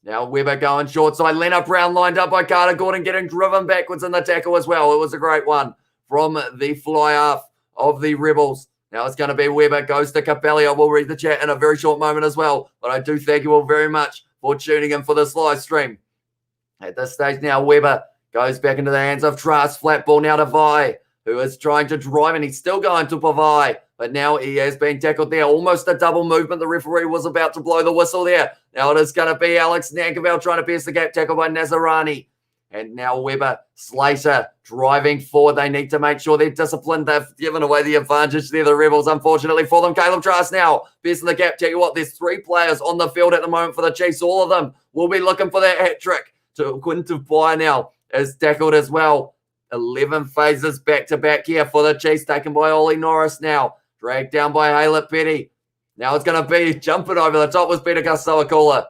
Now Weber going short side. Leonard Brown lined up by Carter Gordon, getting driven backwards in the tackle as well. It was a great one from the fly-half of the Rebels. Now it's going to be Weber, goes to Capelli. I will read the chat in a very short moment as well. But I do thank you all very much for tuning in for this live stream. At this stage now, Weber goes back into the hands of Trask. Flat ball now to Vi, who is trying to drive, and he's still going to Pavai. But now he has been tackled there. Almost a double movement. The referee was about to blow the whistle there. Now it is going to be Alex Nankerville trying to pierce the gap, tackle by Nazarani. And now Weber, Slater driving forward. They need to make sure they're disciplined. They've given away the advantage there, the Rebels, unfortunately for them. Caleb Trask now piercing the gap. Tell you what, there's 3 players on the field at the moment for the Chiefs. All of them will be looking for that hat trick. To Quinton Pye now is tackled as well. 11 phases back-to-back here for the Chiefs, taken by Ollie Norris now. Dragged down by Haylett Petty. Now it's going to be jumping over the top was Peter Kastoakula.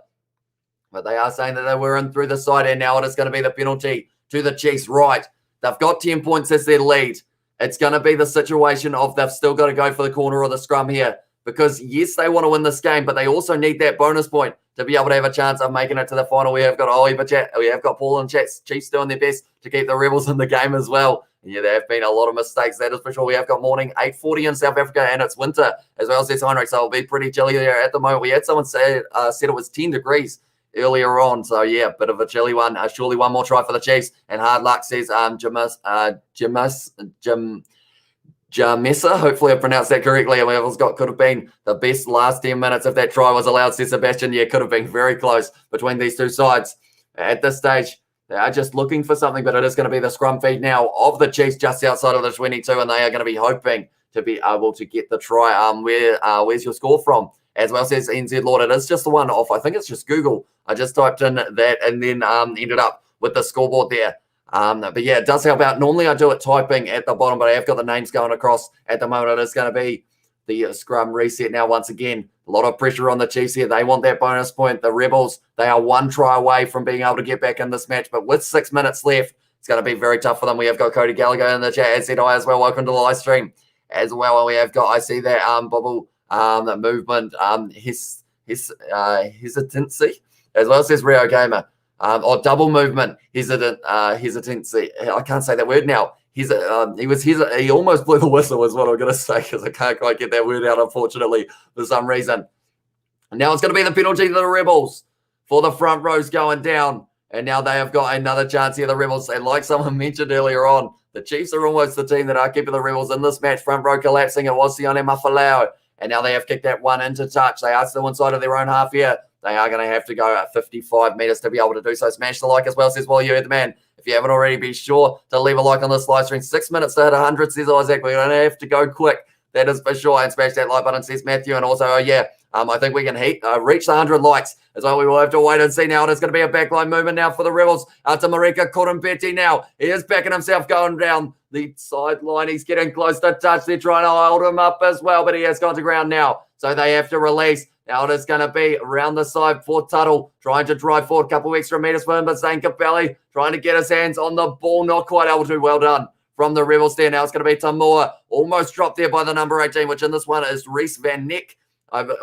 But they are saying that they were in through the side, and now it is going to be the penalty to the Chiefs. Right. They've got 10 points as their lead. It's going to be the situation of they've still got to go for the corner or the scrum here. Because, yes, they want to win this game, but they also need that bonus point to be able to have a chance of making it to the final. We have got Ollie, but we have got Paul and Chats. Chiefs doing their best to keep the Rebels in the game as well. And yeah, there have been a lot of mistakes, that is for sure. We have got morning, 8:40 in South Africa, and it's winter as well, says Heinrich, so it'll be pretty chilly there at the moment. We had someone say said it was 10 degrees earlier on, so yeah, bit of a chilly one. Surely one more try for the Chiefs, and hard luck, says Jamesa, hopefully I pronounced that correctly. And we've got could have been the best last 10 minutes if that try was allowed, says Sebastian. Yeah, could have been very close between these two sides. At this stage, they are just looking for something, but it is going to be the scrum feed now of the Chiefs just outside of the 22, and they are going to be hoping to be able to get the try. Where's your score from? As well, says NZ Lord. It is just the one off. I think it's just Google. I just typed in that and then ended up with the scoreboard there. But yeah, it does help out. Normally I do it typing at the bottom, but I have got the names going across at the moment. It is going to be the scrum reset now once again. A lot of pressure on the Chiefs here. They want that bonus point. The Rebels, they are 1 try away from being able to get back in this match. But with 6 minutes left, it's going to be very tough for them. We have got Cody Gallagher in the chat, as said I as well. Welcome to the live stream as well. And we have got, I see that bubble movement, hesitancy as well, says Rio Gamer. Or double movement, hesitancy. I can't say that word now. He almost blew the whistle is what I'm going to say, because I can't quite get that word out, unfortunately, for some reason. And now it's going to be the penalty to the Rebels for the front rows going down. And now they have got another chance here, the Rebels. And like someone mentioned earlier on, the Chiefs are almost the team that are keeping the Rebels in this match. Front row collapsing. It was Sione Mafalau. And now they have kicked that one into touch. They are still inside of their own half here. They are going to have to go at 55 metres to be able to do so. Smash the like as well, says, well, you heard the man. If you haven't already, be sure to leave a like on this live stream. 6 minutes to hit 100, says Isaac. We're going to have to go quick. That is for sure. And smash that like button, says Matthew. And also, I think we can reach the 100 likes as well. We will have to wait and see now. It's going to be a backline movement now for the Rebels. To Marika Kurumpetti now. He is backing himself going down the sideline. He's getting close to touch. They're trying to hold him up as well, but he has gone to ground now. So they have to release. Now it is going to be around the side for Tuttle, trying to drive forward a couple extra meters for him, but Zane Capelli trying to get his hands on the ball, not quite able to. Well done from the Rebels there. Now it's going to be Tamua, almost dropped there by the number 18, which in this one is Reese Van Nick.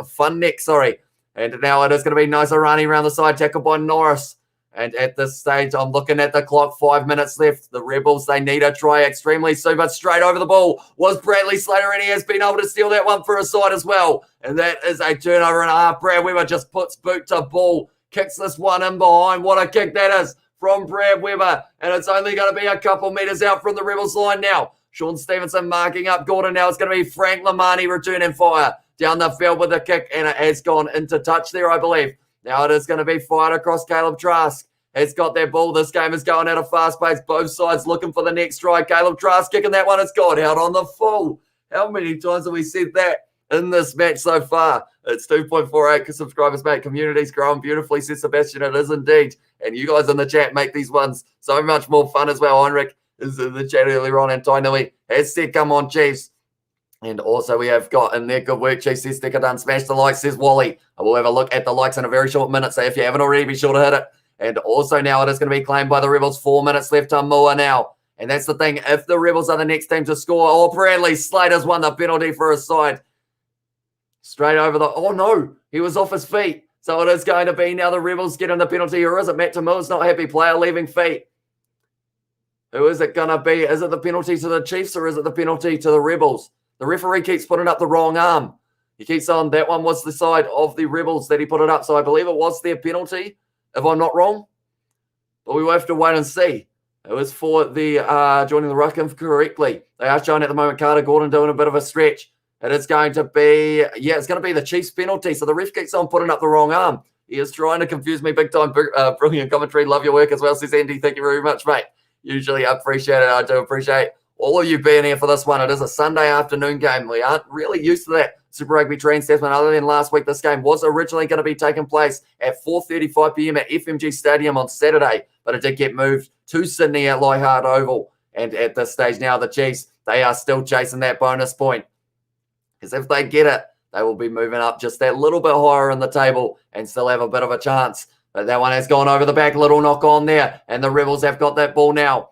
Fun Nick, sorry. And now it is going to be Naisarani around the side, tackled by Norris. And at this stage, I'm looking at the clock, 5 minutes left. The Rebels, they need a try extremely soon, but straight over the ball was Bradley Slater, and he has been able to steal that one for a side as well. And that is a turnover and a half. Brad Weber just puts boot to ball, kicks this one in behind. What a kick that is from Brad Weber. And it's only going to be a couple meters out from the Rebels line now. Sean Stevenson marking up Gordon. Now it's going to be Frank Lamani returning fire down the field with a kick, and it has gone into touch there, I believe. Now it is going to be fired across Caleb Trask. It's got their ball. This game is going at a fast pace. Both sides looking for the next try. Caleb Trask kicking that one. It's gone out on the full. How many times have we said that in this match so far? It's 2.48 subscribers, mate. Community's growing beautifully, says Sebastian. It is indeed. And you guys in the chat make these ones so much more fun as well. Heinrich is in the chat earlier on, and Tainui has said, come on, Chiefs. And also we have got in there, good work, Chiefs, says sticker done. Smash the likes, says Wally. I will have a look at the likes in a very short minute, so if you haven't already, be sure to hit it. And also now it is going to be claimed by the Rebels. 4 minutes left on Moore now. And that's the thing. If the Rebels are the next team to score, oh, Bradley Slater's won the penalty for his side. Straight over the... Oh, no. He was off his feet. So it is going to be now the Rebels getting the penalty. Or is it Matt Tamula's not happy player leaving feet? Who is it going to be? Is it the penalty to the Chiefs or is it the penalty to the Rebels? The referee keeps putting up the wrong arm. He keeps on. That one was the side of the Rebels that he put it up. So I believe it was their penalty, if I'm not wrong. But we will have to wait and see. It was for the joining the ruck correctly. They are showing at the moment Carter Gordon doing a bit of a stretch. And it's going to be, it's going to be the Chiefs penalty. So the ref keeps on putting up the wrong arm. He is trying to confuse me big time. Brilliant commentary. Love your work as well, says Andy. Thank you very much, mate. Usually I appreciate it. I do appreciate all of you being here for this one. It is a Sunday afternoon game. We aren't really used to that. Super Rugby Trans-Tasman, other than last week, this game was originally going to be taking place at 4:35 p.m. at FMG Stadium on Saturday, but it did get moved to Sydney at Leichhardt Oval. And at this stage now, the Chiefs, they are still chasing that bonus point. Because if they get it, they will be moving up just that little bit higher in the table and still have a bit of a chance. But that one has gone over the back, little knock on there, and the Rebels have got that ball now.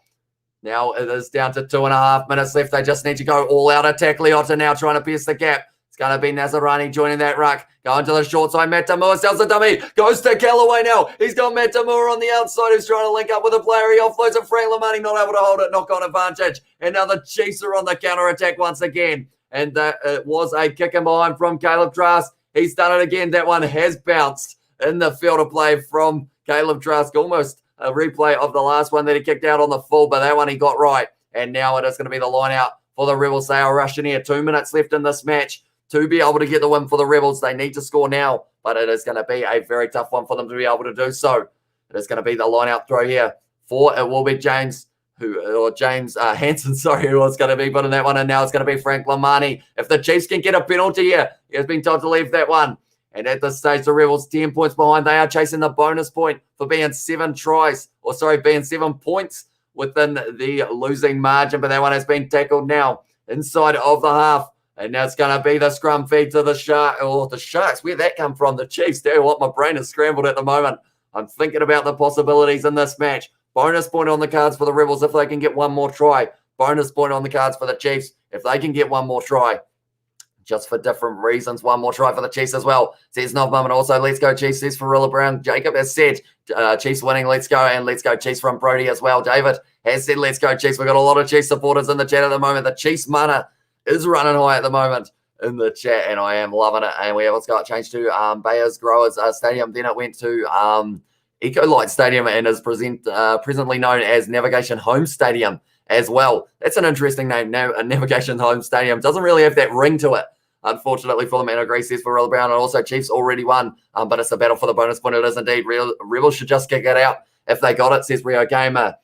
Now it is down to 2.5 minutes left. They just need to go all out attack. Leota now trying to pierce the gap. It's going to be Nazarani joining that ruck. Going to the short side. Matt Tamura sells the dummy. Goes to Callaway now. He's got Matt Tamura on the outside who's trying to link up with a player. He offloads it. Frank Lamani not able to hold it. Knock on advantage. And now the Chiefs are on the counter attack once again. And it was a kick in behind from Caleb Trask. He's done it again. That one has bounced in the field of play from Caleb Trask. Almost a replay of the last one that he kicked out on the full, but that one he got right. And now it is going to be the line out for the Rebels. They are rushing here. 2 minutes left in this match to be able to get the win for the Rebels. They need to score now, but it is going to be a very tough one for them to be able to do so. It is going to be the line out throw here for it will be James Hansen, who was going to be putting that one in. Now it's going to be Frank Lamani. If the Chiefs can get a penalty here, he has been told to leave that one. And at this stage, the Rebels 10 points behind. They are chasing the bonus point for being 7 points within the losing margin. But that one has been tackled now inside of the half. And now it's going to be the scrum feed to the Sharks. Oh, the Sharks, where'd that come from? The Chiefs, tell you what, my brain is scrambled at the moment. I'm thinking about the possibilities in this match. Bonus point on the cards for the Rebels if they can get one more try. Bonus point on the cards for the Chiefs if they can get one more try. Just for different reasons. One more try for the Chiefs as well. Says Novmum, and also let's go Chiefs, says Farilla Brown. Jacob has said Chiefs winning, let's go, and let's go Chiefs from Brody as well. David has said let's go Chiefs. We've got a lot of Chiefs supporters in the chat at the moment. The Chiefs mana is running high at the moment in the chat, and I am loving it. And we have got changed to Bayers Growers Stadium. Then it went to Ecolite Stadium and is presently known as Navigation Home Stadium as well. That's an interesting name, Navigation Home Stadium. Doesn't really have that ring to it, unfortunately for the man. Agree, says for Farilla Brown. And also Chiefs already won, but it's a battle for the bonus point. It is indeed. Rebels should just kick it out if they got it, says Rio Gamer.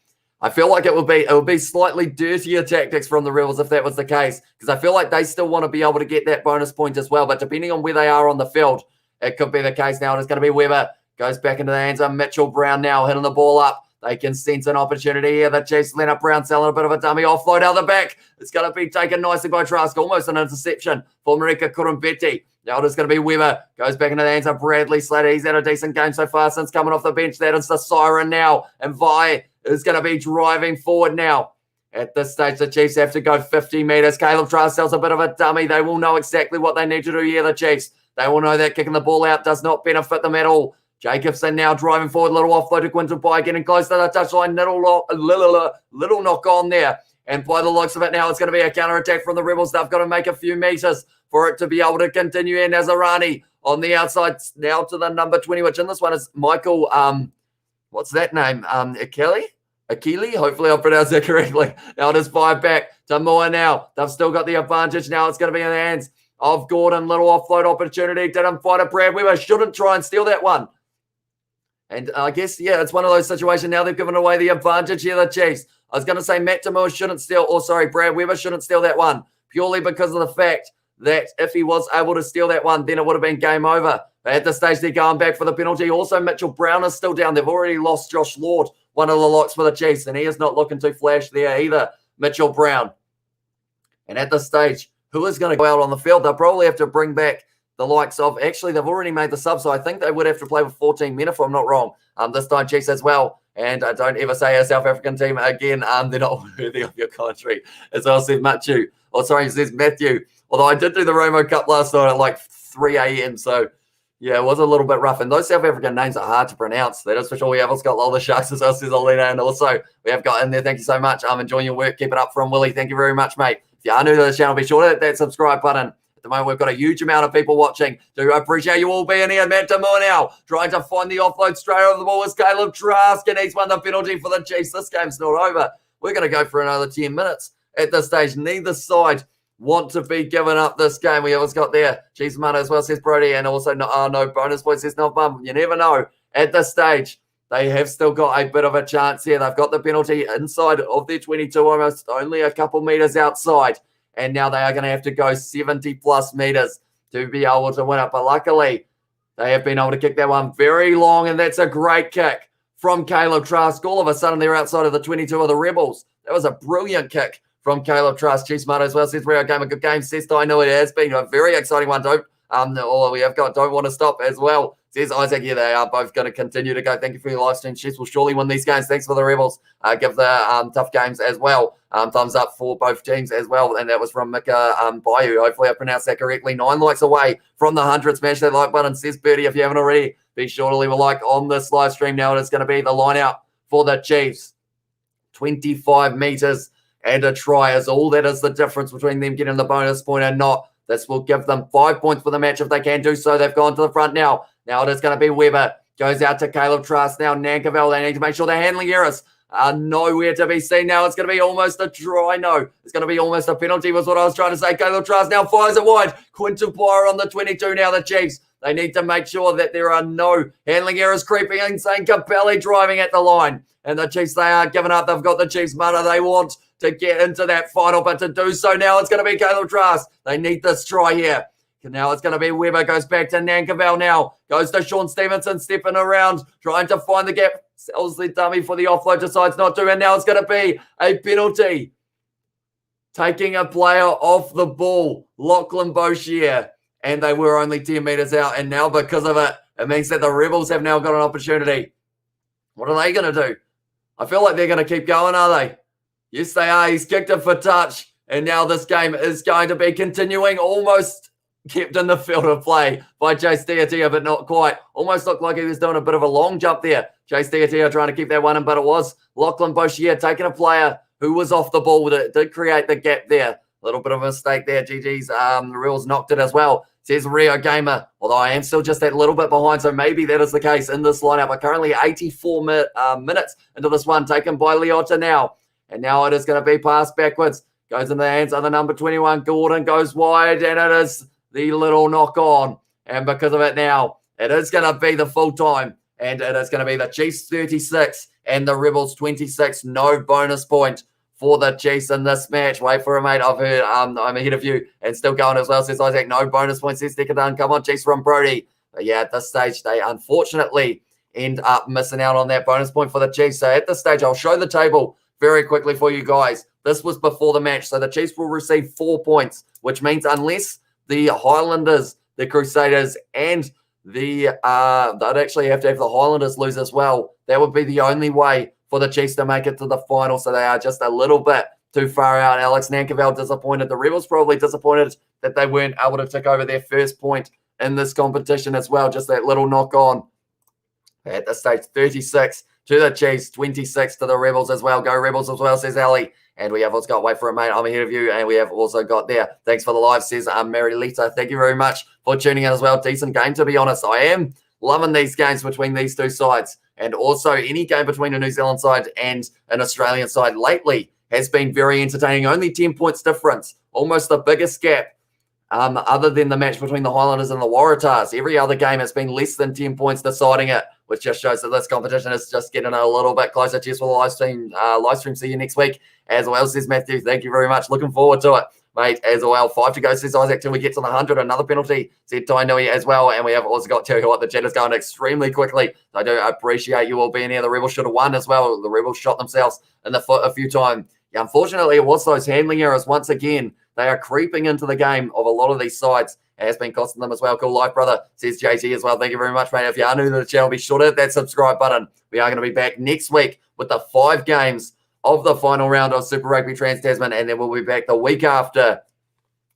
I feel like it would be slightly dirtier tactics from the Rebels if that was the case, because I feel like they still want to be able to get that bonus point as well. But depending on where they are on the field, it could be the case now. And it's going to be Weber. Goes back into the hands of Mitchell Brown now, hitting the ball up. They can sense an opportunity here. The Chiefs, Leonard Brown selling a bit of a dummy offload out the back. It's going to be taken nicely by Trask. Almost an interception for Marika Kurumbeti. Now it is going to be Weber. Goes back into the hands of Bradley Slater. He's had a decent game so far since coming off the bench. That is the siren now. And Vi is going to be driving forward now. At this stage, the Chiefs have to go 50 metres. Caleb Trask sells a bit of a dummy. They will know exactly what they need to do here, the Chiefs. They will know that kicking the ball out does not benefit them at all. Jacobson now driving forward. Little offload to Quinton Pye, getting close to the touchline. Little knock on there. And by the looks of it now, it's going to be a counter-attack from the Rebels. They've got to make a few metres for it to be able to continue. And Nazarani on the outside now to the number 20, which in this one is Michael, what's that name? Akili? Hopefully I'll pronounce that correctly. Now it is 5 back to Moore now. They've still got the advantage. Now it's going to be in the hands of Gordon. Little offload opportunity. Didn't find it. Brad Weber shouldn't try and steal that one. And I guess, yeah, it's one of those situations now they've given away the advantage here, the Chiefs. I was going to say Matt Demore shouldn't steal, Brad Weber shouldn't steal that one, purely because of the fact that if he was able to steal that one, then it would have been game over. At this stage, they're going back for the penalty. Also, Mitchell Brown is still down. They've already lost Josh Lord, one of the locks for the Chiefs, and he is not looking too flash there either, Mitchell Brown. And at this stage, who is going to go out on the field? They'll probably have to bring back the likes of, actually, they've already made the sub, so I think they would have to play with 14 men if I'm not wrong. This time, Chiefs as well. And don't ever say a South African team again. They're not worthy of your country. As well says Matthew. It says Matthew. Although I did do the Romo Cup last night at like 3 a.m. So, yeah, it was a little bit rough. And those South African names are hard to pronounce. That is for sure. We have also got Lola Sharks, as well says Alina. And also, we have got in there. Thank you so much. I'm enjoying your work. Keep it up from Willie. Thank you very much, mate. If you are new to the channel, be sure to hit that subscribe button. At the moment, we've got a huge amount of people watching. Do appreciate you all being here. Matt Demore now trying to find the offload straight over the ball is Caleb Trask, and he's won the penalty for the Chiefs. This game's not over. We're going to go for another 10 minutes. At this stage, neither side want to be giving up this game. We always got there. Cheese Mano as well, says Brody, and also no bonus points, says no bum. You never know. At this stage, they have still got a bit of a chance here. They've got the penalty inside of their 22, almost only a couple metres outside. And now they are going to have to go 70-plus metres to be able to win it. But luckily, they have been able to kick that one very long, and that's a great kick from Caleb Trask. All of a sudden, they're outside of the 22 of the Rebels. That was a brilliant kick from Caleb Trask. Chiefs Motto as well says, we're a game, a good game. Says, I know it has been a very exciting one. Don't want to stop as well. Says Isaac, yeah, they are both going to continue to go. Thank you for your live stream. Chiefs will surely win these games. Thanks for the Rebels. Give the tough games as well. Thumbs up for both teams as well. And that was from Mika Bayou. Hopefully I pronounced that correctly. 9 likes away from the 100. Smash that like button. Says Birdie, if you haven't already, be sure to leave a like on this live stream. Now it is going to be the line out for the Chiefs. 25 metres and a try is all that is the difference between them getting the bonus point and not. This will give them 5 points for the match if they can do so. They've gone to the front now. Now it is going to be Weber. Goes out to Caleb Trask. Now Nankerville. They need to make sure their handling errors are nowhere to be seen. Now it's going to be almost a try. No, it's going to be almost a penalty was what I was trying to say. Caleb Trask now fires it wide. Quinton Pye on the 22 now. The Chiefs. They need to make sure that there are no handling errors creeping in. Saying Capelli driving at the line. And the Chiefs, they aren't giving up. They've got the Chiefs mother. They want to get into that final, but to do so now, it's going to be Caleb Trask. They need this try here. Now it's going to be Weber. Goes back to Nankerville now. Goes to Sean Stevenson, stepping around, trying to find the gap. Sells the dummy for the offload, decides not to. And now it's going to be a penalty. Taking a player off the ball, Lachlan Boshier. And they were only 10 metres out. And now because of it, it means that the Rebels have now got an opportunity. What are they going to do? I feel like they're going to keep going, are they? Yes, they are. He's kicked it for touch. And now this game is going to be continuing, almost kept in the field of play by Chase Tiatia, but not quite. Almost looked like he was doing a bit of a long jump there. Chase Tiatia trying to keep that one in, but it was Lachlan Boshier taking a player who was off the ball. That did create the gap there. A little bit of a mistake there. GG's. The Reels knocked it as well. Says Rio Gamer, although I am still just that little bit behind, so maybe that is the case in this lineup. But currently 84 minutes into this one, taken by Leota now. And now it is going to be passed backwards. Goes in the hands of the number 21. Gordon goes wide, and it is the little knock on. And because of it now, it is going to be the full time. And it is going to be the Chiefs 36 and the Rebels 26. No bonus point for the Chiefs in this match. Wait for it, mate. I've heard I'm ahead of you and still going as well, says Isaac. No bonus points, says Decadon. Come on, Chiefs from Brody. But yeah, at this stage, they unfortunately end up missing out on that bonus point for the Chiefs. So at this stage, I'll show the table very quickly for you guys. This was before the match. So the Chiefs will receive 4 points, which means unless the Highlanders, the Crusaders, and they'd actually have to have the Highlanders lose as well. That would be the only way for the Chiefs to make it to the final. So they are just a little bit too far out. Alex Nankerville disappointed. The Rebels probably disappointed that they weren't able to tick over their first point in this competition as well. Just that little knock on at this stage. 36 to the Chiefs, 26 to the Rebels as well. Go Rebels as well, says Ali. And we have also got, wait for it, mate, I'm ahead of you. And we have also got there, thanks for the live, says Marilita. Thank you very much for tuning in as well. Decent game, to be honest. I am loving these games between these two sides. And also any game between a New Zealand side and an Australian side lately has been very entertaining. Only 10 points difference, almost the biggest gap other than the match between the Highlanders and the Waratahs. Every other game has been less than 10 points deciding it, which just shows that this competition is just getting a little bit closer. Cheers for the live stream. See you next week. As well, says Matthew. Thank you very much. Looking forward to it, mate, as well. 5 to go, says Isaac, till we get to the 100. Another penalty, said Tainui as well. And we have also got, tell you what, the chat is going extremely quickly. I do appreciate you all being here. The Rebels should have won as well. The Rebels shot themselves in the foot a few times. Yeah, unfortunately, it was those handling errors once again. They are creeping into the game of a lot of these sides. It has been costing them as well. Cool life, brother, says JT as well. Thank you very much, mate. If you are new to the channel, be sure to hit that subscribe button. We are going to be back next week with the 5 games of the final round of Super Rugby Trans-Tasman, and then we'll be back the week after.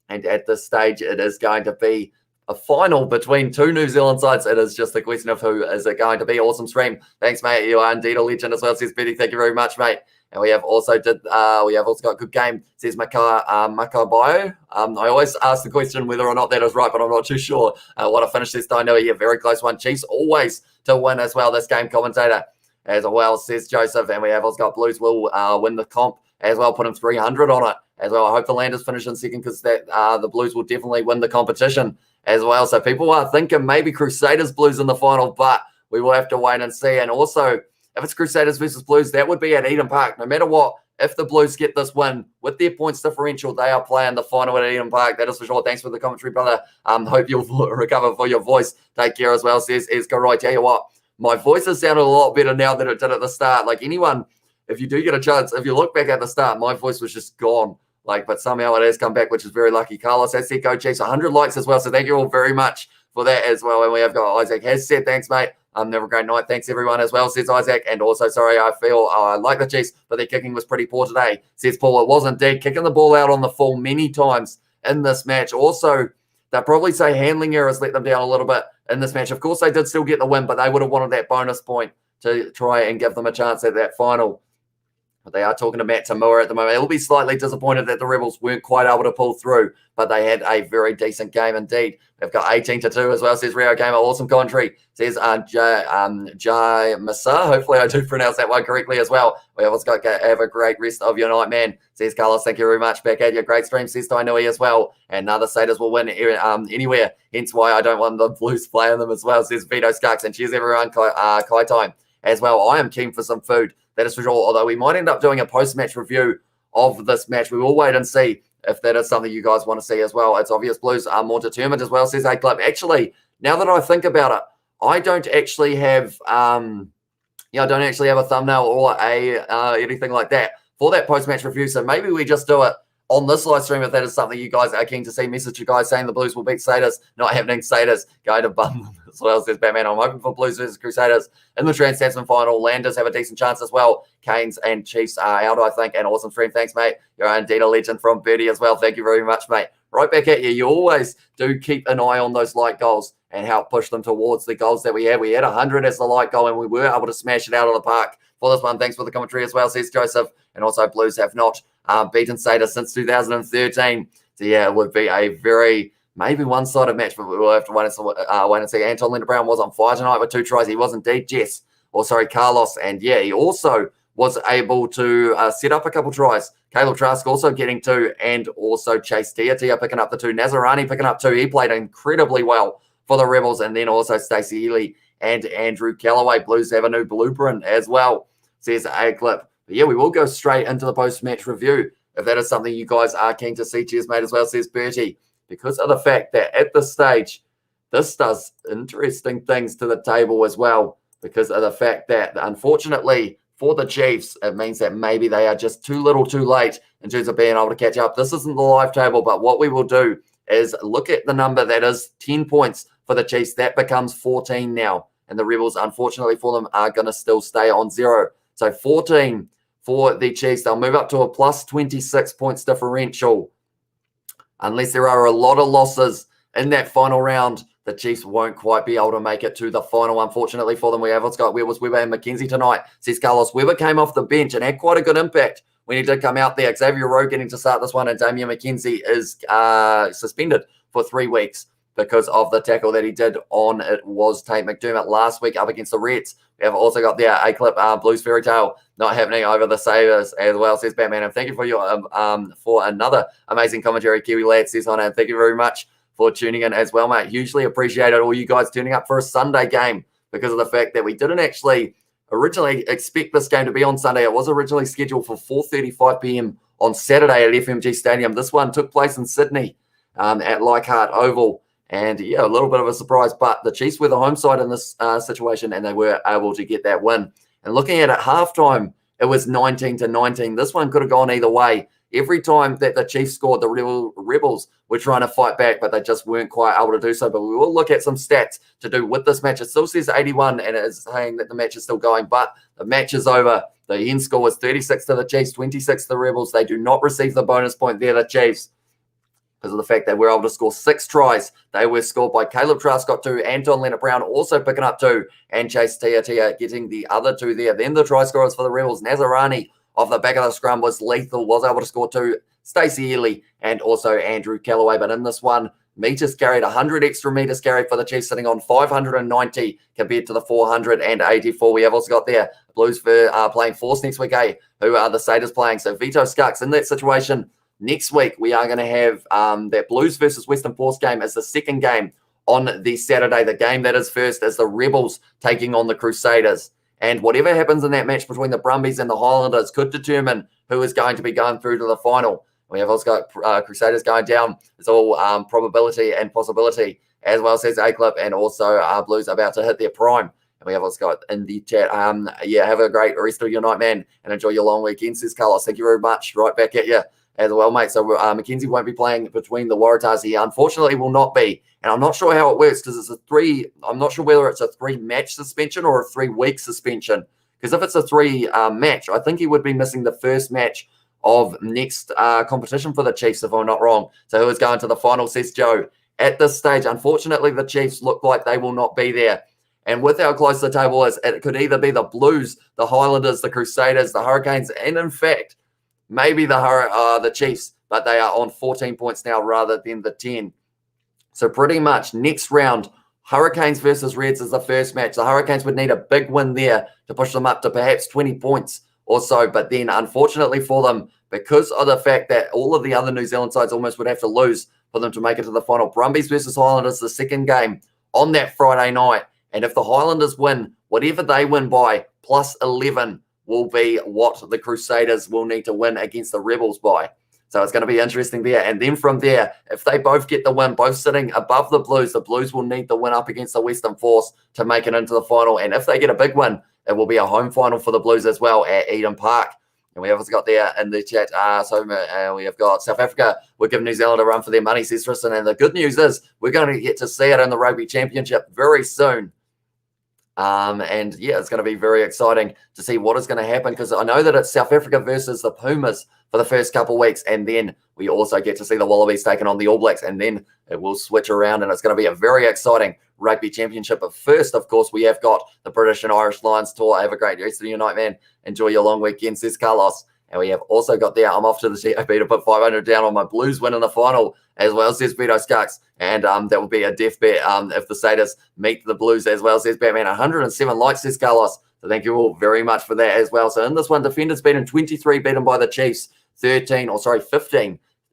And at this stage, it is going to be a final between 2 New Zealand sides. It is just a question of who is it going to be. Awesome stream. Thanks, mate. You are indeed a legend as well, says Betty. Thank you very much, mate. And we have also got a good game, says Makabayo. I always ask the question whether or not that is right, but I'm not too sure what I finished this time. No, yeah, very close one. Chiefs always to win as well. This game commentator as well, says Joseph. And we have also got Blues will win the comp as well, put him 300 on it as well. I hope the Landers finish in second because that the Blues will definitely win the competition as well. So people are thinking maybe Crusaders Blues in the final, but we will have to wait and see. And also, if it's Crusaders versus Blues, that would be at Eden Park. No matter what, if the Blues get this win with their points differential, they are playing the final at Eden Park. That is for sure. Thanks for the commentary, brother. Hope you'll recover for your voice. Take care as well, says Esco Roy. Tell you what, my voice has sounded a lot better now than it did at the start. Like anyone, if you do get a chance, if you look back at the start, my voice was just gone. But somehow it has come back, which is very lucky. Carlos has said, go Chiefs, 100 likes as well. So thank you all very much for that as well. And we have got Isaac has said, thanks, mate. Have a great night. Thanks, everyone, as well, says Isaac. And also, sorry, I feel I like the Chiefs, but their kicking was pretty poor today, says Paul. It was indeed kicking the ball out on the full many times in this match. Also, they'll probably say handling errors let them down a little bit in this match. Of course, they did still get the win, but they would have wanted that bonus point to try and give them a chance at that final. But they are talking to Matt Tamua at the moment. He'll be slightly disappointed that the Rebels weren't quite able to pull through, but they had a very decent game indeed. They've got 18-2 as well, says Rio Gamer. Awesome commentary, says Jai Massa. Hopefully I do pronounce that one correctly as well. We have also got have a great rest of your night, man, says Carlos. Thank you very much. Back at you. Great stream, says Tainui as well. And the Satyrs will win anywhere, hence why I don't want the Blues playing them as well, says Vito Skarks. And cheers, everyone. Kai time as well. I am keen for some food. That is for sure. Although we might end up doing a post-match review of this match. We will wait and see if that is something you guys want to see as well. It's obvious Blues are more determined as well, says A-Club. Actually, now that I think about it, I don't actually have I don't actually have a thumbnail or anything like that for that post-match review. So maybe we just do it on this live stream if that is something you guys are keen to see. Message you guys saying the Blues will beat Satyrs. Not happening. Satyrs go to bum them as well, says Batman. I'm hoping for Blues versus Crusaders in the Trans-Tasman final. Landers have a decent chance as well. Canes and Chiefs are out, I think. And awesome stream. Thanks, mate. You're indeed a legend from Birdie as well. Thank you very much, mate. Right back at you. You always do keep an eye on those light goals and help push them towards the goals that we had. We had 100 as the light goal, and we were able to smash it out of the park for this one. Thanks for the commentary as well, says Joseph. And also, Blues have not beaten Satyrs since 2013. So, yeah, it would be a very maybe one-sided match, but we'll have to wait and see. Anton Linder-Brown was on fire tonight with 2 tries. He was indeed Carlos. And, yeah, he also was able to set up a couple tries. Caleb Trask also getting 2, and also Chase Tia picking up the 2. Nazarani picking up 2. He played incredibly well for the Rebels. And then also Stacey Ely and Andrew Callaway. Blues have a new blueprint as well, says A-Clip. But yeah, we will go straight into the post-match review if that is something you guys are keen to see. Cheers, mate, as well, says Bertie. Because of the fact that at this stage, this does interesting things to the table as well. because of the fact that, unfortunately, for the Chiefs, it means that maybe they are just too little too late in terms of being able to catch up. This isn't the live table, but what we will do is look at the number that is 10 points for the Chiefs. That becomes 14 now. And the Rebels, unfortunately for them, are going to still stay on 0. So 14 for the Chiefs. They'll move up to a plus 26 points differential. Unless there are a lot of losses in that final round, the Chiefs won't quite be able to make it to the final, unfortunately for them. We have got Weber and McKenzie tonight. Says Carlos, Weber came off the bench and had quite a good impact when he did come out there. Xavier Rowe getting to start this one, and Damian McKenzie is suspended for 3 weeks because of the tackle that he did on, it was Tate McDermott last week up against the Reds. We have also got there A-Clip Blues Fairy Tale not happening over the Sabres as well, says Batman. And thank you for your for another amazing commentary, Kiwi Lad, says on. And thank you very much for tuning in as well, mate. Hugely appreciated all you guys tuning up for a Sunday game, because of the fact that we didn't actually originally expect this game to be on Sunday. It was originally scheduled for 4:35 p.m. on Saturday at FMG Stadium. This one took place in Sydney at Leichhardt Oval. And yeah, a little bit of a surprise, but the Chiefs were the home side in this situation, and they were able to get that win. And looking at it, halftime, it was 19-19. This one could have gone either way. Every time that the Chiefs scored, the Rebels were trying to fight back, but they just weren't quite able to do so. But we will look at some stats to do with this match. It still says 81, and it is saying that the match is still going, but the match is over. The end score was 36 to the Chiefs, 26 to the Rebels. They do not receive the bonus point there, the Chiefs, because of the fact that we're able to score 6 tries. They were scored by Caleb Trask got 2, Anton Leonard-Brown also picking up 2, and Chase Tia getting the other 2 there. Then the try scorers for the Rebels, Nazarani off the back of the scrum was lethal, was able to score 2, Stacey Ely and also Andrew Callaway. But in this one, meters carried, 100 extra meters carried for the Chiefs, sitting on 590 compared to the 484. We have also got there Blues for playing Force next week, who are the Satyrs playing. So Vito Skux in that situation. Next week, we are going to have that Blues versus Western Force game as the second game on the Saturday. The game that is first is the Rebels taking on the Crusaders. And whatever happens in that match between the Brumbies and the Highlanders could determine who is going to be going through to the final. We have also got Crusaders going down. It's all probability and possibility, as well as A-Clip, and also Blues about to hit their prime. And we have also got in the chat, have a great rest of your night, man, and enjoy your long weekend, says Carlos. Thank you very much. Right back at you as well, mate. So McKenzie won't be playing between the Waratahs. He unfortunately will not be. And I'm not sure how it works, because it's I'm not sure whether it's a 3-match suspension or a 3-week suspension. Because if it's a 3-match, I think he would be missing the first match of next competition for the Chiefs, if I'm not wrong. So who is going to the final, says Joe. At this stage, unfortunately, the Chiefs look like they will not be there. And with how close the table is, it could either be the Blues, the Highlanders, the Crusaders, the Hurricanes, and in fact, maybe the Chiefs, but they are on 14 points now rather than the 10. So pretty much next round, Hurricanes versus Reds is the first match. The Hurricanes would need a big win there to push them up to perhaps 20 points or so. But then, unfortunately for them, because of the fact that all of the other New Zealand sides almost would have to lose for them to make it to the final, Brumbies versus Highlanders, the second game on that Friday night. And if the Highlanders win, whatever they win by, plus 11 will be what the Crusaders will need to win against the Rebels by. So it's going to be interesting there. And then from there, if they both get the win, both sitting above the Blues will need the win up against the Western Force to make it into the final. And if they get a big win, it will be a home final for the Blues as well at Eden Park. And we have also got there in the chat, we have got South Africa. We're giving New Zealand a run for their money, says Tristan. And the good news is we're going to get to see it in the Rugby Championship very soon. And yeah, it's going to be very exciting to see what is going to happen, because I know that it's South Africa versus the Pumas for the first couple of weeks, and then we also get to see the Wallabies taking on the All Blacks, and then it will switch around, and it's going to be a very exciting Rugby Championship. But first, of course, we have got the British and Irish Lions tour. Have a great rest of your night, man. Enjoy your long weekend, says Carlos. And we have also got there, I'm off to the COP to put 500 down on my Blues win in the final, as well, says Vito Skux. And that will be a death bet if the Satyrs meet the Blues as well, says Batman. 107 likes, says Carlos. So thank you all very much for that as well. So in this one, defenders beaten 23, beaten by the Chiefs, 15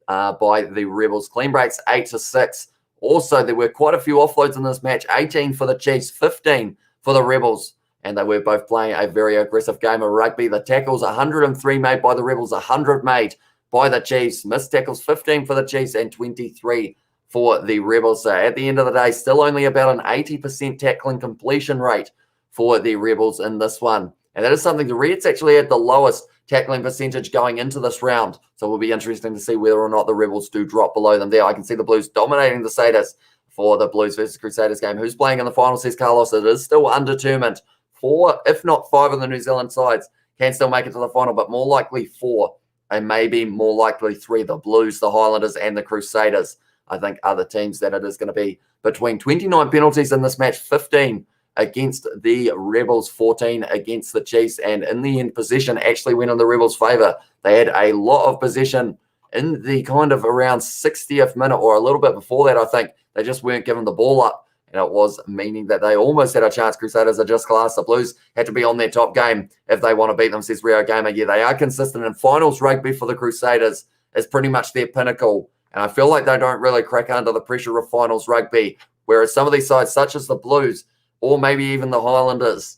by the Rebels. Clean breaks 8-6. Also, there were quite a few offloads in this match, 18 for the Chiefs, 15 for the Rebels. And they were both playing a very aggressive game of rugby. The tackles, 103 made by the Rebels, 100 made by the Chiefs. Missed tackles, 15 for the Chiefs and 23 for the Rebels. So at the end of the day, still only about an 80% tackling completion rate for the Rebels in this one. And that is something the Reds actually had the lowest tackling percentage going into this round. So it will be interesting to see whether or not the Rebels do drop below them there. I can see the Blues dominating the Satyrs for the Blues versus Crusaders game. Who's playing in the final, says Carlos. It is still undetermined. 4, if not 5 of the New Zealand sides can still make it to the final, but more likely 4 and maybe more likely 3. The Blues, the Highlanders, and the Crusaders, I think, are the teams that it is going to be between. 29 penalties in this match, 15 against the Rebels, 14 against the Chiefs, and in the end, possession actually went in the Rebels' favour. They had a lot of possession in the kind of around 60th minute or a little bit before that, I think. They just weren't given the ball up, and it was meaning that they almost had a chance. Crusaders are just class. The Blues had to be on their top game if they want to beat them, says Rio Gamer. Yeah, they are consistent, and finals rugby for the Crusaders is pretty much their pinnacle, and I feel like they don't really crack under the pressure of finals rugby, whereas some of these sides, such as the Blues, or maybe even the Highlanders,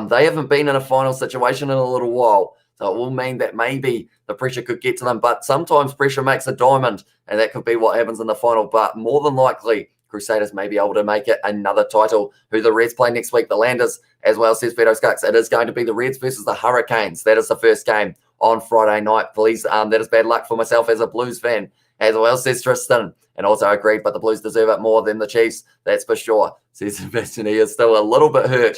they haven't been in a final situation in a little while. So it will mean that maybe the pressure could get to them. But sometimes pressure makes a diamond, and that could be what happens in the final. But more than likely, Crusaders may be able to make it another title. Who the Reds play next week, the Landers, as well, says Vito Skux. It is going to be the Reds versus the Hurricanes. That is the first game on Friday night. Please, that is bad luck for myself as a Blues fan, as well, says Tristan. And also agreed, but the Blues deserve it more than the Chiefs. That's for sure, says Sebastian. He is still a little bit hurt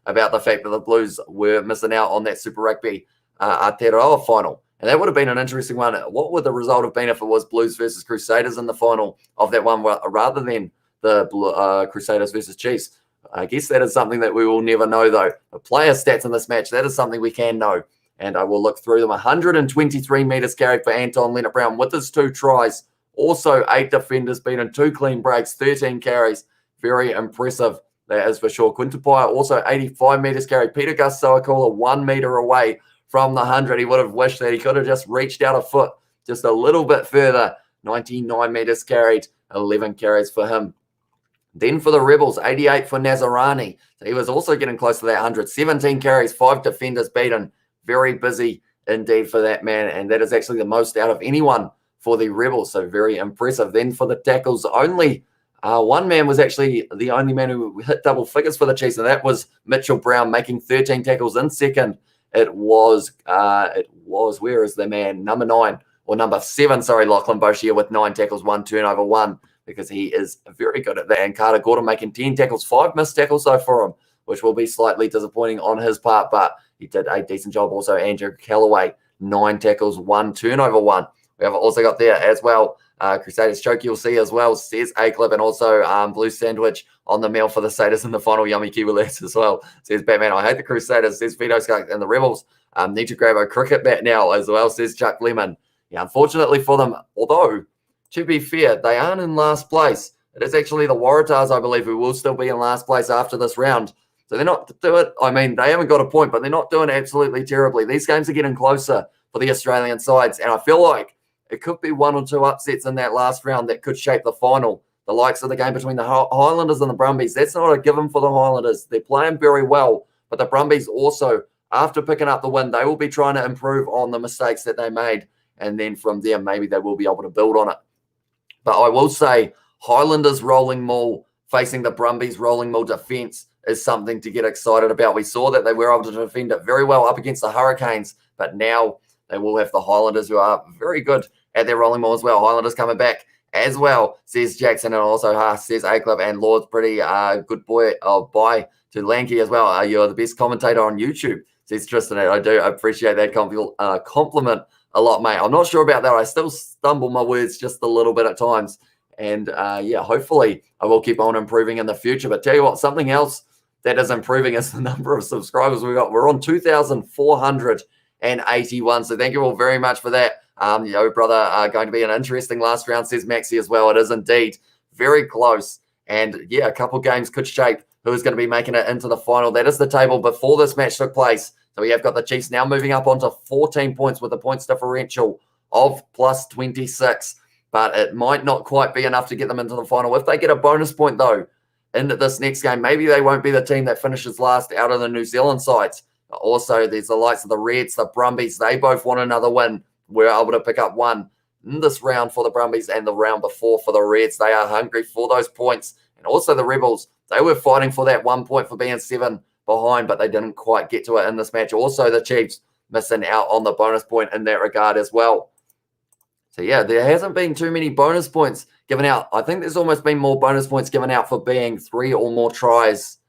about the fact that the Blues were missing out on that Super Rugby Aotearoa final. And that would have been an interesting one. What would the result have been if it was Blues versus Crusaders in the final of that one rather than the Crusaders versus Chiefs? I guess that is something that we will never know, though. The player stats in this match, that is something we can know. And I will look through them. 123 metres carried for Anton Lienert-Brown with his 2 tries. Also, 8 defenders beaten, 2 clean breaks, 13 carries. Very impressive, that is for sure. Quintupaia also 85 metres carried. Peter Gus-Sowakula 1 metre away from the 100. He would have wished that he could have just reached out a foot just a little bit further. 99 metres carried, 11 carries for him. Then for the Rebels, 88 for Nazarani. So he was also getting close to that 100. 17 carries, 5 defenders beaten. Very busy indeed for that man, and that is actually the most out of anyone for the Rebels, so very impressive. Then for the tackles, only one man was actually the only man who hit double figures for the Chiefs, and that was Mitchell Brown, making 13 tackles in second. It was where is the man? Number 7, sorry, Lachlan Boshier with 9 tackles, 1 turnover, 1, because he is very good at that. And Carter Gordon making 10 tackles, 5 missed tackles though for him, which will be slightly disappointing on his part, but he did a decent job. Also, Andrew Callaway, 9 tackles, 1 turnover, 1. We have also got there as well Crusaders choke, you'll see as well, says A-Clip, and also Blue Sandwich on the meal for the Satyrs in the final. Yummy Kiwi lads as well, says Batman. I hate the Crusaders, says Vito Skunk, and the Rebels need to grab a cricket bat now as well, says Chuck Lemon. Yeah, unfortunately for them, although, to be fair, they aren't in last place. It is actually the Waratahs, I believe, who will still be in last place after this round. So they're not doing, I mean, they haven't got a point, but they're not doing absolutely terribly. These games are getting closer for the Australian sides, and I feel like it could be 1 or 2 upsets in that last round that could shape the final. The likes of the game between the Highlanders and the Brumbies. That's not a given for the Highlanders. They're playing very well, but the Brumbies also, after picking up the win, they will be trying to improve on the mistakes that they made, and then from there, maybe they will be able to build on it. But I will say, Highlanders rolling maul facing the Brumbies rolling maul defence is something to get excited about. We saw that they were able to defend it very well up against the Hurricanes, but now they will have the Highlanders, who are very good at their rolling maul as well. Highlanders coming back as well, says Jackson, and also says A-Club, and Lord's pretty good boy. Bye to Lanky as well. You're the best commentator on YouTube, says Tristan. I do appreciate that compliment a lot, mate. I'm not sure about that. I still stumble my words just a little bit at times. And yeah, hopefully I will keep on improving in the future. But tell you what, something else that is improving is the number of subscribers we got. We're on 2,481. So thank you all very much for that. Brother, going to be an interesting last round, says Maxi as well. It is indeed very close. And yeah, a couple games could shape who's going to be making it into the final. That is the table before this match took place. So we have got the Chiefs now moving up onto 14 points with a points differential of plus 26. But it might not quite be enough to get them into the final. If they get a bonus point, though, into this next game, maybe they won't be the team that finishes last out of the New Zealand sides. Also, there's the likes of the Reds, the Brumbies. They both want another win. We're able to pick up one in this round for the Brumbies and the round before for the Reds. They are hungry for those points. And also the Rebels, they were fighting for that 1 point for being 7 behind, but they didn't quite get to it in this match. Also, the Chiefs missing out on the bonus point in that regard as well. So, yeah, there hasn't been too many bonus points given out. I think there's almost been more bonus points given out for being 3 or more tries,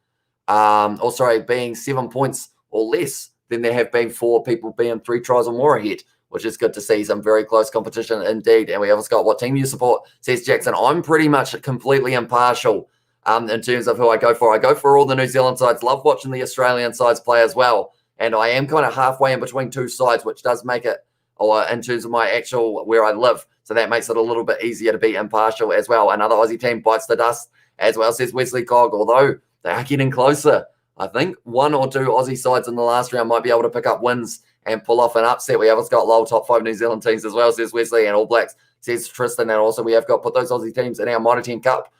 being 7 points or less than there have been for people being 3 tries or more ahead, which is good to see. Some very close competition indeed. And we have got what team you support, says Jackson. I'm pretty much completely impartial in terms of who I go for. I go for all the New Zealand sides. Love watching the Australian sides play as well. And I am kind of halfway in between 2 sides, which does make it, or in terms of my actual where I live. So that makes it a little bit easier to be impartial as well. Another Aussie team bites the dust as well, says Wesley Cog, although they are getting closer. I think 1 or 2 Aussie sides in the last round might be able to pick up wins and pull off an upset. We have got low top 5 New Zealand teams as well, says Wesley, and All Blacks, says Tristan. And also we have got put those Aussie teams in our Mitre 10 Cup.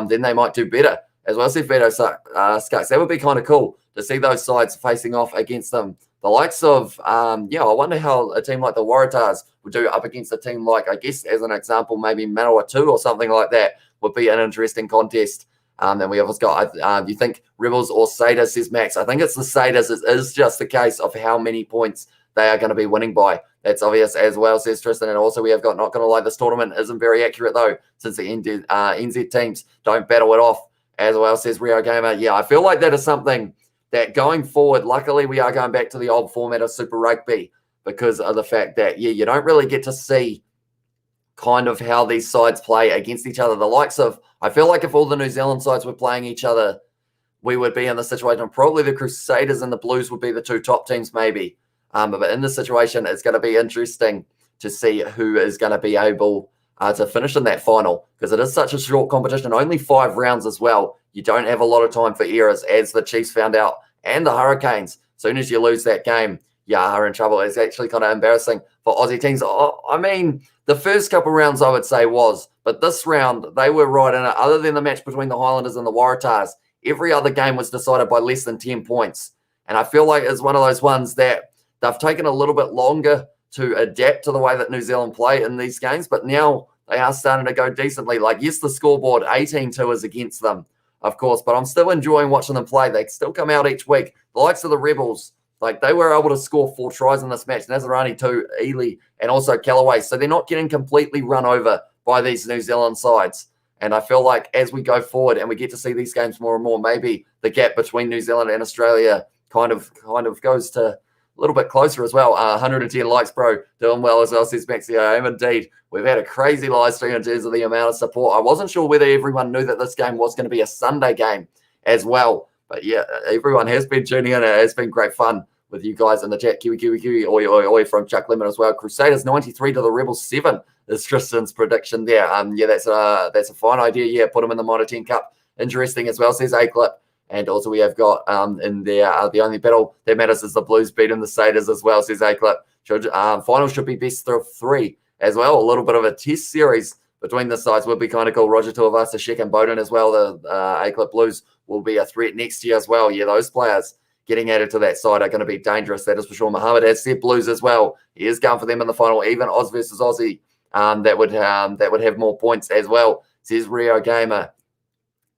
Then they might do better as well, says Vito Skux. That would be kind of cool to see those sides facing off against them. The likes of, I wonder how a team like the Waratahs would do up against a team like, I guess, as an example, maybe Manawatu or something like that would be an interesting contest. Then we have got, you think Rebels or Satyrs, says Max. I think it's the Satyrs. It is just the case of how many points they are going to be winning by. That's obvious as well, says Tristan. And also we have got, not going to lie, this tournament isn't very accurate though, since the NZ teams don't battle it off as well, says Rio Gamer. Yeah, I feel like that is something that going forward, luckily we are going back to the old format of Super Rugby because of the fact that, you don't really get to see kind of how these sides play against each other. The likes of, I feel like if all the New Zealand sides were playing each other, we would be in the situation. Probably the Crusaders and the Blues would be the 2 top teams maybe. But in this situation, it's going to be interesting to see who is going to be able to finish in that final because it is such a short competition, only 5 rounds as well. You don't have a lot of time for errors, as the Chiefs found out, and the Hurricanes. As soon as you lose that game, you are in trouble. It's actually kind of embarrassing for Aussie teams. I mean, the first couple of rounds I would say was, but this round, they were right in it. Other than the match between the Highlanders and the Waratahs, every other game was decided by less than 10 points. And I feel like it's one of those ones that they've taken a little bit longer to adapt to the way that New Zealand play in these games, but now they are starting to go decently. Like, yes, the scoreboard 18-2 is against them, of course, but I'm still enjoying watching them play. They still come out each week. The likes of the Rebels, like, they were able to score 4 tries in this match, and as there are only 2, Ely and also Callaway. So they're not getting completely run over by these New Zealand sides. And I feel like as we go forward and we get to see these games more and more, maybe the gap between New Zealand and Australia kind of goes to a little bit closer as well. 110 likes, bro. Doing well as well, says Maxi. I am indeed. We've had a crazy live stream in terms of the amount of support. I wasn't sure whether everyone knew that this game was going to be a Sunday game as well. But yeah, everyone has been tuning in. It has been great fun with you guys in the chat. Kiwi, oi from Chuck Lemon as well. Crusaders 93 to the Rebels 7 is Tristan's prediction there. Yeah, that's a fine idea. Yeah, put them in the Mitre 10 Cup. Interesting as well, says A-Clip. And also we have got in there, the only battle that matters is the Blues beating the Satyrs as well, says A-Clip. Final should be best of 3 as well. A little bit of a test series between the sides would be kind of cool. Roger Tuivasa, Sheck and Bowden as well. The A-Clip Blues will be a threat next year as well. Yeah, those players getting added to that side are going to be dangerous. That is for sure. Muhammad has said Blues as well. He is going for them in the final. Even Oz versus Aussie, that would have more points as well, says Rio Gamer.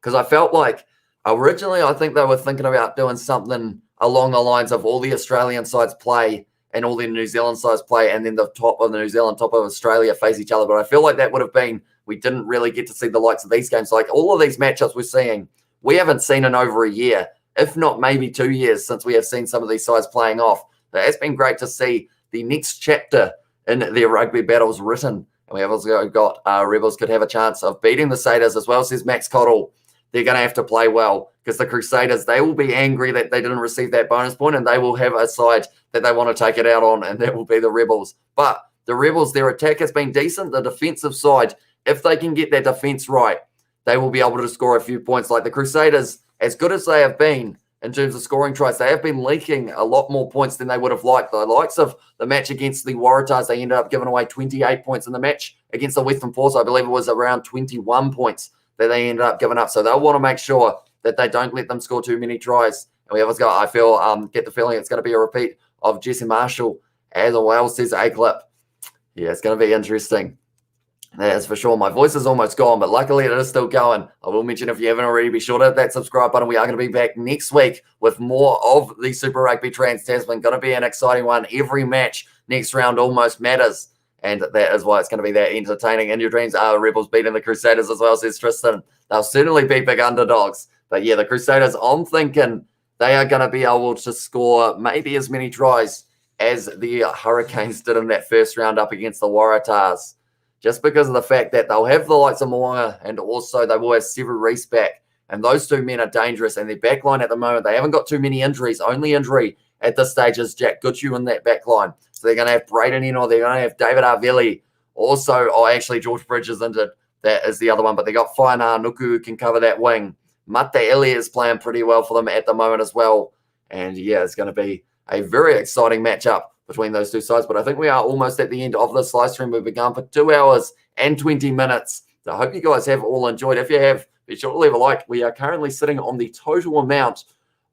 Because I felt like originally I think they were thinking about doing something along the lines of all the Australian sides play and all the New Zealand sides play, and then the top of the New Zealand, top of Australia face each other. But I feel like that would have been, we didn't really get to see the likes of these games. Like all of these matchups we're seeing, we haven't seen in over a year, if not maybe 2 years since we have seen some of these sides playing off. So it's been great to see the next chapter in their rugby battles written. And we have also got Rebels could have a chance of beating the Satyrs as well, says Max Cottle. They're going to have to play well because the Crusaders, they will be angry that they didn't receive that bonus point, and they will have a side that they want to take it out on, and that will be the Rebels. But the Rebels, their attack has been decent. The defensive side, if they can get their defense right, they will be able to score a few points. Like the Crusaders, as good as they have been in terms of scoring tries, they have been leaking a lot more points than they would have liked. The likes of the match against the Waratahs, they ended up giving away 28 points in the match. Against the Western Force, I believe it was around 21 points that they ended up giving up. So they'll want to make sure that they don't let them score too many tries. And we have got, I feel, get the feeling it's going to be a repeat of Jesse Marshall as well, says A-Clip. Yeah, it's going to be interesting. That's for sure. My voice is almost gone, but luckily it is still going. I will mention, if you haven't already, be sure to hit that subscribe button. We are going to be back next week with more of the Super Rugby Trans-Tasman. Going to be an exciting one. Every match next round almost matters. And that is why it's going to be that entertaining. In your dreams, are Rebels beating the Crusaders as well, says Tristan. They'll certainly be big underdogs. But yeah, the Crusaders, I'm thinking they are going to be able to score maybe as many tries as the Hurricanes did in that first round up against the Waratahs. Just because of the fact that they'll have the likes of Moanga, and also they will have Sever Reese back. And those two men are dangerous. And their backline at the moment, they haven't got too many injuries. Only injury at this stage is Jack Goodhue in that backline. So they're going to have Braden Eno. They're going to have David Arvelli. Also, actually, George Bridges injured. That is the other one. But they got Whainā Nuku who can cover that wing. Mate Elliott is playing pretty well for them at the moment as well. And yeah, it's going to be a very exciting matchup between those two sides. But I think we are almost at the end of this live stream. We've begun for 2 hours and 20 minutes. So I hope you guys have all enjoyed. If you have, be sure to leave a like. We are currently sitting on the total amount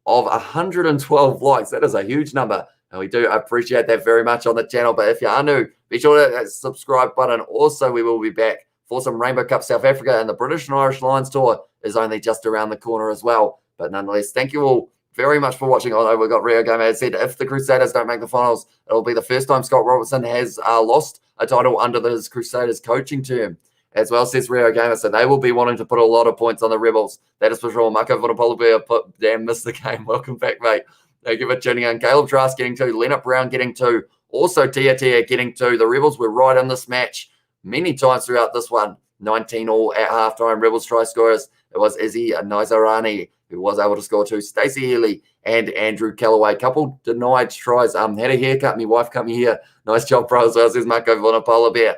of 112 likes. That is a huge number. And we do appreciate that very much on the channel. But if you are new, be sure to hit that subscribe button. Also, we will be back for some Rainbow Cup South Africa. And the British and Irish Lions tour is only just around the corner as well. But nonetheless, thank you all very much for watching. Although we've got Rio Gamer has said, if the Crusaders don't make the finals, it'll be the first time Scott Robertson has lost a title under his Crusaders coaching term. As well, says Rio Gamer, so they will be wanting to put a lot of points on the Rebels. That is for sure. Marco Votopolobia missed the game. Welcome back, mate. Thank you for tuning in. Caleb Trask getting 2. Leonard Brown getting 2. Also, Tia getting 2. The Rebels were right in this match many times throughout this one. 19 all at halftime. Rebels try scorers. It was Izzy Naizarani who was able to score 2. Stacey Healy and Andrew Callaway. Couple denied tries. Had a haircut. My wife cut me here. Nice job, bro, as well, says Marco Votopolobia.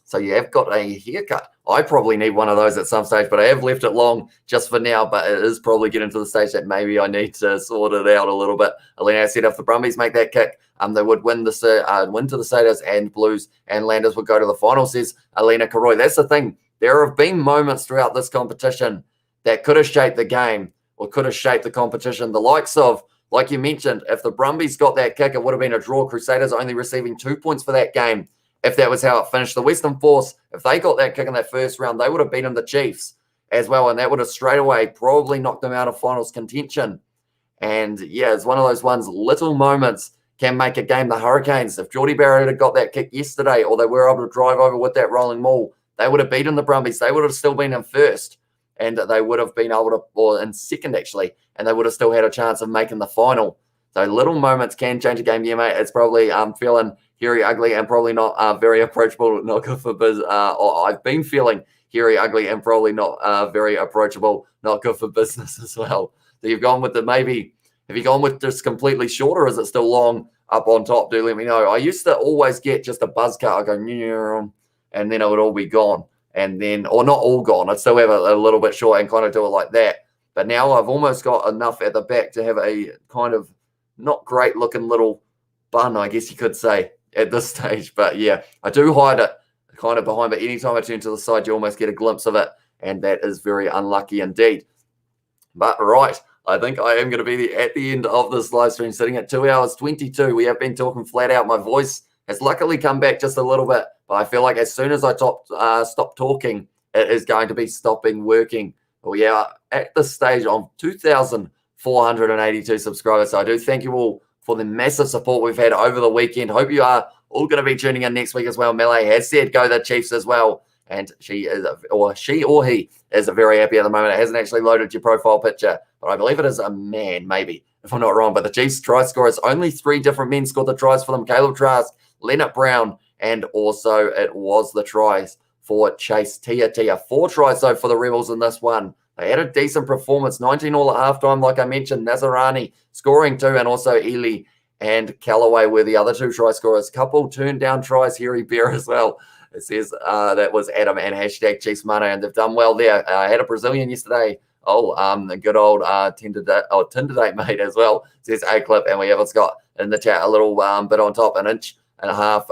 So you have got a haircut. I probably need one of those at some stage, but I have left it long just for now. But it is probably getting to the stage that maybe I need to sort it out a little bit. Alina said if the Brumbies make that kick, they would win to the Satyrs, and Blues and Landers would go to the final, says Alina Karoy. That's the thing. There have been moments throughout this competition that could have shaped the game or could have shaped the competition. The likes of, like you mentioned, if the Brumbies got that kick, it would have been a draw. Crusaders only receiving 2 points for that game. If that was how it finished. The Western Force, if they got that kick in that first round, they would have beaten the Chiefs as well, and that would have straight away probably knocked them out of finals contention. And yeah, it's one of those ones, little moments can make a game. The Hurricanes, if Geordie Barrett had got that kick yesterday, or they were able to drive over with that rolling maul, they would have beaten the Brumbies. They would have still been in first, and they would have been able to, or in second actually, and they would have still had a chance of making the final. So little moments can change a game. Yeah, mate, it's probably feeling hairy, ugly, and probably not very approachable. Not good for business. I've been feeling hairy, ugly, and probably not very approachable. Not good for business as well. So you've gone with the maybe. Have you gone with just completely short, or is it still long up on top? Do let me know. I used to always get just a buzz cut. I go, and then it would all be gone. And then, or not all gone. I'd still have a little bit short and kind of do it like that. But now I've almost got enough at the back to have a kind of not great looking little bun, I guess you could say, at this stage. But yeah, I do hide it kind of behind, but anytime I turn to the side, you almost get a glimpse of it, and that is very unlucky indeed. But right, I think I am going to be at the end of this live stream, sitting at 2 hours 22. We have been talking flat out. My voice has luckily come back just a little bit, but I feel like as soon as I stop talking, it is going to be stopping working. Well, yeah, at this stage of 2,482 subscribers. So I do thank you all for the massive support we've had over the weekend. Hope you are all going to be tuning in next week as well. Melee has said go the Chiefs as well, and she or he is very happy at the moment. It hasn't actually loaded your profile picture, but I believe it is a man, maybe, if I'm not wrong. But the Chiefs try scorers, only 3 different men scored the tries for them. Caleb Trask, Leonard Brown, and also it was the tries for Chase Tia. 4 tries, though, for the Rebels in this one. They had a decent performance, 19 all at halftime, like I mentioned. Nazarani scoring 2, and also Ely and Callaway were the other 2 try scorers. Couple turned down tries, Harry Bear as well. It says that was Adam and hashtag Chiefs Money, and they've done well there. I had a Brazilian yesterday. The good old Tinder date mate as well. It says A-Clip, and we haven't got in the chat a little bit on top, an inch and a half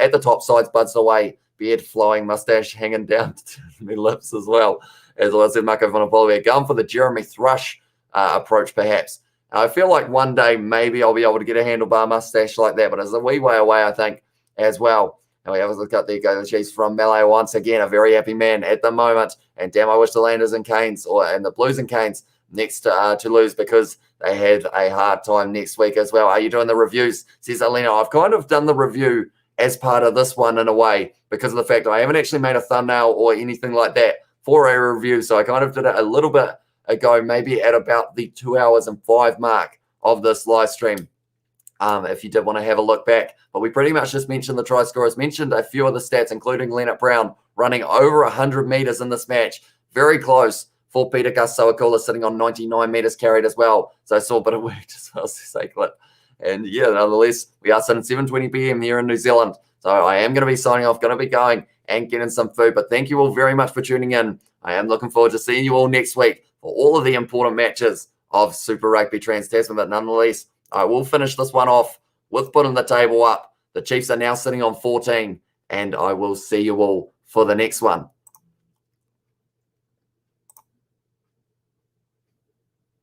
at the top, sides buds away. Beard flowing, mustache hanging down to my lips as well. As I said, Marco Vanapolia, going for the Jeremy Thrush approach, perhaps. I feel like one day maybe I'll be able to get a handlebar mustache like that, but it's a wee way away, I think, as well. And we have a look at there go the Chiefs from Malay once again, a very happy man at the moment. And damn, I wish the Landers and Canes and the Blues and Canes next to lose because they had a hard time next week as well. Are you doing the reviews? Says Alina. I've kind of done the review as part of this one in a way because of the fact I haven't actually made a thumbnail or anything like that for a review. So I kind of did it a little bit ago, maybe at about the 2 hours and 5 mark of this live stream. If you did want to have a look back. But we pretty much just mentioned the try scorers, mentioned a few of the stats, including Leonard Brown running over 100 meters in this match. Very close for Peter Gus-Sowakula sitting on 99 meters carried as well. So I saw a bit of work just for us to say clip. And yeah, nonetheless, we are sitting 7:20 p.m. here in New Zealand. So I am going to be signing off, going to be going and getting some food. But thank you all very much for tuning in. I am looking forward to seeing you all next week for all of the important matches of Super Rugby Trans-Tasman. But nonetheless, I will finish this one off with putting the table up. The Chiefs are now sitting on 14, and I will see you all for the next one.